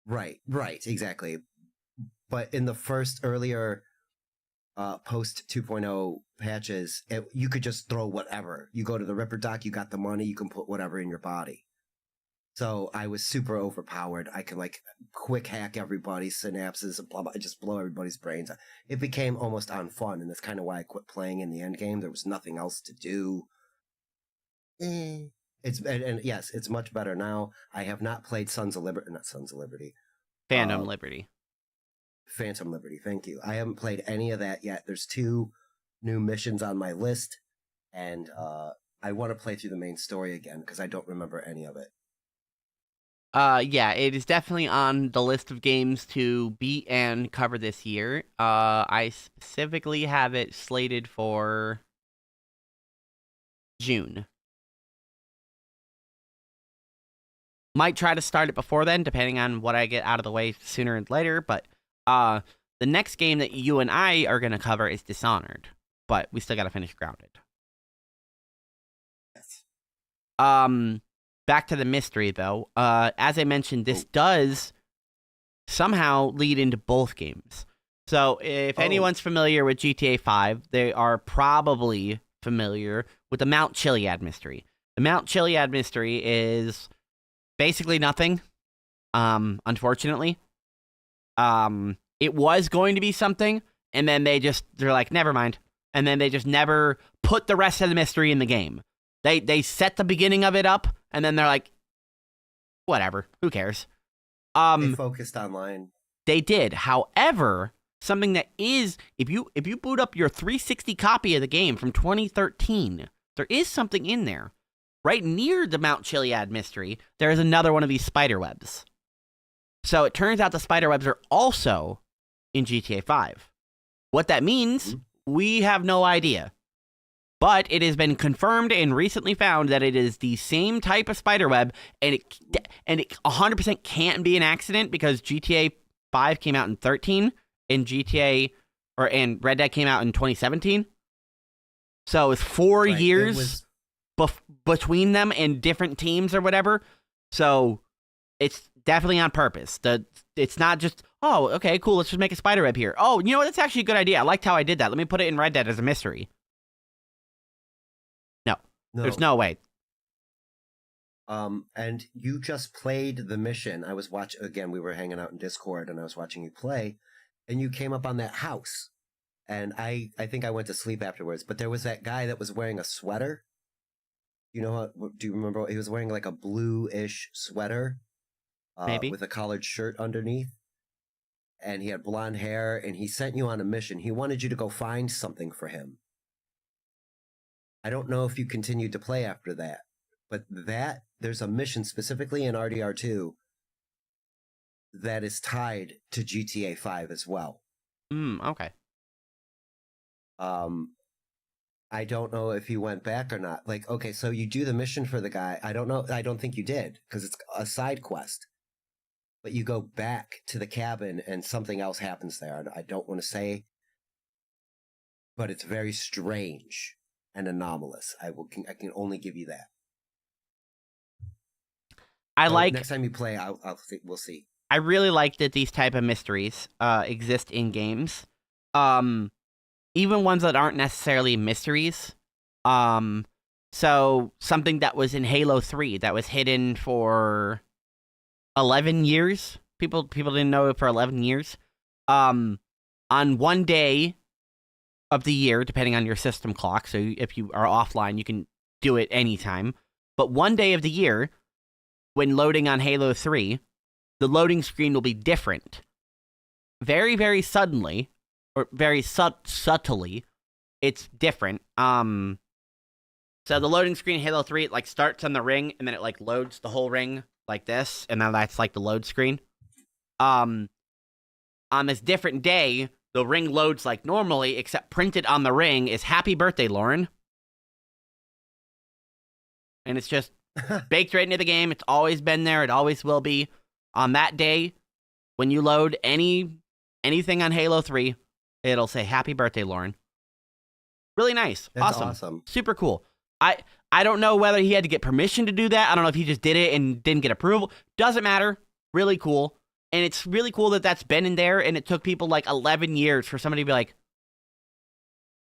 Right, exactly. But in the first earlier post 2.0 patches, you could just throw whatever. You go to the Ripper Dock, you got the money, you can put whatever in your body. So I was super overpowered. I could like quick hack everybody's synapses and blah blah, just blow everybody's brains out. It became almost unfun, and that's kind of why I quit playing in the end game. There was nothing else to do. And yes, it's much better now. I have not played not Sons of Liberty, Phantom Uh, Liberty. Phantom Liberty. Thank you. I haven't played any of that yet. There's 2 new missions on my list, and I want to play through the main story again because I don't remember any of it. Yeah, it is definitely on the list of games to beat and cover this year. I specifically have it slated for June. Might try to start it before then, depending on what I get out of the way sooner and later, but the next game that you and I are going to cover is Dishonored, but we still got to finish Grounded. Yes. Back to the mystery, though. As I mentioned, this does somehow lead into both games. So if anyone's familiar with GTA 5, they are probably familiar with the Mount Chiliad mystery. The Mount Chiliad mystery is basically nothing, unfortunately. It was going to be something, and then they're like, never mind. And then they just never put the rest of the mystery in the game. They set the beginning of it up, and then they're like, whatever, who cares? They focused online. They did. However, something that is, if you boot up your 360 copy of the game from 2013, there is something in there. Right near the Mount Chiliad mystery, there is another one of these spider webs. So it turns out the spider webs are also in GTA 5. What that means, we have no idea. But it has been confirmed and recently found that it is the same type of spider web, and it 100% can't be an accident because GTA 5 came out in 13, and and Red Dead came out in 2017. So it's 4 Right, years between them and different teams or whatever. So it's definitely on purpose. It's not just, oh, okay, cool, let's just make a spider web here. Oh, you know what? That's actually a good idea. I liked how I did that. Let me put it in Red Dead as a mystery. No. There's no way. And you just played the mission. I was we were hanging out in Discord and I was watching you play, and you came up on that house. And I think I went to sleep afterwards, but there was that guy that was wearing a sweater. Do you remember? He was wearing like a blue-ish sweater. Maybe. With a collared shirt underneath. And he had blonde hair, and he sent you on a mission. He wanted you to go find something for him. I don't know if you continued to play after that, but there's a mission specifically in RDR2 that is tied to GTA 5 as well. Okay. I don't know if you went back or not. Like, okay, so you do the mission for the guy. I don't know. I don't think you did because it's a side quest. But you go back to the cabin and something else happens there. I don't want to say, but it's very strange and anomalous. I can only give you that. Next time you play, we'll see. I really like that these type of mysteries exist in games. Even ones that aren't necessarily mysteries. So something that was in Halo 3 that was hidden for 11 years. People didn't know it for 11 years. On one day of the year, depending on your system clock. So if you are offline, you can do it anytime. But one day of the year, when loading on Halo 3, the loading screen will be different. Very, very suddenly, or very subtly, it's different. So the loading screen in Halo 3, it like starts on the ring, and then it like loads the whole ring like this, and then that's like the load screen. On this different day, the ring loads like normally, except printed on the ring is "Happy Birthday, Lauren." And it's just baked right into the game. It's always been there. It always will be. On that day, when you load anything on Halo 3, it'll say "Happy Birthday, Lauren." Really nice. That's awesome. awesome. Super cool. I don't know whether he had to get permission to do that. I don't know if he just did it and didn't get approval. Doesn't matter. Really cool. And it's really cool that that's been in there, and it took people like 11 years for somebody to be like,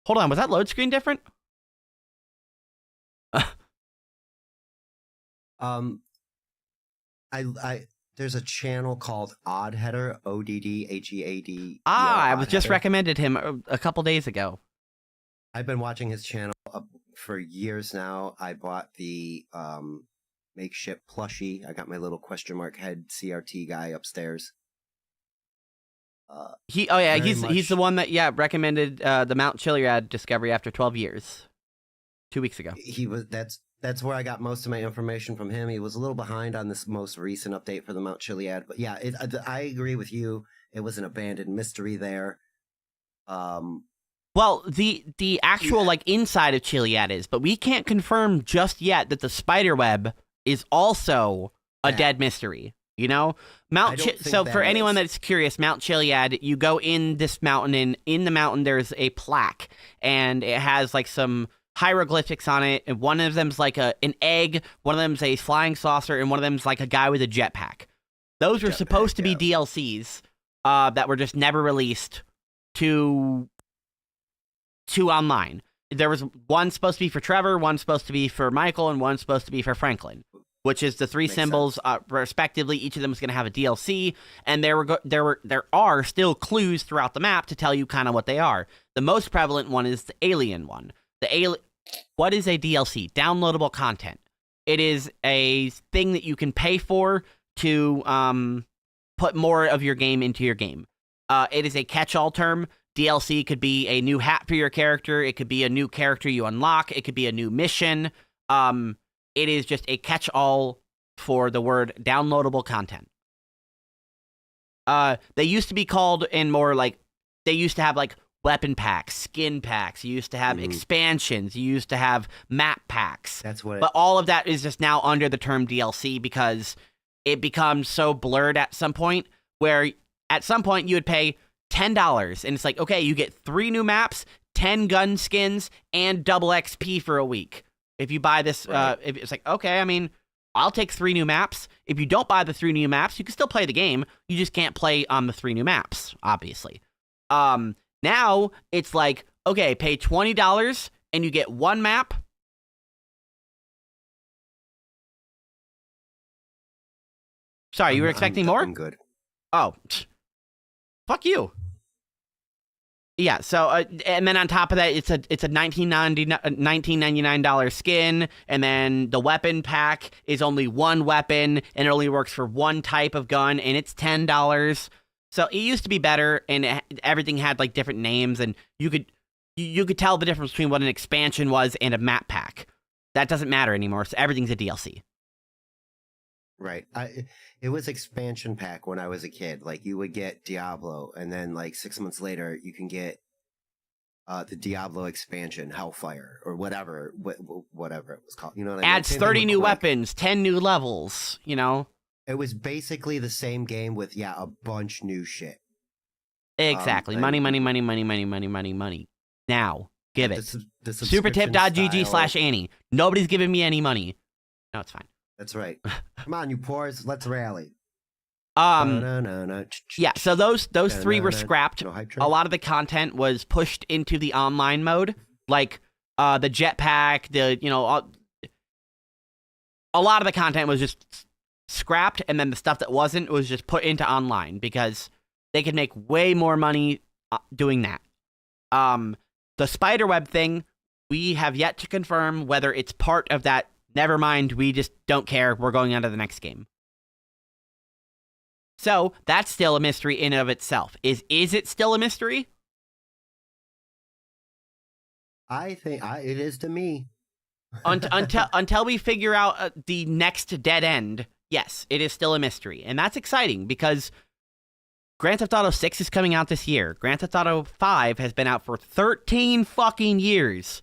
hold on, was that load screen different? There's a channel called Oddheader, ODDHEAD. I was just recommended him a couple days ago. I've been watching his channel for years now. I bought the makeshift plushie. I got my little question mark head CRT guy upstairs. Very He's the much- one that recommended the Mount Chiliad discovery after 12 years, 2 weeks ago. He was that's where I got most of my information from him. He was a little behind on this most recent update for the Mount Chiliad, but yeah, I agree with you. It was an abandoned mystery there. Well, the actual like inside of Chiliad is, but we can't confirm just yet that the spider web is also a Yeah. dead mystery. You know, I don't think so for that anyone is. that's curious, Mount Chiliad, you go in this mountain, and in the mountain there's a plaque, and it has like some hieroglyphics on it, and one of them's like an egg, one of them's a flying saucer, and one of them's like a guy with a jetpack. Those were Jetpack, supposed to be yeah. DLCs that were just never released to online. There was one supposed to be for Trevor, one supposed to be for Michael, and one supposed to be for Franklin, which is the three Makes symbols respectively. Each of them is going to have a DLC, and there are still clues throughout the map to tell you kind of what they are. The most prevalent one is the alien one. What is a DLC? Downloadable content. It is a thing that you can pay for to put more of your game into your game. It is a catch-all term. DLC could be a new hat for your character. It could be a new character you unlock. It could be a new mission. It is just a catch-all for the word downloadable content. They used to be called they used to have like weapon packs, skin packs. You used to have expansions. You used to have map packs. That's what. But all of that is just now under the term DLC because it becomes so blurred at some point where at some point you would pay $10 and it's like, okay, you get 3 new maps, 10 gun skins, and double XP for a week. If you buy this, Right. if it's like, okay, I mean, I'll take 3 new maps. If you don't buy the 3 new maps, you can still play the game. You just can't play on the 3 new maps, obviously. Now it's like, okay, pay $20 and you get 1 map. Sorry, you were expecting more? I'm good. Oh, fuck you. Yeah, so and then on top of that, it's a $19.99 skin, and then the weapon pack is only 1 weapon, and it only works for 1 type of gun, and it's $10. So it used to be better, and everything had like different names, and you could tell the difference between what an expansion was and a map pack. That doesn't matter anymore. So everything's a DLC. Right. It was expansion pack when I was a kid. Like you would get Diablo, and then like 6 months later, you can get the Diablo expansion, Hellfire, or whatever it was called. You know what I mean? Adds Same thing 30 with new Quake. weapons, 10 new levels. You know. It was basically the same game with a bunch new shit. Exactly. and- Money. Now, give it. The subscription Supertip.gg/Annie. Nobody's giving me any money. No, it's fine. That's right. Come on, you pores, let's rally. Yeah, so those 3 were scrapped. No hype train? A lot of the content was pushed into the online mode, like the jetpack, a lot of the content was just scrapped, and then the stuff that wasn't was just put into online because they could make way more money doing that. The spiderweb thing, we have yet to confirm whether it's part of that. Never mind, we just don't care. We're going on to the next game. So that's still a mystery in and of itself. Is it still a mystery? I think it is to me. Until we figure out the next dead end, yes, it is still a mystery. And that's exciting because Grand Theft Auto 6 is coming out this year. Grand Theft Auto 5 has been out for 13 fucking years.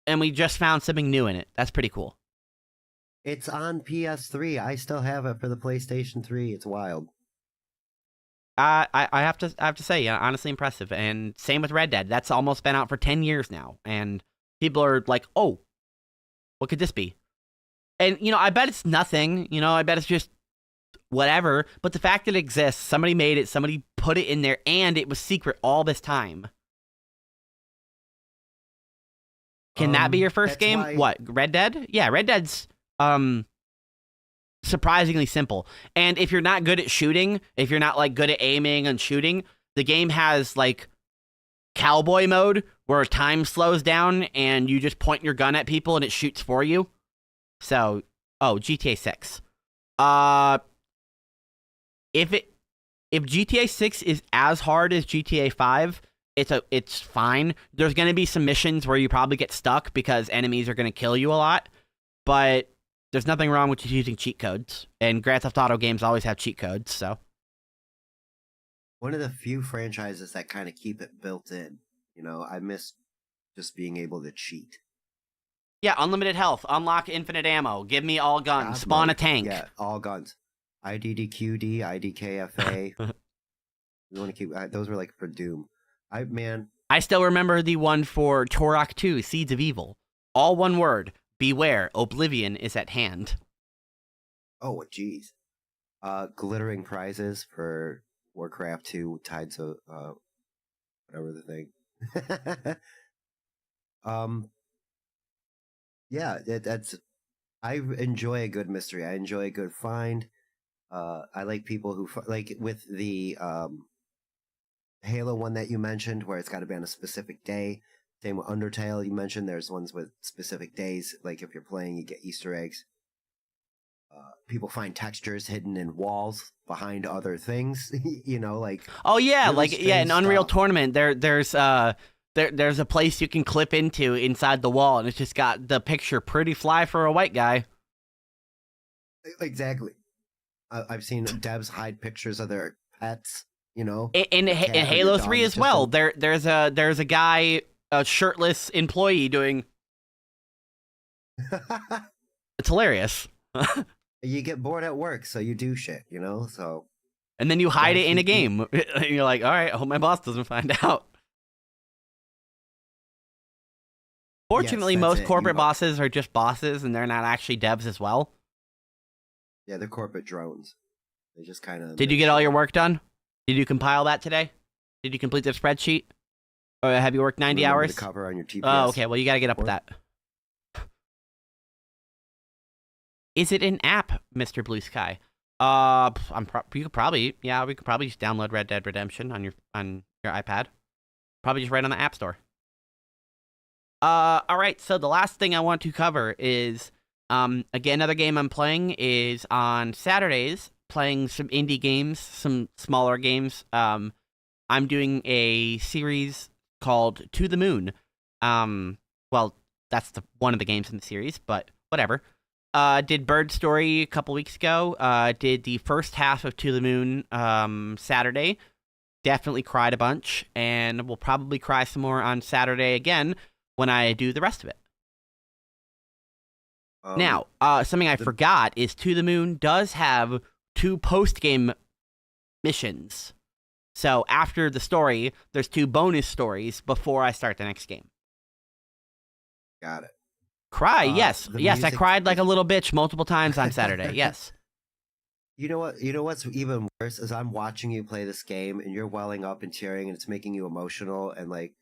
And we just found something new in it. That's pretty cool. It's on PS3. I still have it for the PlayStation 3. It's wild. I have to say, honestly impressive. And same with Red Dead. That's almost been out for 10 years now. And people are like, oh, what could this be? And, I bet it's nothing. I bet it's just whatever. But the fact that it exists, somebody made it, somebody put it in there, and it was secret all this time. Can that be your first that's game? why- What, Red Dead? Yeah, Red Dead's surprisingly simple. And if you're not good at shooting, if you're not like good at aiming and shooting, the game has like cowboy mode where time slows down and you just point your gun at people and it shoots for you. So Oh, GTA 6. If GTA 6 is as hard as GTA 5, it's fine. There's going to be some missions where you probably get stuck because enemies are going to kill you a lot, but there's nothing wrong with just using cheat codes. And Grand Theft Auto games always have cheat codes, so. One of the few franchises that kind of keep it built in. You know, I miss just being able to cheat. Yeah, unlimited health, unlock infinite ammo, give me all guns, God, spawn a like, tank. Yeah, all guns. IDDQD, IDKFA. We want to keep those were like for Doom. I still remember the one for Turok 2, Seeds of Evil. All one word. Beware, oblivion is at hand. Oh, jeez. Glittering prizes for Warcraft 2, Tides of whatever the thing. Yeah, that's. I enjoy a good mystery. I enjoy a good find. I like people who like with the Halo one that you mentioned, where it's got to be on a specific day. Same with Undertale, you mentioned there's ones with specific days. Like if you're playing, you get Easter eggs. People find textures hidden in walls behind other things. You know, like oh yeah, really like yeah, in strange Unreal stuff. Tournament, there's a place you can clip into inside the wall, and it's just got the picture pretty fly for a white guy. Exactly. I've seen devs hide pictures of their pets. You know, In cat or your Halo dog 3 is as just well, a- there's a guy, a shirtless employee doing. It's hilarious. You get bored at work, so you do shit. You know, so And then you hide Gotta it in a keep game. And you're like, all right, I hope my boss doesn't find out. Fortunately, that's most it. corporate bosses are just bosses, and they're not actually devs as well. yeah, they're corporate drones. They just kind of. Did you get all your work done? Did you compile that today? Did you complete the spreadsheet? Or have you worked 90 hours? The cover on your TPS. Oh, okay. Well, you got to get up with that. Is it an app, Mr. Blue Sky? We could probably just download Red Dead Redemption on your iPad. Probably just right on the App Store. All right. So the last thing I want to cover is, again, another game I'm playing is on Saturdays. Playing some indie games, some smaller games. I'm doing a series called To the Moon. Well, that's one of the games in the series, but whatever. Did Bird Story a couple weeks ago. Did the first half of To the Moon Saturday. Definitely cried a bunch, and will probably cry some more on Saturday again when I do the rest of it. Now, something I forgot is To the Moon does have 2 post-game missions. So after the story, there's 2 bonus stories before I start the next game. Got it. Cry, yes. the Yes, I music cried like a is- little bitch multiple times on Saturday, yes. You know what? You know what's even worse is I'm watching you play this game and you're welling up and cheering and it's making you emotional and like,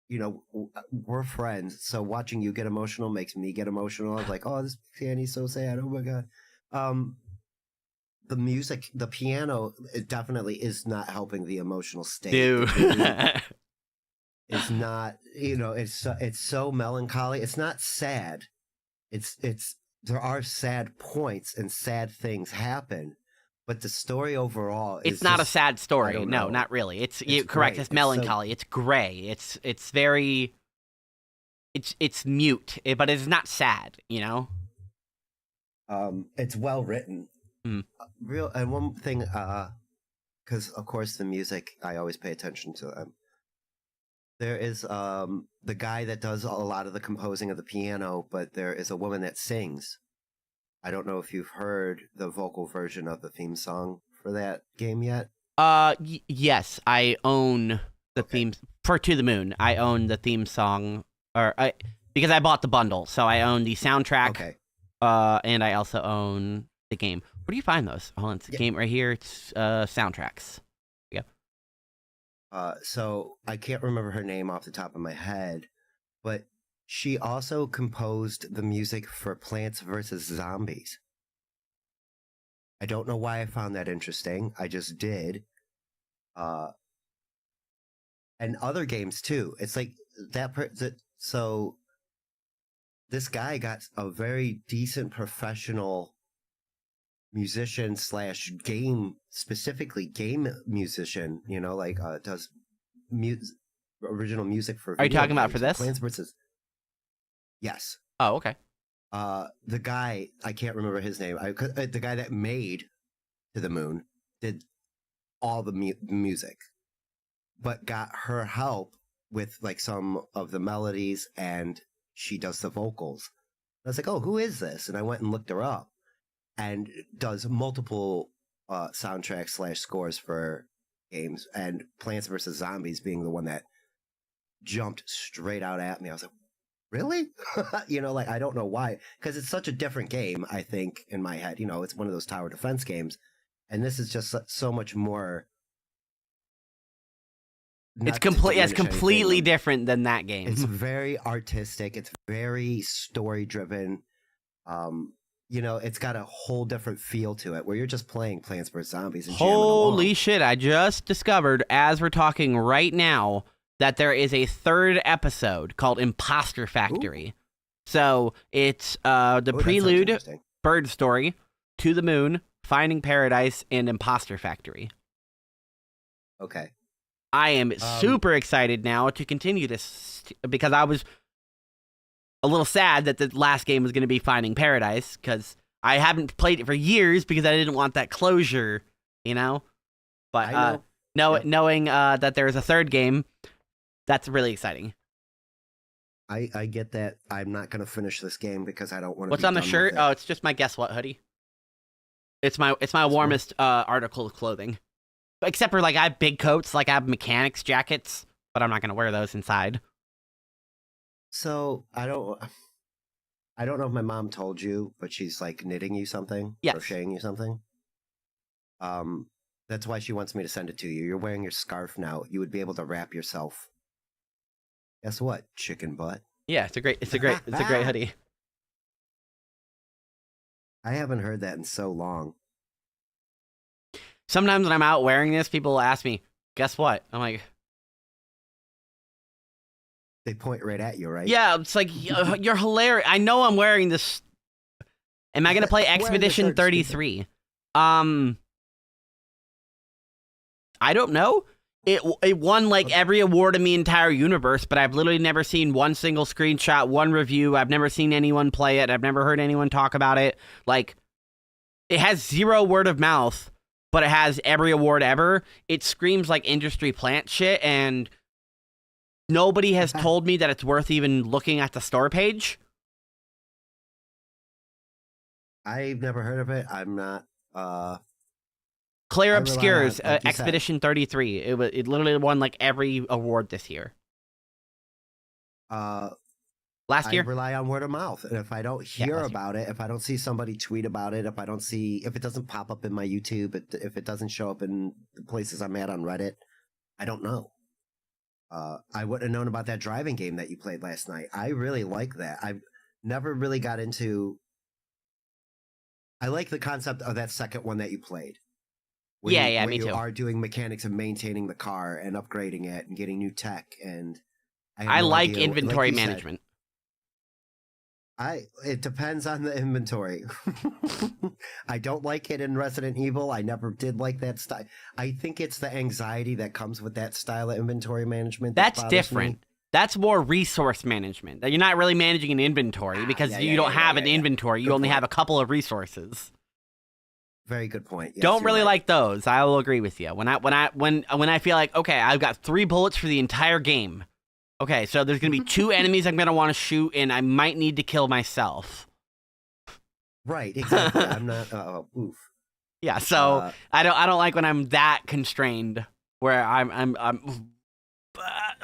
you know, we're friends, so watching you get emotional makes me get emotional. I'm like, oh, this Annie's so sad. Oh my god. The music, the piano, it definitely is not helping the emotional state. Dude. It really is not, you know, it's so melancholy. It's not sad. It's there are sad points and sad things happen, but the story overall is It's not a just- sad I story. don't No, know. not really. It's It's correct. gray. It's It's so- melancholy. It's gray. It's very. It's mute, but it's not sad. You know. It's well written. Hmm. Real and one thing, because of course the music, I always pay attention to them. There is the guy that does a lot of the composing of the piano, but there is a woman that sings. I don't know if you've heard the vocal version of the theme song for that game yet. Yes, I own the Okay. theme for To the Moon. I own the theme song, because I bought the bundle, so I own the soundtrack. Okay. And I also own the game. Where do you find those? Oh, it's the Yeah. game right here. It's soundtracks. So I can't remember her name off the top of my head, but she also composed the music for Plants vs. Zombies. I don't know why I found that interesting. I just did. And other games too. It's like so this guy got a very decent professional musician slash game, specifically game musician, you know, like does original music for Are you video talking about games. for this? Plants vs. Yes. Oh, okay. The guy, I can't remember his name. The guy that made To the Moon did all the music, but got her help with like some of the melodies, and she does the vocals. I was like, oh, who is this? And I went and looked her up, and does multiple soundtracks / scores for games, and Plants vs. Zombies being the one that jumped straight out at me. I was like, really? You know, like, I don't know why, because it's such a different game, I think, in my head. You know, it's one of those tower defense games, and this is just so much more. It's completely different than that game. It's very artistic. It's very story driven. You know, it's got a whole different feel to it, where you're just playing Plants vs. Zombies and jamming Holy along. shit, I just discovered, as we're talking right now, that there is a third episode called Imposter Factory. So it's the Oh, that sounds prelude, interesting. Bird Story, To the Moon, Finding Paradise, and Imposter Factory. Okay. I am super excited now to continue this, because I was a little sad that the last game was going to be Finding Paradise, because I haven't played it for years because I didn't want that closure, you know? But I know. Yep. knowing that there's a third game, that's really exciting. I get that. I'm not going to finish this game because I don't want to. What's on the shirt? Oh, it's just my Guess What hoodie. It's my warmest article of clothing. Except for, like, I have big coats, like I have mechanics jackets, but I'm not going to wear those inside. So I don't know if my mom told you, but she's like knitting you something, Yes. crocheting you something. That's why she wants me to send it to you. You're wearing your scarf now. You would be able to wrap yourself. Guess what? Chicken butt. Yeah, it's a great hoodie. I haven't heard that in so long. Sometimes when I'm out wearing this, people will ask me, guess what? I'm like, They point right at you, right? yeah, it's like, you're hilarious. I know I'm wearing this. Am I going to play Wearing the Expedition shirt, 33? I don't know. It won like every award in the entire universe, but I've literally never seen one single screenshot, one review. I've never seen anyone play it. I've never heard anyone talk about it. Like, it has 0 word of mouth, but it has every award ever. It screams like industry plant shit, and nobody has told me that it's worth even looking at the store page. I've never heard of it. I'm not. Claire I rely on, Obscures, like you said. Expedition 33. It literally won like every award this year. Uh, Last I year? rely on word of mouth, and if I don't hear last year. about it, if I don't see somebody tweet about it, if it doesn't pop up in my YouTube, if it doesn't show up in the places I'm at on Reddit, I don't know. I wouldn't have known about that driving game that you played last night. I really like that. I've never really got into. I like the concept of that second one that you played. Yeah, where me you too. are doing mechanics and maintaining the car and upgrading it and getting new tech, and have I no like idea inventory you said, management. it depends on the inventory. I don't like it in Resident Evil. I never did like that style. I think it's the anxiety that comes with that style of inventory management. that That's bothers me. different. That's more resource management. You're not really managing an inventory because you don't have an inventory. You Good only point. have a couple of resources. Very good point. Yes, Don't you're really right. like those. I will agree with you. When I feel like, okay, I've got 3 bullets for the entire game. Okay, so there's gonna be 2 enemies I'm gonna want to shoot, and I might need to kill myself. Right, exactly. I'm not. Oof. Yeah, so Uh, I don't like when I'm that constrained. Where I'm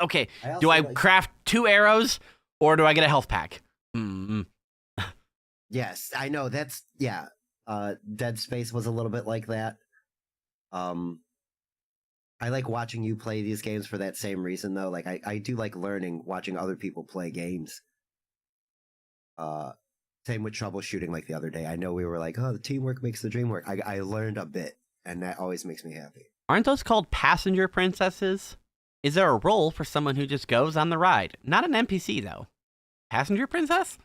okay. I also Do I like- craft 2 arrows or do I get a health pack? Yes, I know. That's yeah. Dead Space was a little bit like that. I like watching you play these games for that same reason, though. Like I do like learning, watching other people play games. Same with troubleshooting. Like the other day, I know we were like, "Oh, the teamwork makes the dream work." I learned a bit, and that always makes me happy. Aren't those called passenger princesses? Is there a role for someone who just goes on the ride? Not an NPC though. Passenger princess?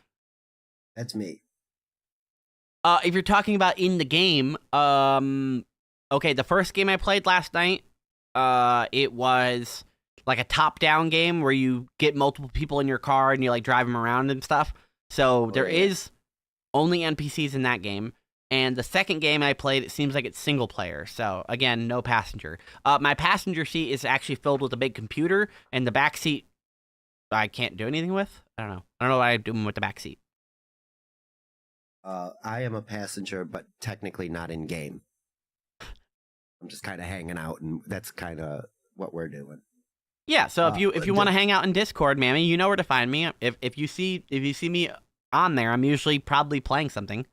That's me. If you're talking about in the game, okay, the first game I played last night, it was like a top-down game where you get multiple people in your car and you like drive them around and stuff. So there yeah. is only NPCs in that game. And the second game I played, it seems like it's single player. So again, no passenger. My passenger seat is actually filled with a big computer, and the back seat I can't do anything with. I don't know what I'm doing with the back seat. I am a passenger, but technically not in game. I'm just kind of hanging out, and that's kind of what we're doing. Yeah, so if you want to hang out in Discord, Mammy, you know where to find me. If you see me on there, I'm usually probably playing something.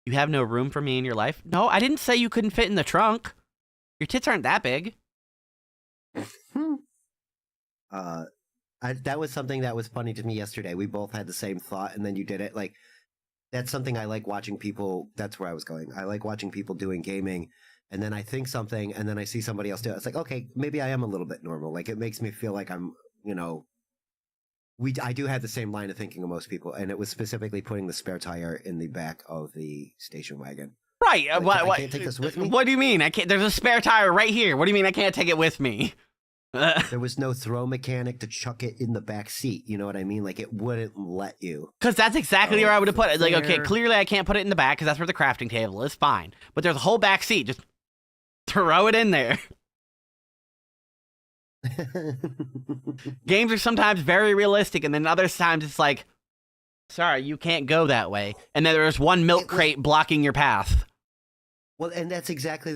You have no room for me in your life? No, I didn't say you couldn't fit in the trunk. Your tits aren't that big. That was something that was funny to me yesterday. We both had the same thought, and then you did it. Like, that's something I like watching people. That's where I was going. I like watching people doing gaming, and then I think something, and then I see somebody else do it. It's like, okay, maybe I am a little bit normal. Like, it makes me feel like I'm, I do have the same line of thinking of most people, and it was specifically putting the spare tire in the back of the station wagon. Right. Like, I can't take this with me? What do you mean? I can't. There's a spare tire right here. What do you mean I can't take it with me? There was no throw mechanic to chuck it in the back seat. You know what I mean? Like, it wouldn't let you. Because that's exactly Oh, where I would have put it. Like, okay, fair. clearly I can't put it in the back because that's where the crafting table is. Fine. But there's a whole back seat. Just throw it in there. Games are sometimes very realistic, and then other times it's like, sorry, you can't go that way. And then there's one milk crate blocking your path. Well, and that's exactly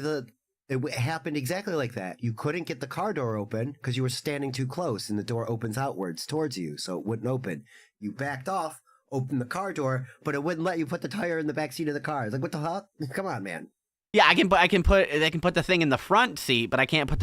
it happened exactly like that. You couldn't get the car door open because you were standing too close, and the door opens outwards towards you, so it wouldn't open. You backed off, opened the car door, but it wouldn't let you put the tire in the back seat of the car. It's like, what the hell? Come on, man. Yeah, I can put the thing in the front seat, but I can't put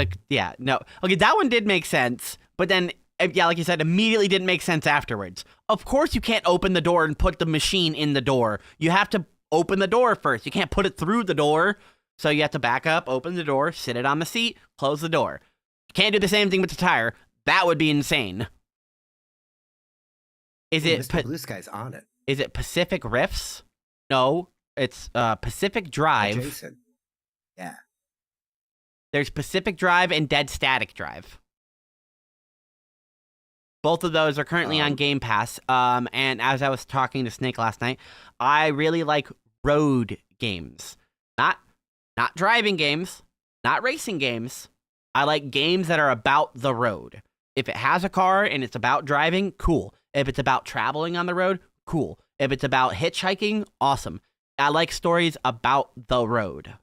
no. Okay, that one did make sense, but then yeah, like you said, immediately didn't make sense afterwards. Of course you can't open the door and put the machine in the door. You have to open the door first. You can't put it through the door. So you have to back up, open the door, sit it on the seat, close the door. Can't do the same thing with the tire. That would be insane. Is it Mr. Blue Sky's on it. Is it Pacific Rifts? No, it's Pacific Drive. Jason. Yeah. There's Pacific Drive and Dead Static Drive. Both of those are currently on Game Pass. And as I was talking to Snake last night, I really like road games. Not driving games, not racing games. I like games that are about the road. If it has a car and it's about driving, cool. If it's about traveling on the road, cool. If it's about hitchhiking, awesome. I like stories about the road.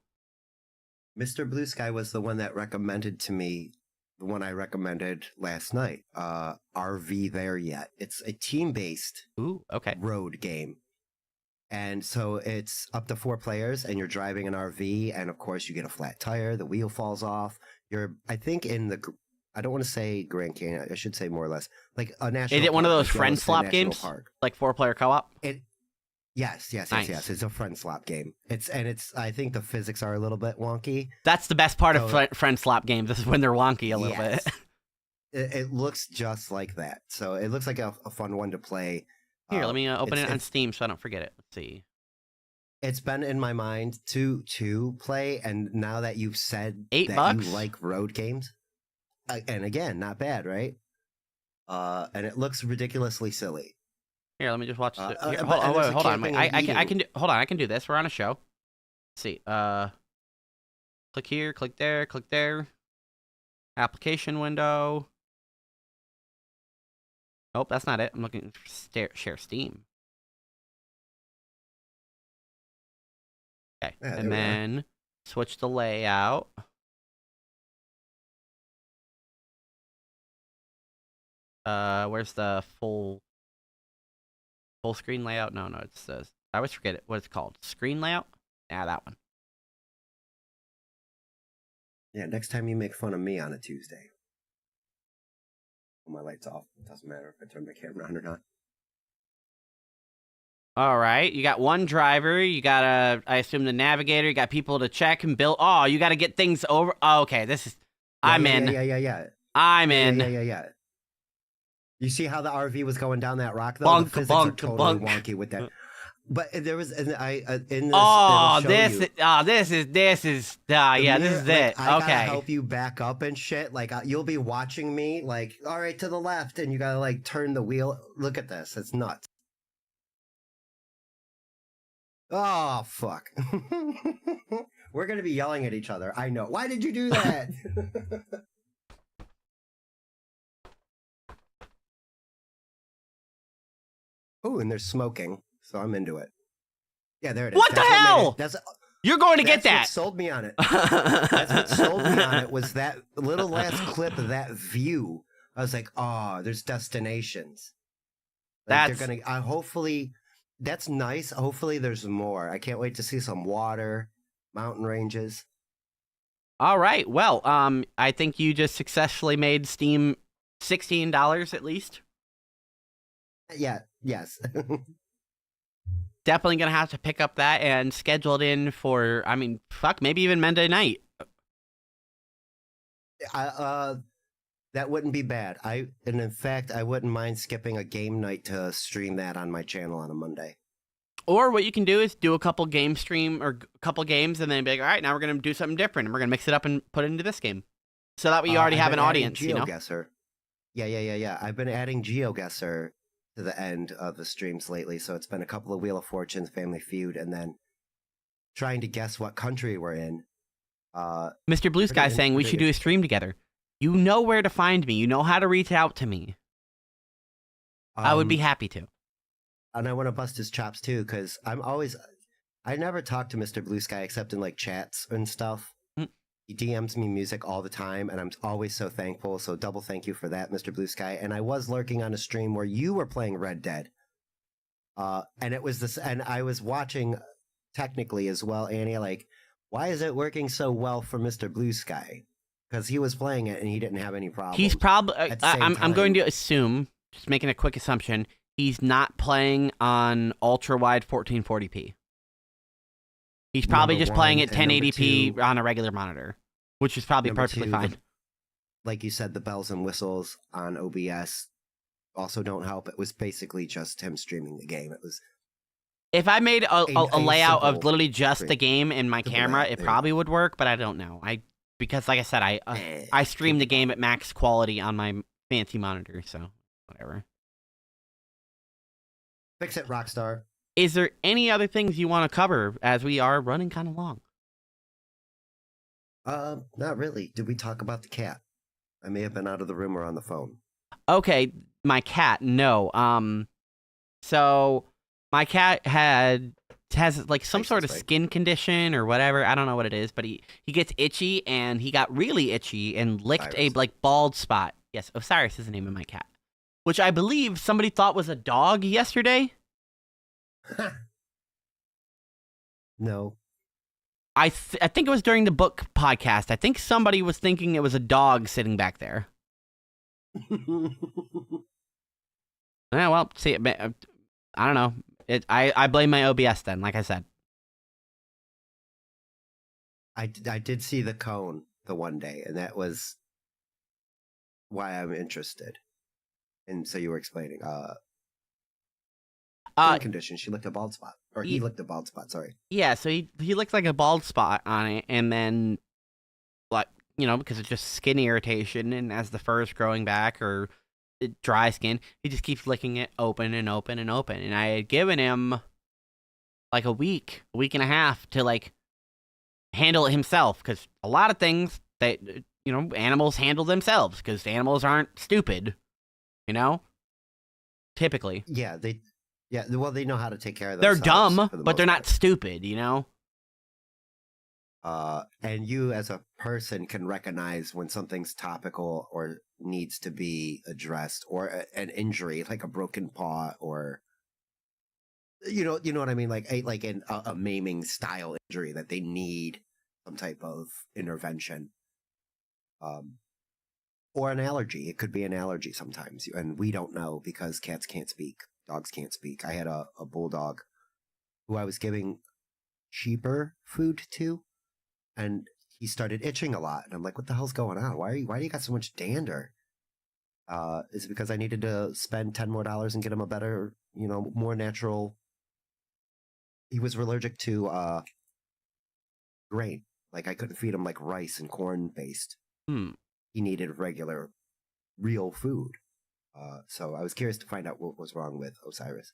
Mr. Blue Sky was the one that recommended to me the one I recommended last night. RV There Yet. It's a team-based road game. And so it's up to 4 players, and you're driving an RV, and of course you get a flat tire, the wheel falls off. I think in the, I don't want to say Grand Canyon, I should say more or less, like a national Is it one of park, those like friend Yellowstone swap National games? Park. Like 4-player co-op? Yes. Nice. It's a friend swap game. I think the physics are a little bit wonky. That's the best part of friend swap games. This is when they're wonky a little bit. It looks just like that. So it looks like a fun one to play. Here, let me open it on Steam so I don't forget it. Let's see. It's been in my mind to play, and now that you've said $8, you like road games, and again, not bad, right? And it looks ridiculously silly. Here, let me just watch it. Here, but- hold and there's a on. Wait, camping and I can do. Hold on, I can do this. We're on a show. Let's see. Click here, click there. Application window. Nope, that's not it. I'm looking for share Steam. Okay, Yeah, there and we are. then switch the layout. Where's the full screen layout? No, it says, I always forget it. What it's called? Screen layout? Yeah, that one. Yeah, next time you make fun of me on a Tuesday. My light's off. It doesn't matter if I turn my camera on or not. All right, you got one driver. You got I assume the navigator. You got people to check and build. Oh, you got to get things over. Oh, okay, this is. I'm in. Yeah. I'm in. Yeah. You see how the RV was going down that rock, though? Bonk, the physics are bonk, totally bonk. wonky with that. but there was, and I in this. Oh, it'll show this, you, this is, the yeah, this mirror, is like, it. I gotta Okay. help you back up and shit. Like you'll be watching me, like, all right, to the left, and you gotta like turn the wheel. Look at this, it's nuts. Oh fuck. We're gonna be yelling at each other. I know. Why did you do that? Oh, and they're smoking, so I'm into it. Yeah, there it is. What the That's made hell? it- That's You're going to get that's what that. sold me on it. That's what sold me on it was that little last clip of that view. I was like, oh, there's destinations. Like That's- they're gonna. Hopefully, that's nice. Hopefully, there's more. I can't wait to see some water, mountain ranges. All right. Well, I think you just successfully made Steam $16 at least. Yeah. Yes. Definitely gonna have to pick up that and schedule it in for. I mean, fuck, maybe even Monday night. That wouldn't be bad. And in fact, I wouldn't mind skipping a game night to stream that on my channel on a Monday. Or what you can do is do a couple game stream or a couple games, and then be like, all right, now we're gonna do something different, and we're gonna mix it up and put it into this game. So that way you already I've have an been adding audience, you know. GeoGuessr. Yeah. I've been adding GeoGuessr to the end of the streams lately, so it's been a couple of Wheel of Fortune, Family Feud, and then trying to guess what country we're in. Mr. Blue Sky Pretty saying we pretty should do a stream together. You know where to find me. You know how to reach out to me. I would be happy to. And I want to bust his chops too, because I never talk to Mr. Blue Sky except in like chats and stuff. Mm. He DMs me music all the time, and I'm always so thankful. So double thank you for that, Mr. Blue Sky. And I was lurking on a stream where you were playing Red Dead, and it was this, and I was watching technically as well, Annie. Like, why is it working so well for Mr. Blue Sky? Because he was playing it and he didn't have any problems. He's probably. at the same I'm going time. to assume, just making a quick assumption, he's not playing on ultra wide 1440p. He's probably Number just playing one, at and number 1080p two- on a regular monitor, which is probably Number perfectly two, fine. Like you said, the bells and whistles on OBS also don't help. It was basically just him streaming the game. It was If I made a a layout of simple literally just the stream. game and my Simple camera, layout, it there you probably would work, but I don't know. Because like I said, I stream the game at max quality on my fancy monitor, so whatever. Fix it, Rockstar. Is there any other things you want to cover as we are running kind of long? Not really. Did we talk about the cat? I may have been out of the room or on the phone. Okay, my cat, no. So my cat has like some Makes sort of sense, right? skin condition or whatever. I don't know what it is, but he gets itchy, and he got really itchy and licked a Osiris. like bald spot. Yes, Osiris is the name of my cat, which I believe somebody thought was a dog yesterday. No. I think it was during the book podcast. I think somebody was thinking it was a dog sitting back there. Yeah, well, see, I don't know. I blame my OBS then, like I said. I did see the cone the one day, and that was why I'm interested. And so you were explaining. Skin condition. She licked a bald spot, or he Ye- licked a bald spot. Sorry. Yeah, so he looked like a bald spot on it, and then, like, you know, because it's just skin irritation, and as the fur is growing back, or dry skin, he just keeps licking it open and open and open. And I had given him like a week and a half to like handle it himself, because a lot of things that, you know, animals handle themselves, because animals aren't stupid, you know, typically. Yeah, well, they know how to take care of They're themselves. dumb, for the but most they're not part. stupid, you know. And you as a person can recognize when something's topical or needs to be addressed, or an injury like a broken paw, or you know what I mean, like a maiming style injury that they need some type of intervention. Or an allergy. It could be an allergy sometimes, and we don't know because cats can't speak, dogs can't speak. I had a bulldog who I was giving cheaper food to, and he started itching a lot. And I'm like, what the hell's going on? Why do you got so much dander? Is it because I needed to spend $10 more and get him a better, more natural he was allergic to grain. Like I couldn't feed him like rice and corn based. Hmm. He needed regular, real food. So I was curious to find out what was wrong with Osiris.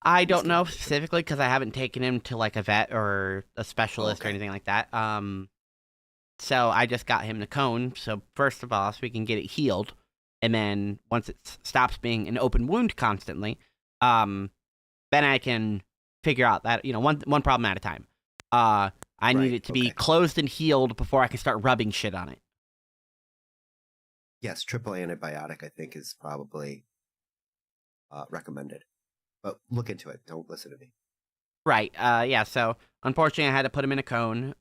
I don't know specifically because I haven't taken him to like a vet or a specialist or Okay. anything like that. So I just got him the cone. So first of all, so we can get it healed, and then once it stops being an open wound constantly, then I can figure out that one problem at a time. I need Right, it to be okay. closed and healed before I can start rubbing shit on it. Yes, triple antibiotic I think is probably recommended. But look into it. Don't listen to me. Right. Yeah. So unfortunately, I had to put him in a cone,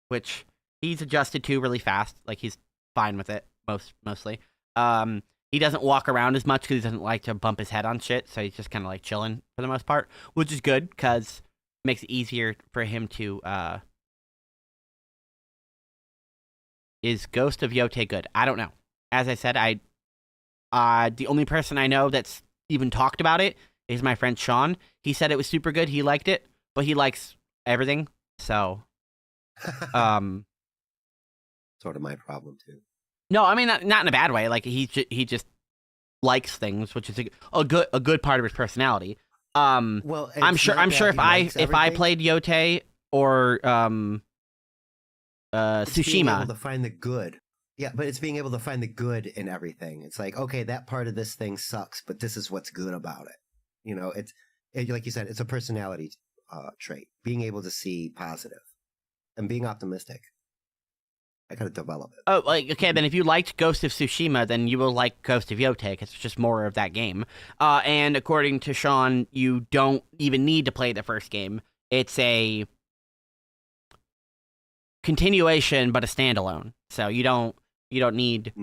which he's adjusted to really fast. Like he's fine with it mostly. He doesn't walk around as much because he doesn't like to bump his head on shit. So he's just kind of like chilling for the most part, which is good because it makes it easier for him to. Is Ghost of Yote good? I don't know. As I said, the only person I know that's even talked about it is my friend Sean. He said it was super good. He liked it, but he likes everything. So, Sort of my problem too. no, I mean not in a bad way. Like he just likes things, which is a good part of his personality. Well, I'm it's sure not that if he likes I everything, played Yote or it's being able Tsushima. to find the good. Yeah, but it's being able to find the good in everything. It's like, okay, that part of this thing sucks, but this is what's good about it. Like you said, it's a personality trait. Being able to see positive and being optimistic. I gotta develop it. Oh, like okay, then if you liked Ghost of Tsushima, then you will like Ghost of Yote because it's just more of that game. And according to Sean, you don't even need to play the first game. It's a continuation, but a standalone. So you don't need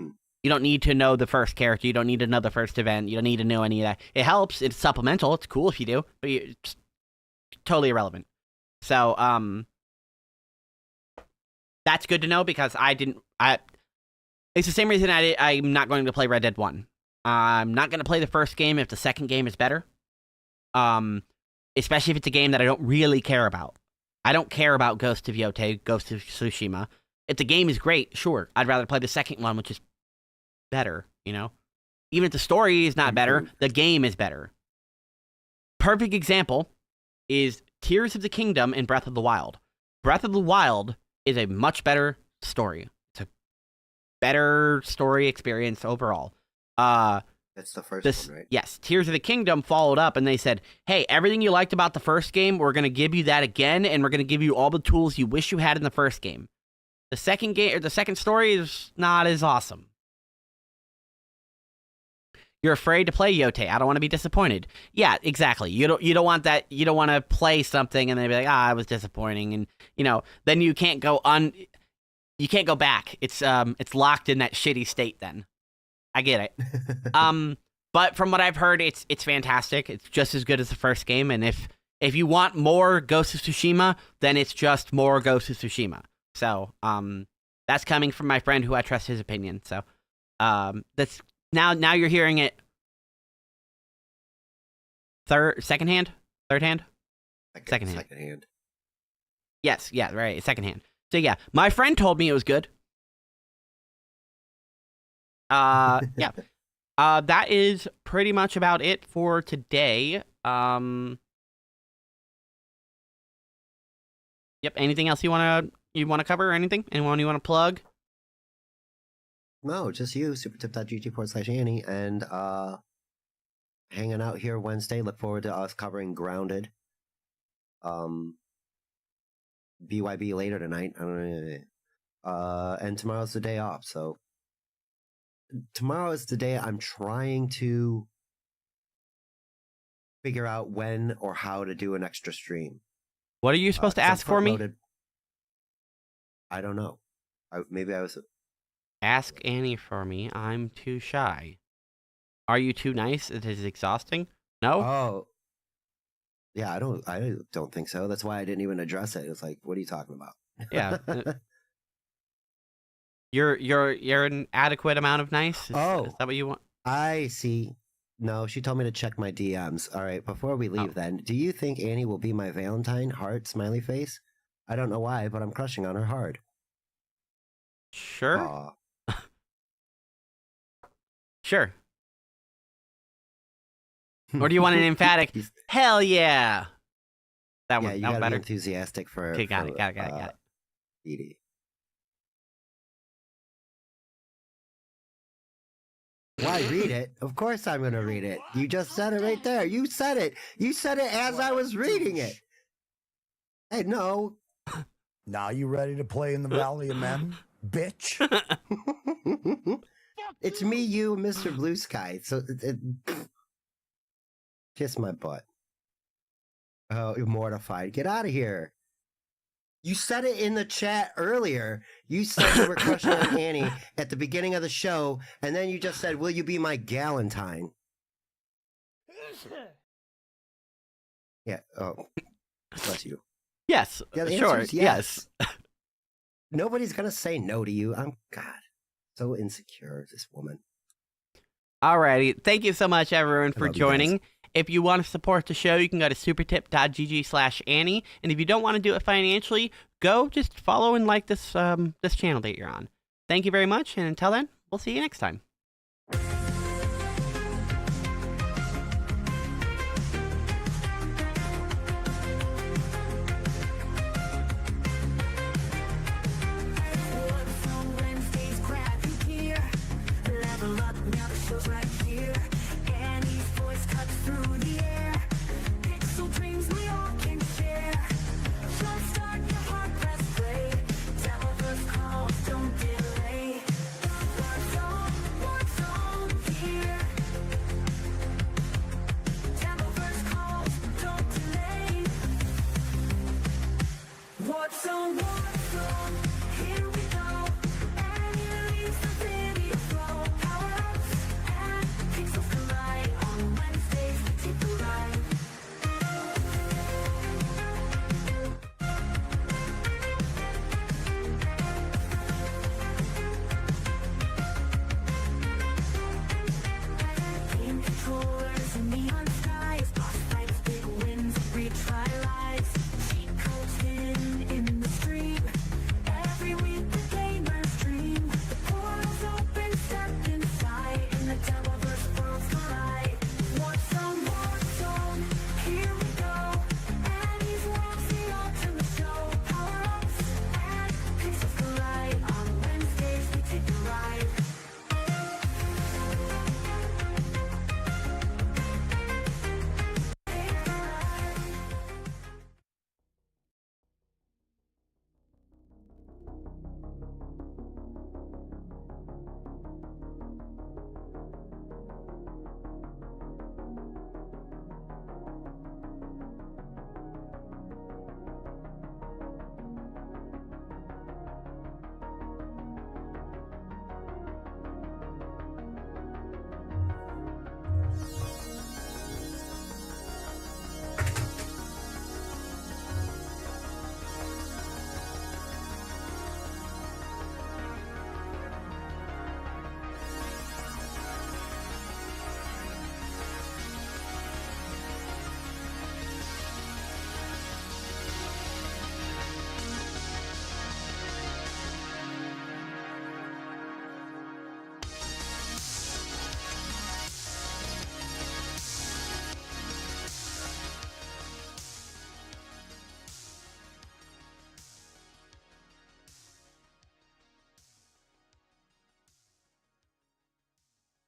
to know the first character. You don't need to know the first event. You don't need to know any of that. It helps. It's supplemental. It's cool if you do, but it's totally irrelevant. So that's good to know because it's the same reason I'm not going to play Red Dead 1. I'm not going to play the first game if the second game is better. Especially if it's a game that I don't really care about. I don't care about Ghost of Yote, Ghost of Tsushima. If the game is great, sure, I'd rather play the second one, which is better, Even if the story is not better, the game is better. Perfect example is Tears of the Kingdom and Breath of the Wild. Breath of the Wild is a much better story. It's a better story experience overall. That's the first one, right? Yes, Tears of the Kingdom followed up and they said, hey, everything you liked about the first game, we're going to give you that again, and we're going to give you all the tools you wish you had in the first game. The second game or the second story is not as awesome. You're afraid to play Yote. I don't want to be disappointed. Yeah, exactly. You don't want that. You don't want to play something and then be like, I was disappointing, and then you can't go you can't go back. It's locked in that shitty state then. I get it. But from what I've heard, it's fantastic. It's just as good as the first game, and if you want more Ghost of Tsushima, then it's just more Ghost of Tsushima. So, that's coming from my friend who I trust his opinion. So, that's now you're hearing it second hand? Second hand. Yes, yeah, right, second hand. So yeah, my friend told me it was good. Yeah. That is pretty much about it for today. Yep, anything else you want to cover or anything? Anyone you want to plug? No, just you, supertip.gg/Annie, and hanging out here Wednesday. Look forward to us covering Grounded. BYB later tonight. I don't know. And tomorrow's the day off, so tomorrow is the day I'm trying to figure out when or how to do an extra stream. What are you supposed to ask for me? I don't know. Maybe I was. Ask Annie for me. I'm too shy. Are you too nice? It is exhausting. No. Oh. Yeah, I don't think so. That's why I didn't even address it. It's like, what are you talking about? Yeah. You're an adequate amount of nice. Is that what you want? I see. No, she told me to check my DMs. All right, before we leave, then, do you think Annie will be my Valentine? Heart, smiley face. I don't know why, but I'm crushing on her hard. Sure. Aw. Sure. Or do you want an emphatic? He's- Hell yeah. That yeah, one. you That one gotta be better. enthusiastic for. Okay, got for, it. Got it. Edie. Why read it? Of course I'm gonna read it. You just said it right there. You said it. You said it as I was reading it. Hey, no. Now you ready to play in the Valley of Men, bitch? It's me, you, and Mr. Blue Sky. So, kiss my butt. Oh, you're mortified. Get out of here. You said it in the chat earlier. You said you were crushing on Annie at the beginning of the show, and then you just said, "Will you be my Galentine?" Yeah. Oh, bless you. Yes. Yeah, the Sure. answer is Yes. Nobody's gonna say no to you. I'm God, so insecure. This woman. Alrighty. Thank you so much, everyone, for love you guys. joining. If you want to support the show, you can go to supertip.gg/Annie. And if you don't want to do it financially, go just follow and like this this channel that you're on. Thank you very much, and until then, we'll see you next time.